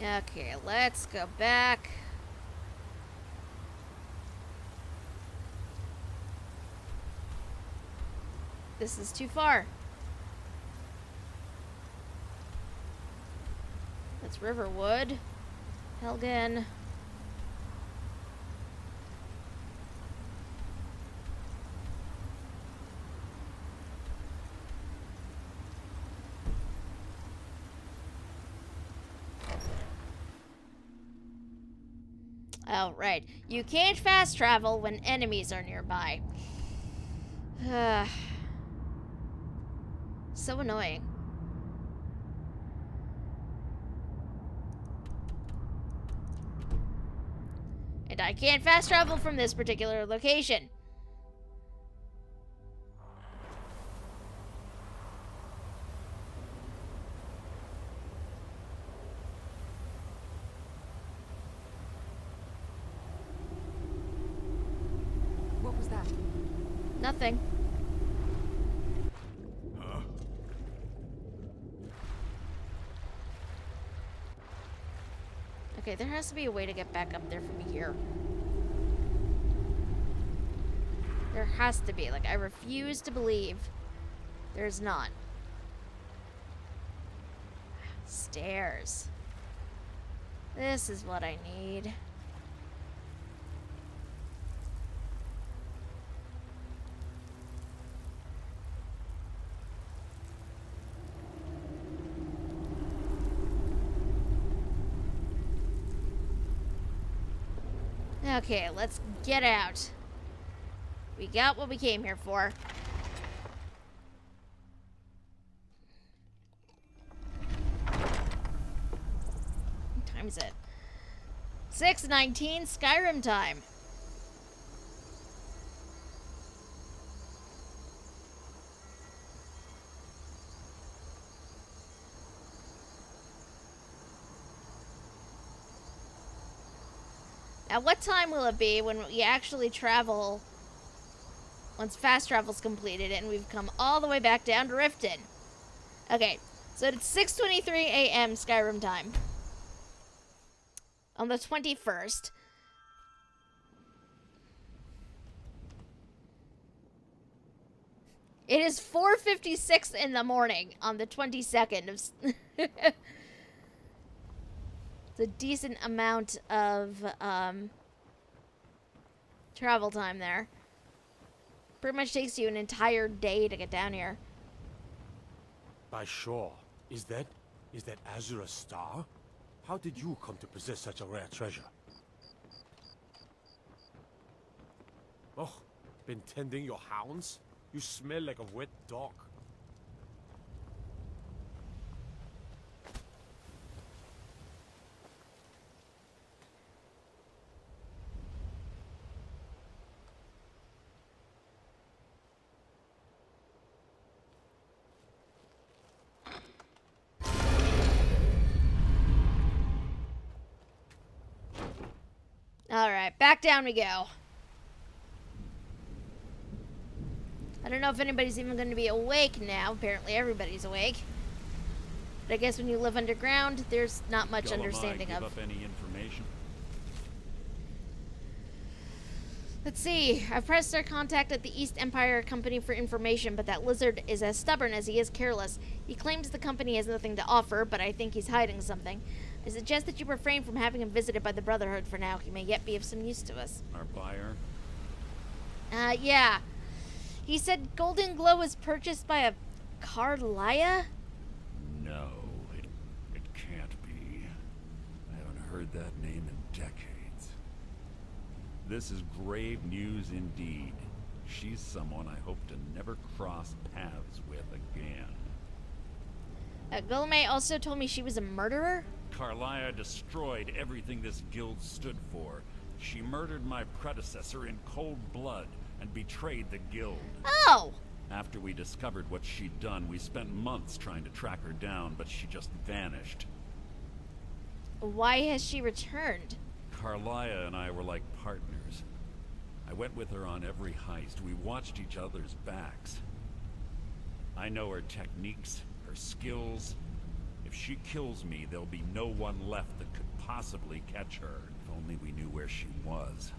Okay, let's go back. This is too far. That's Riverwood. Helgen. Oh, right. You can't fast travel when enemies are nearby. So annoying. And I can't fast travel from this particular location. What was that? Nothing. Huh? Okay, there has to be a way to get back up there from here. There has to be. Like, I refuse to believe there's not. Stairs. This is what I need. Okay, let's get out. We got what we came here for. What time is it? 6:19 Skyrim time. Now, what time will it be when we actually travel, once fast travel's completed and we've come all the way back down to Riften? Okay, so it's 6:23 a.m. Skyrim time. On the 21st. It is 4:56 in the morning on the 22nd of... It's a decent amount of travel time there. Pretty much takes you an entire day to get down here. By Shaw, is that Azure a star? How did you come to possess such a rare treasure? Oh, been tending your hounds? You smell like a wet dog. Alright, back down we go. I don't know if anybody's even going to be awake now. Apparently everybody's awake. But I guess when you live underground, there's not much understanding give of. up any information? Let's see. I've pressed our contact at the East Empire Company for information, but that lizard is as stubborn as he is careless. He claims the company has nothing to offer, but I think he's hiding something. I suggest that you refrain from having him visited by the Brotherhood for now. He may yet be of some use to us. Our buyer? Yeah. He said Golden Glow was purchased by a Carlia? No, it can't be. I haven't heard that name in decades. This is grave news indeed. She's someone I hope to never cross paths with again. Golme also told me she was a murderer? Carlia destroyed everything this guild stood for. She murdered my predecessor in cold blood and betrayed the guild. Oh! After we discovered what she'd done, we spent months trying to track her down, but she just vanished. Why has she returned? Carlia and I were like partners. I went with her on every heist. We watched each other's backs. I know her techniques, her skills. If she kills me, there'll be no one left that could possibly catch her. If only we knew where she was.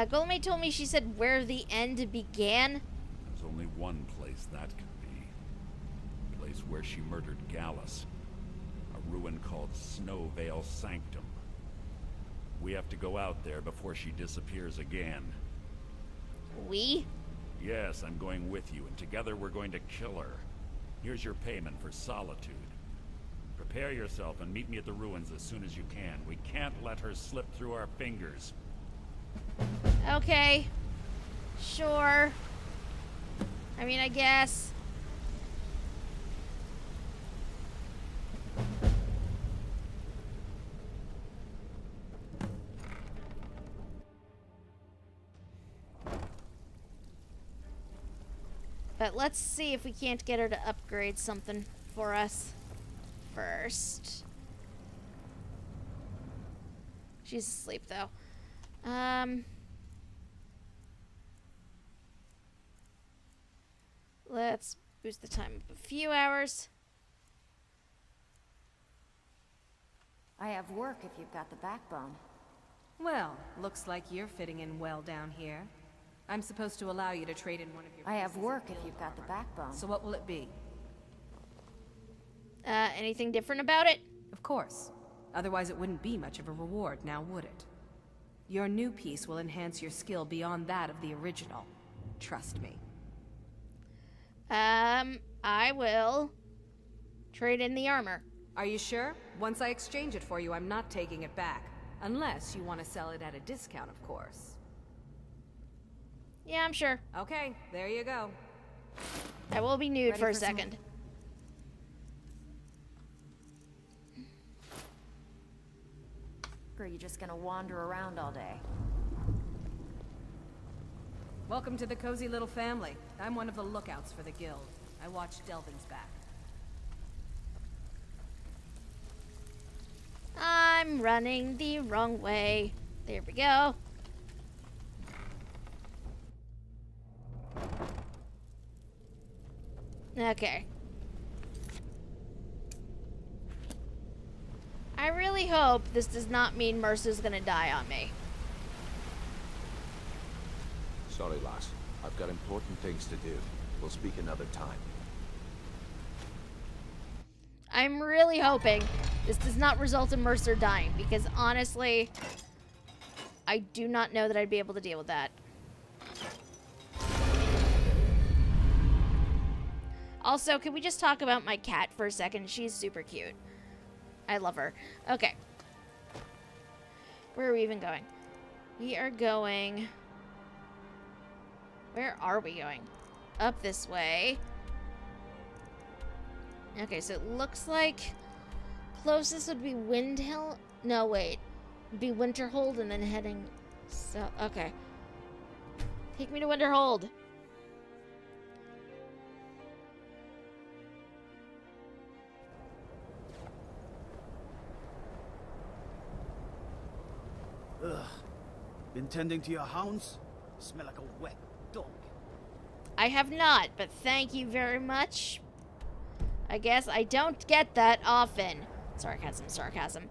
Golme told me she said where the end began. There's only one place that could be. The place where she murdered Gallus. A ruin called Snowvale Sanctum. We have to go out there before she disappears again. We? Yes, I'm going with you, and together we're going to kill her. Here's your payment for solitude. Prepare yourself and meet me at the ruins as soon as you can. We can't let her slip through our fingers. Okay. Sure. I mean, I guess. But let's see if we can't get her to upgrade something for us first. She's asleep, though. Let's boost the time up a few hours. I have work if you've got the backbone. Well, looks like you're fitting in well down here. I'm supposed to allow you to trade in one of your... I have work if you've got the backbone. So what will it be? Anything different about it? Of course. Otherwise it wouldn't be much of a reward, now would it? Your new piece will enhance your skill beyond that of the original. Trust me. I will trade in the armor. Are you sure? Once I exchange it for you, I'm not taking it back. Unless you want to sell it at a discount, of course. Yeah, I'm sure. Okay, there you go. I will be nude Ready for a for some- second. Or are you just gonna wander around all day? Welcome to the cozy little family. I'm one of the lookouts for the guild. I watch Delvin's back. I'm running the wrong way. There we go. Okay. I really hope this does not mean Mercer's gonna die on me. Sorry, lass. I've got important things to do. We'll speak another time. I'm really hoping this does not result in Mercer dying, because honestly, I do not know that I'd be able to deal with that. Also, can we just talk about my cat for a second? She's super cute. I love her. Okay. Where are we even going? We are going... Where are we going? Up this way. Okay, so it looks like closest would be Windhill. No, wait. It'd be Winterhold and then heading south. Okay. Take me to Winterhold. Ugh. Been tending to your hounds? Smell like a wet dog. I have not, but thank you very much. I guess I don't get that often. Sarcasm, sarcasm.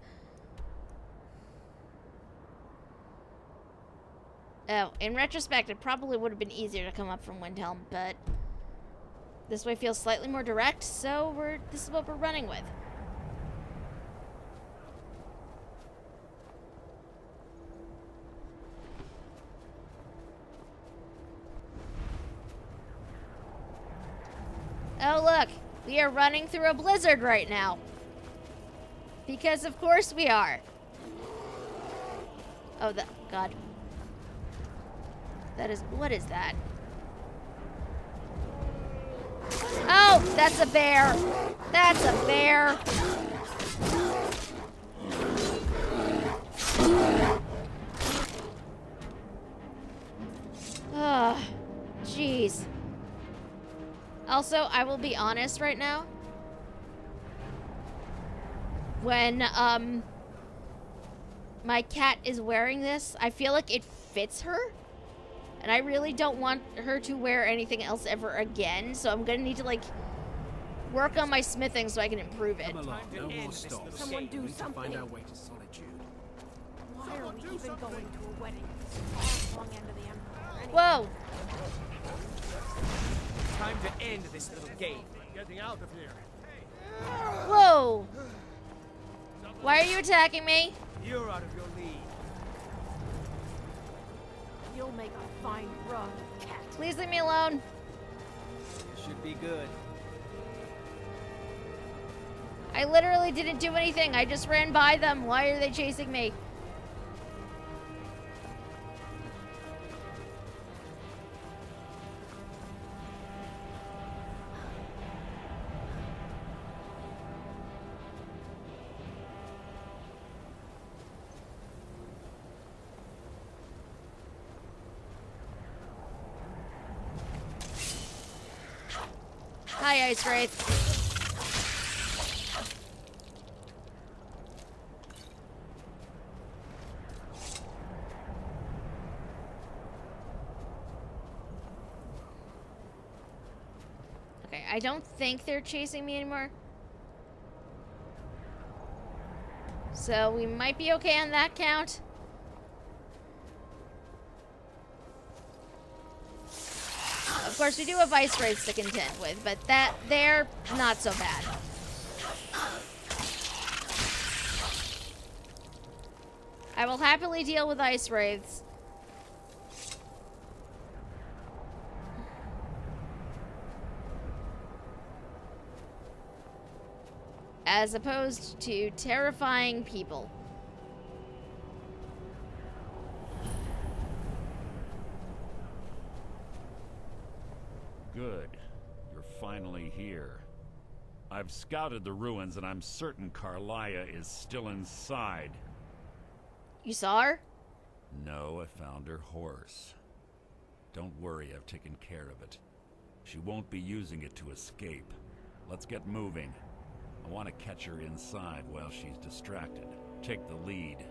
Oh, in retrospect, it probably would have been easier to come up from Windhelm, but this way feels slightly more direct, so this is what we're running with. Oh, look. We are running through a blizzard right now. Because of course we are. Oh, God. What is that? Oh, that's a bear. That's a bear. Oh, jeez. Also, I will be honest right now. When, my cat is wearing this, I feel like it fits her. And I really don't want her to wear anything else ever again. So I'm gonna need to, like, work on my smithing so I can improve it. Come along, no more stops. Someone do We need to something. find our way to solitude. Why are we even going to a wedding? It's far long end of the Empire. Anyway. Whoa! Time to end this little game. Getting out of here. Whoa! Why are you attacking me? You're out of your league. You'll make a fine rug, cat. Please leave me alone. Should be good. I literally didn't do anything. I just ran by them. Why are they chasing me? Hi, Ice Wraith. Okay, I don't think they're chasing me anymore. So we might be okay on that count. Of course, we do have ice wraiths to contend with, but they're not so bad. I will happily deal with ice wraiths. As opposed to terrifying people. Good. You're finally here. I've scouted the ruins and I'm certain Carlia is still inside. You saw her? No, I found her horse. Don't worry, I've taken care of it. She won't be using it to escape. Let's get moving. I want to catch her inside while she's distracted. Take the lead.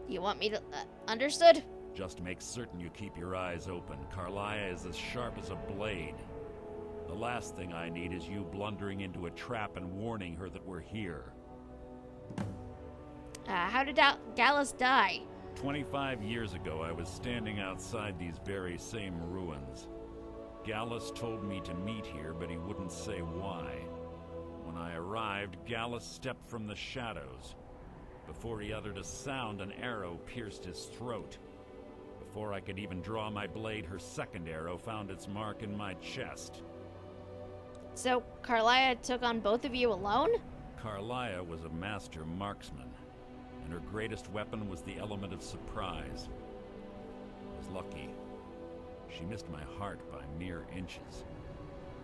You want me to... understood? Just make certain you keep your eyes open. Carlia is as sharp as a blade. The last thing I need is you blundering into a trap and warning her that we're here. How did Gallus die? 25 years ago, I was standing outside these very same ruins. Gallus told me to meet here, but he wouldn't say why. When I arrived, Gallus stepped from the shadows. Before he uttered a sound, an arrow pierced his throat. Before I could even draw my blade, her second arrow found its mark in my chest. So, Carlia took on both of you alone? Carlia was a master marksman, and her greatest weapon was the element of surprise. I was lucky. She missed my heart by mere inches.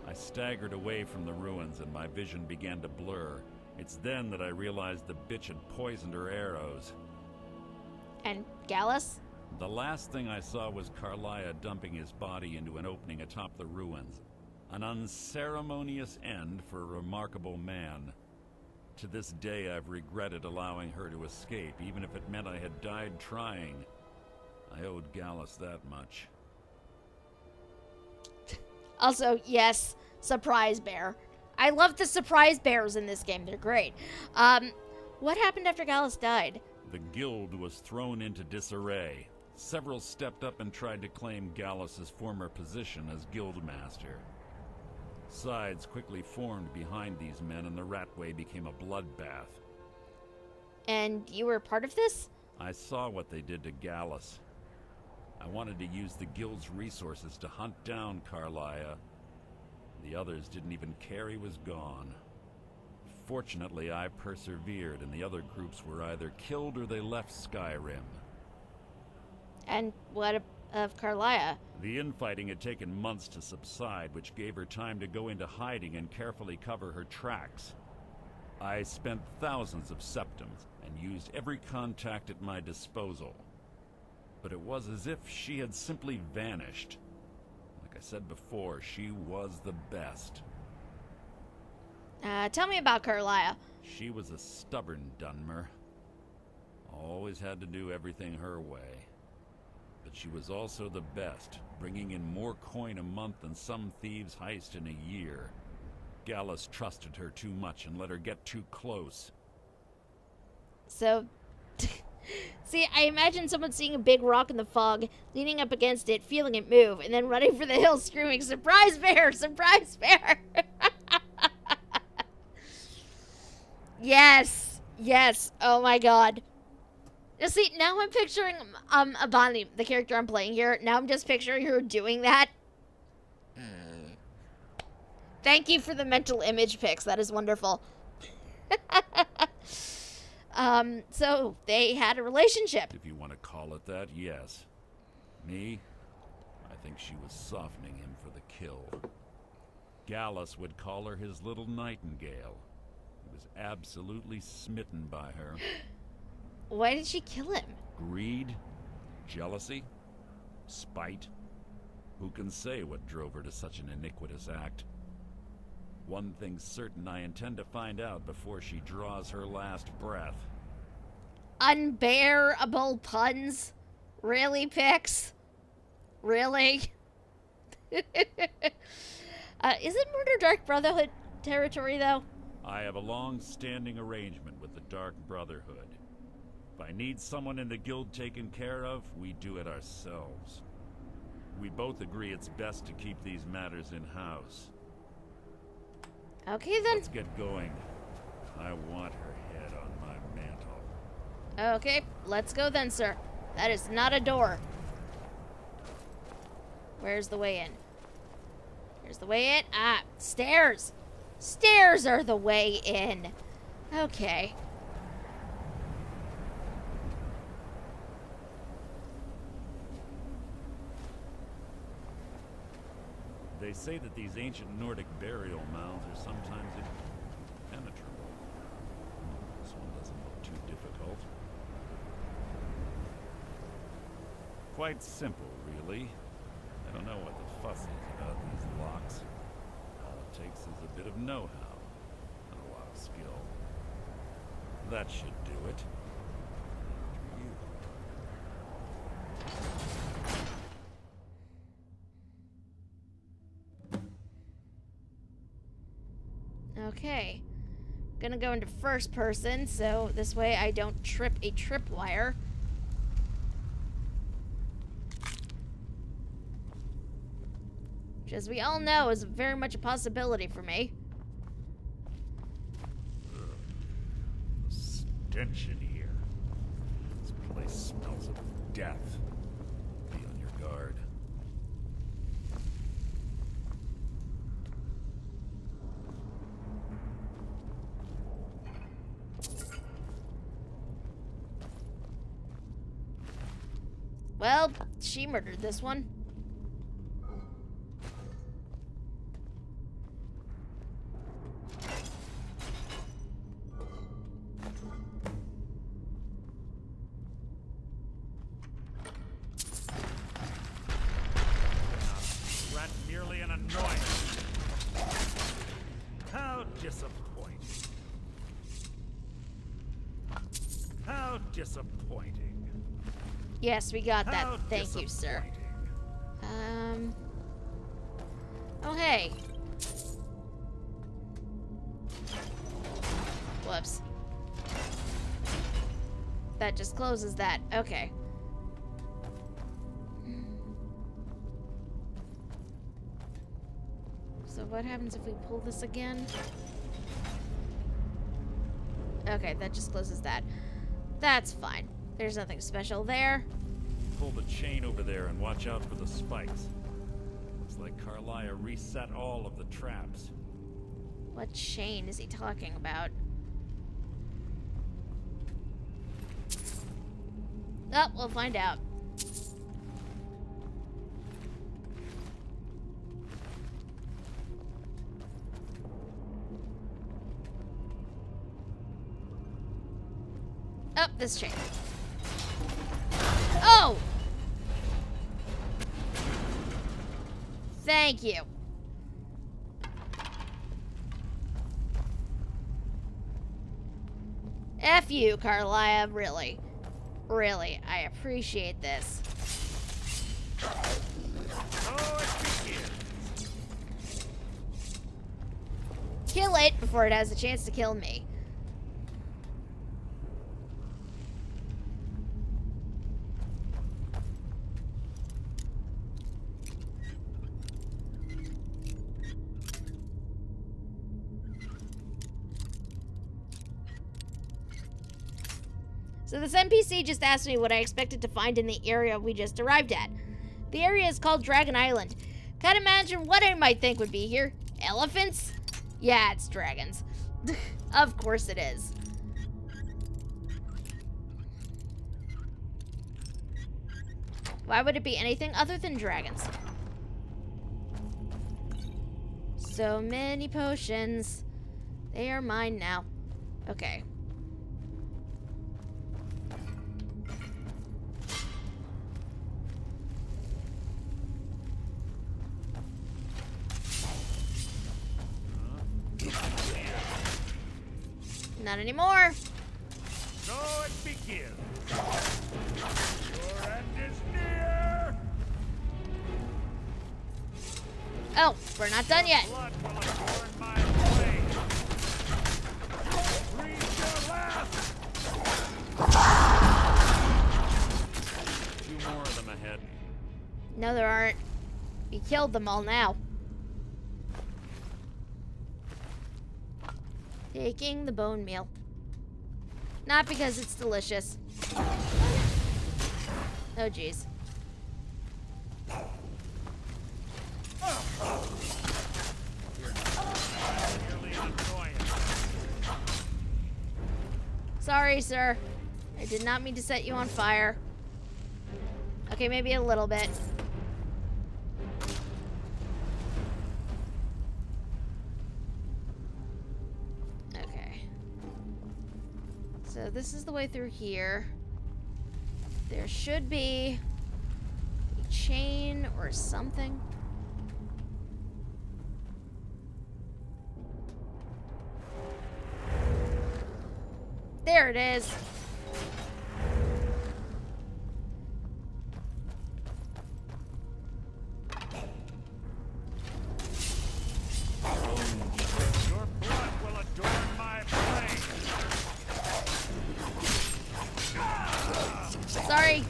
I staggered away from the ruins and my vision began to blur. It's then that I realized the bitch had poisoned her arrows. And Gallus? The last thing I saw was Carlia dumping his body into an opening atop the ruins. An unceremonious end for a remarkable man. To this day, I've regretted allowing her to escape, even if it meant I had died trying. I owed Gallus that much. Also, yes, surprise bear. I love the surprise bears in this game. They're great. What happened after Gallus died? The guild was thrown into disarray. Several stepped up and tried to claim Gallus's former position as guildmaster. Sides quickly formed behind these men, and the Ratway became a bloodbath. And you were part of this? I saw what they did to Gallus. I wanted to use the guild's resources to hunt down Carlia. The others didn't even care he was gone. Fortunately, I persevered, and the other groups were either killed or they left Skyrim. And what of Carlia? The infighting had taken months to subside, which gave her time to go into hiding and carefully cover her tracks. I spent thousands of septims and used every contact at my disposal. But it was as if she had simply vanished. Like I said before, she was the best. Tell me about Carlia. She was a stubborn Dunmer. Always had to do everything her way. But she was also the best, bringing in more coin a month than some thieves heist in a year. Gallus trusted her too much and let her get too close. So, see, I imagine someone seeing a big rock in the fog, leaning up against it, feeling it move, and then running for the hills screaming, "Surprise bear! Surprise bear!" Yes! Yes! Oh my god. See, now I'm picturing Abani, the character I'm playing here. Now I'm just picturing her doing that. Thank you for the mental image pics. That is wonderful. So they had a relationship. If you want to call it that, yes. Me? I think she was softening him for the kill. Gallus would call her his little nightingale. He was absolutely smitten by her. Why did she kill him? Greed? Jealousy? Spite? Who can say what drove her to such an iniquitous act? One thing's certain, I intend to find out before she draws her last breath. Unbearable puns? Really, Pix? Really? Is it Murder Dark Brotherhood territory, though? I have a long-standing arrangement with the Dark Brotherhood. If I need someone in the guild taken care of, we do it ourselves. We both agree it's best to keep these matters in-house. Okay, then. Let's get going. I want her head on my mantle. Okay, let's go then, sir. That is not a door. Where's the way in? Here's the way in. Ah, stairs. Stairs are the way in. Okay. They say that these ancient Nordic burial mounds are sometimes impenetrable. This one doesn't look too difficult. Quite simple, really. I don't know what the fuss is about these locks. All it takes is a bit of know-how and a lot of skill. That should do it. Okay. Gonna go into first person, so this way I don't trip a tripwire. Which, as we all know, is very much a possibility for me. The stench in here. This place smells of death. Be on your guard. Well, she murdered this one. Rat merely an annoyance. How disappointing. How disappointing. Yes, we got that. How Thank you, sir. Oh, hey. Whoops. That just closes that. Okay. So what happens if we pull this again? Okay, that just closes that. That's fine. There's nothing special there. Pull the chain over there and watch out for the spikes. Looks like Carlia reset all of the traps. What chain is he talking about? Oh, we'll find out. Oh, this chain. Oh! Thank you. F you, Carlia, really. Really, I appreciate this. Kill it before it has a chance to kill me. So this NPC just asked me what I expected to find in the area we just arrived at. The area is called Dragon Island. Can't imagine what I might think would be here. Elephants? Yeah, it's dragons. Of course it is. Why would it be anything other than dragons? So many potions. They are mine now. Okay. Not anymore. So it begins. Your end is near. Oh, we're not done yet. Blood will adorn my blade. Breathe your last. Two more of them ahead. No, there aren't. We killed them all now. Taking the bone meal. Not because it's delicious. Oh, jeez. Sorry, sir. I did not mean to set you on fire. Okay, maybe a little bit. So this is the way through here. There should be a chain or something. There it is. Your blood will adorn my blade. Sorry.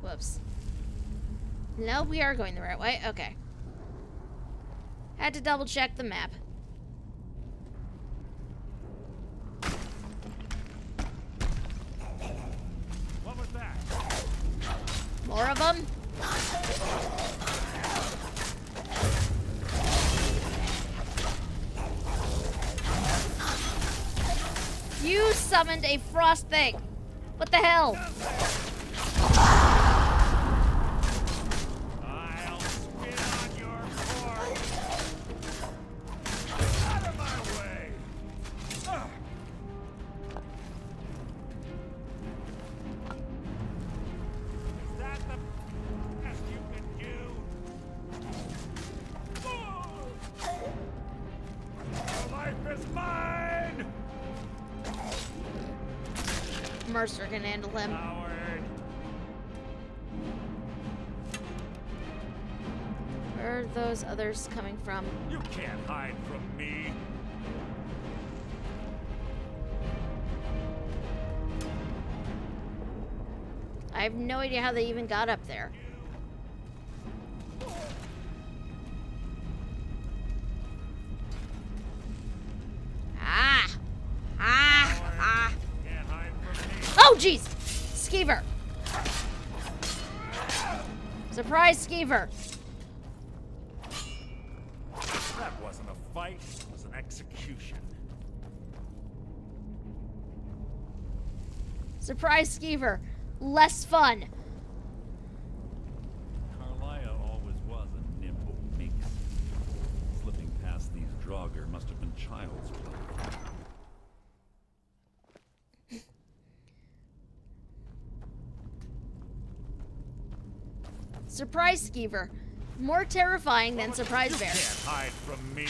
Whoops. No, we are going the right way. Okay. Had to double check the map. What was that? More of them? You summoned a frost thing. What the hell? I'll spit on your corpse. Out of my way. Ugh. Is that the best you can do? Your life is mine. Mercer can handle him. Howard. Where are those others coming from? You can't hide from me. I have no idea how they even got up there. Oh, jeez! Skeever! Surprise, Skeever! That wasn't a fight, it was an execution. Surprise, Skeever! Less fun! Carlia always was a nimble minx. Slipping past these Draugr must have been child's play. Surprise, Skeever. More terrifying than Surprise Bear. You can't hide from me.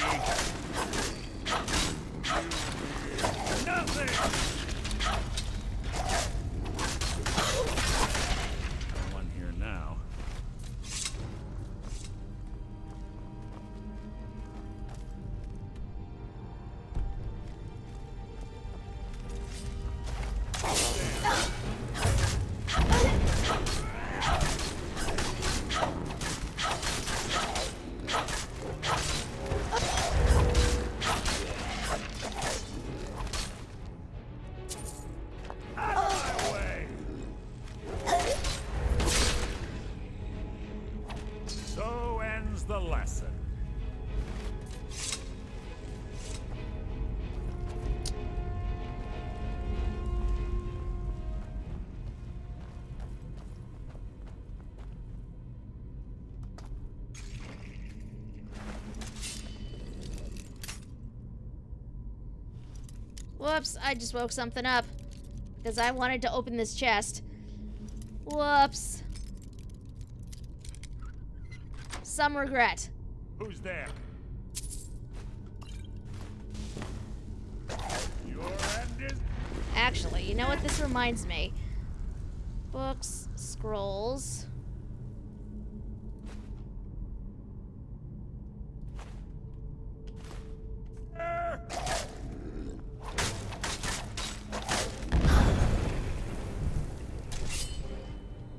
Nothing! One here now. So ends the lesson. Whoops, I just woke something up. Because I wanted to open this chest. Whoops. Some regret. Who's there? Your end is... Actually, you know what this reminds me? Books, scrolls.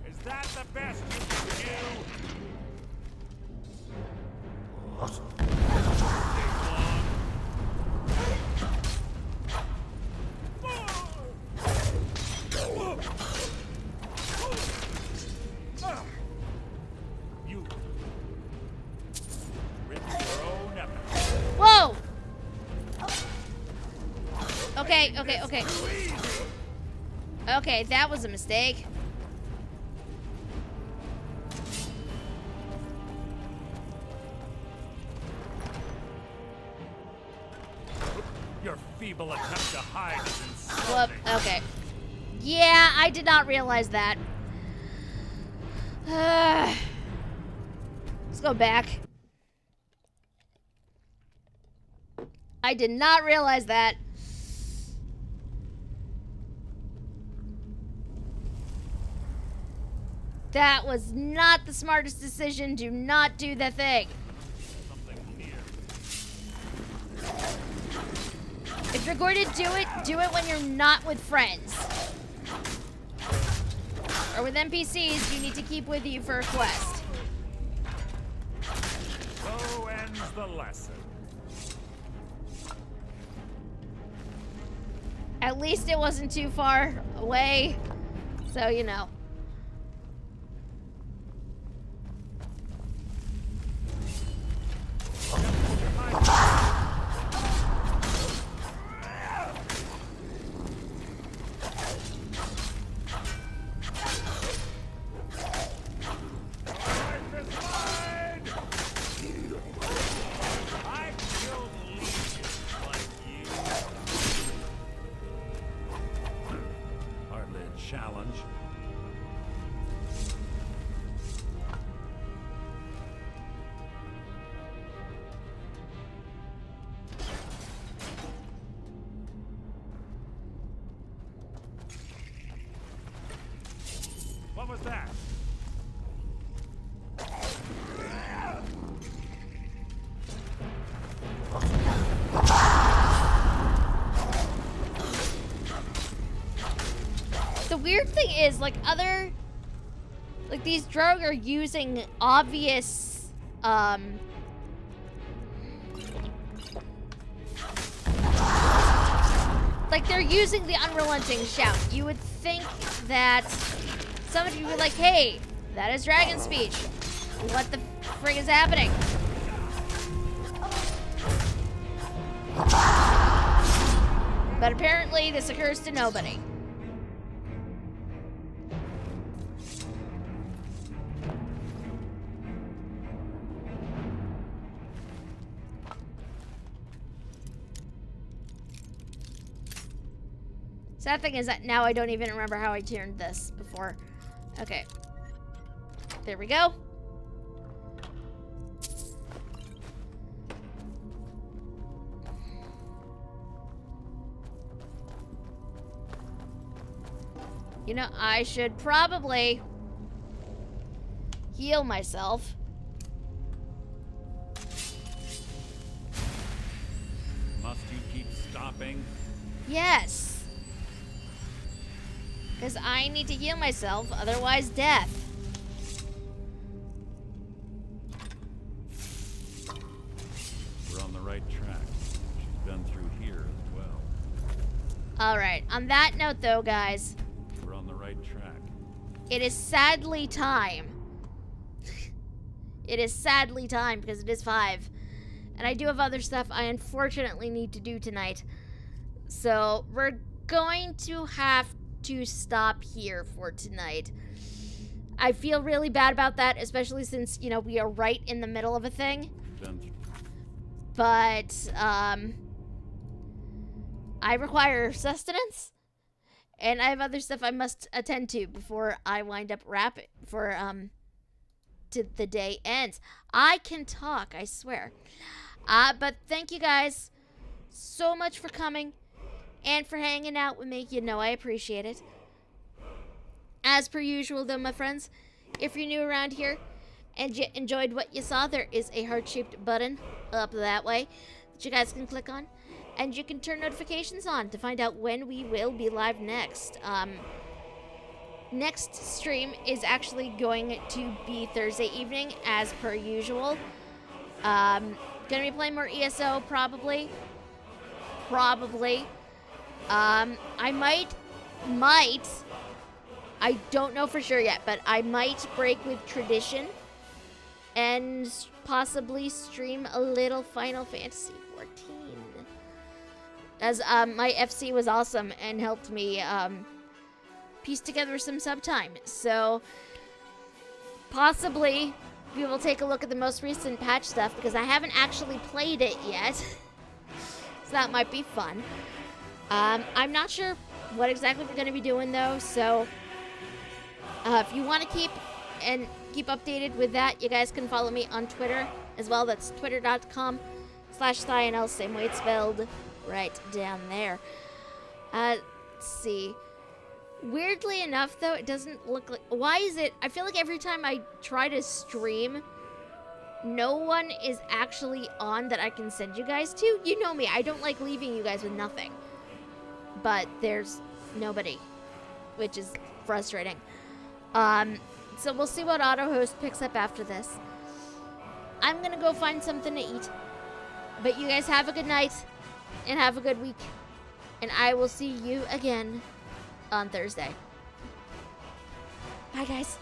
Is that the best you can do? You rip your own epic. Whoa! Okay, okay, okay. Okay, that was a mistake. Your feeble attempt to hide is Whoop, insulting. okay. Yeah, I did not realize that. Let's go back. I did not realize that. That was not the smartest decision. Do not do the thing. If you're going to do it when you're not with friends. or with NPCs you need to keep with you for a quest. So ends the lesson. At least it wasn't too far away, so you know. Challenge. What was that? The weird thing is, like, these drogue are using obvious, like, they're using the unrelenting shout. You would think that somebody would be like, hey, that is dragon speech. What the frig is happening? But apparently this occurs to nobody. Sad thing is that now I don't even remember how I turned this before. Okay. There we go. You know, I should probably heal myself. Must you keep stopping? Yes. Because I need to heal myself, otherwise death. We're on the right track. She's been through here as well. Alright, on that note though, guys. We're on the right track. It is sadly time. It is sadly time because it is 5. And I do have other stuff I unfortunately need to do tonight. So we're going to have to stop here for tonight. I feel really bad about that, especially since, you know, we are right in the middle of a thing. But, I require sustenance, and I have other stuff I must attend to before I wind up wrapping for, to the day ends. I can talk, I swear. But thank you guys so much for coming and for hanging out with me. You know I appreciate it. As per usual, though, my friends, if you're new around here and you enjoyed what you saw, there is a heart-shaped button up that way that you guys can click on, and you can turn notifications on to find out when we will be live next. Next stream is actually going to be Thursday evening, as per usual. Gonna be playing more ESO, probably. I might, I don't know for sure yet, but I might break with tradition and possibly stream a little Final Fantasy 14. As my FC was awesome and helped me piece together some sub time. So possibly we will take a look at the most recent patch stuff because I haven't actually played it yet. So that might be fun. I'm not sure what exactly we're going to be doing though, so if you want to keep updated with that, you guys can follow me on Twitter as well. That's twitter.com/Thionel, same way it's spelled, right down there. Let's see. Weirdly enough though, it doesn't look like, why is it, I feel like every time I try to stream, no one is actually on that I can send you guys to. You know me, I don't like leaving you guys with nothing. But there's nobody, which is frustrating. So we'll see what auto host picks up after this. I'm gonna go find something to eat. But you guys have a good night and have a good week. And I will see you again on Thursday. Bye, guys.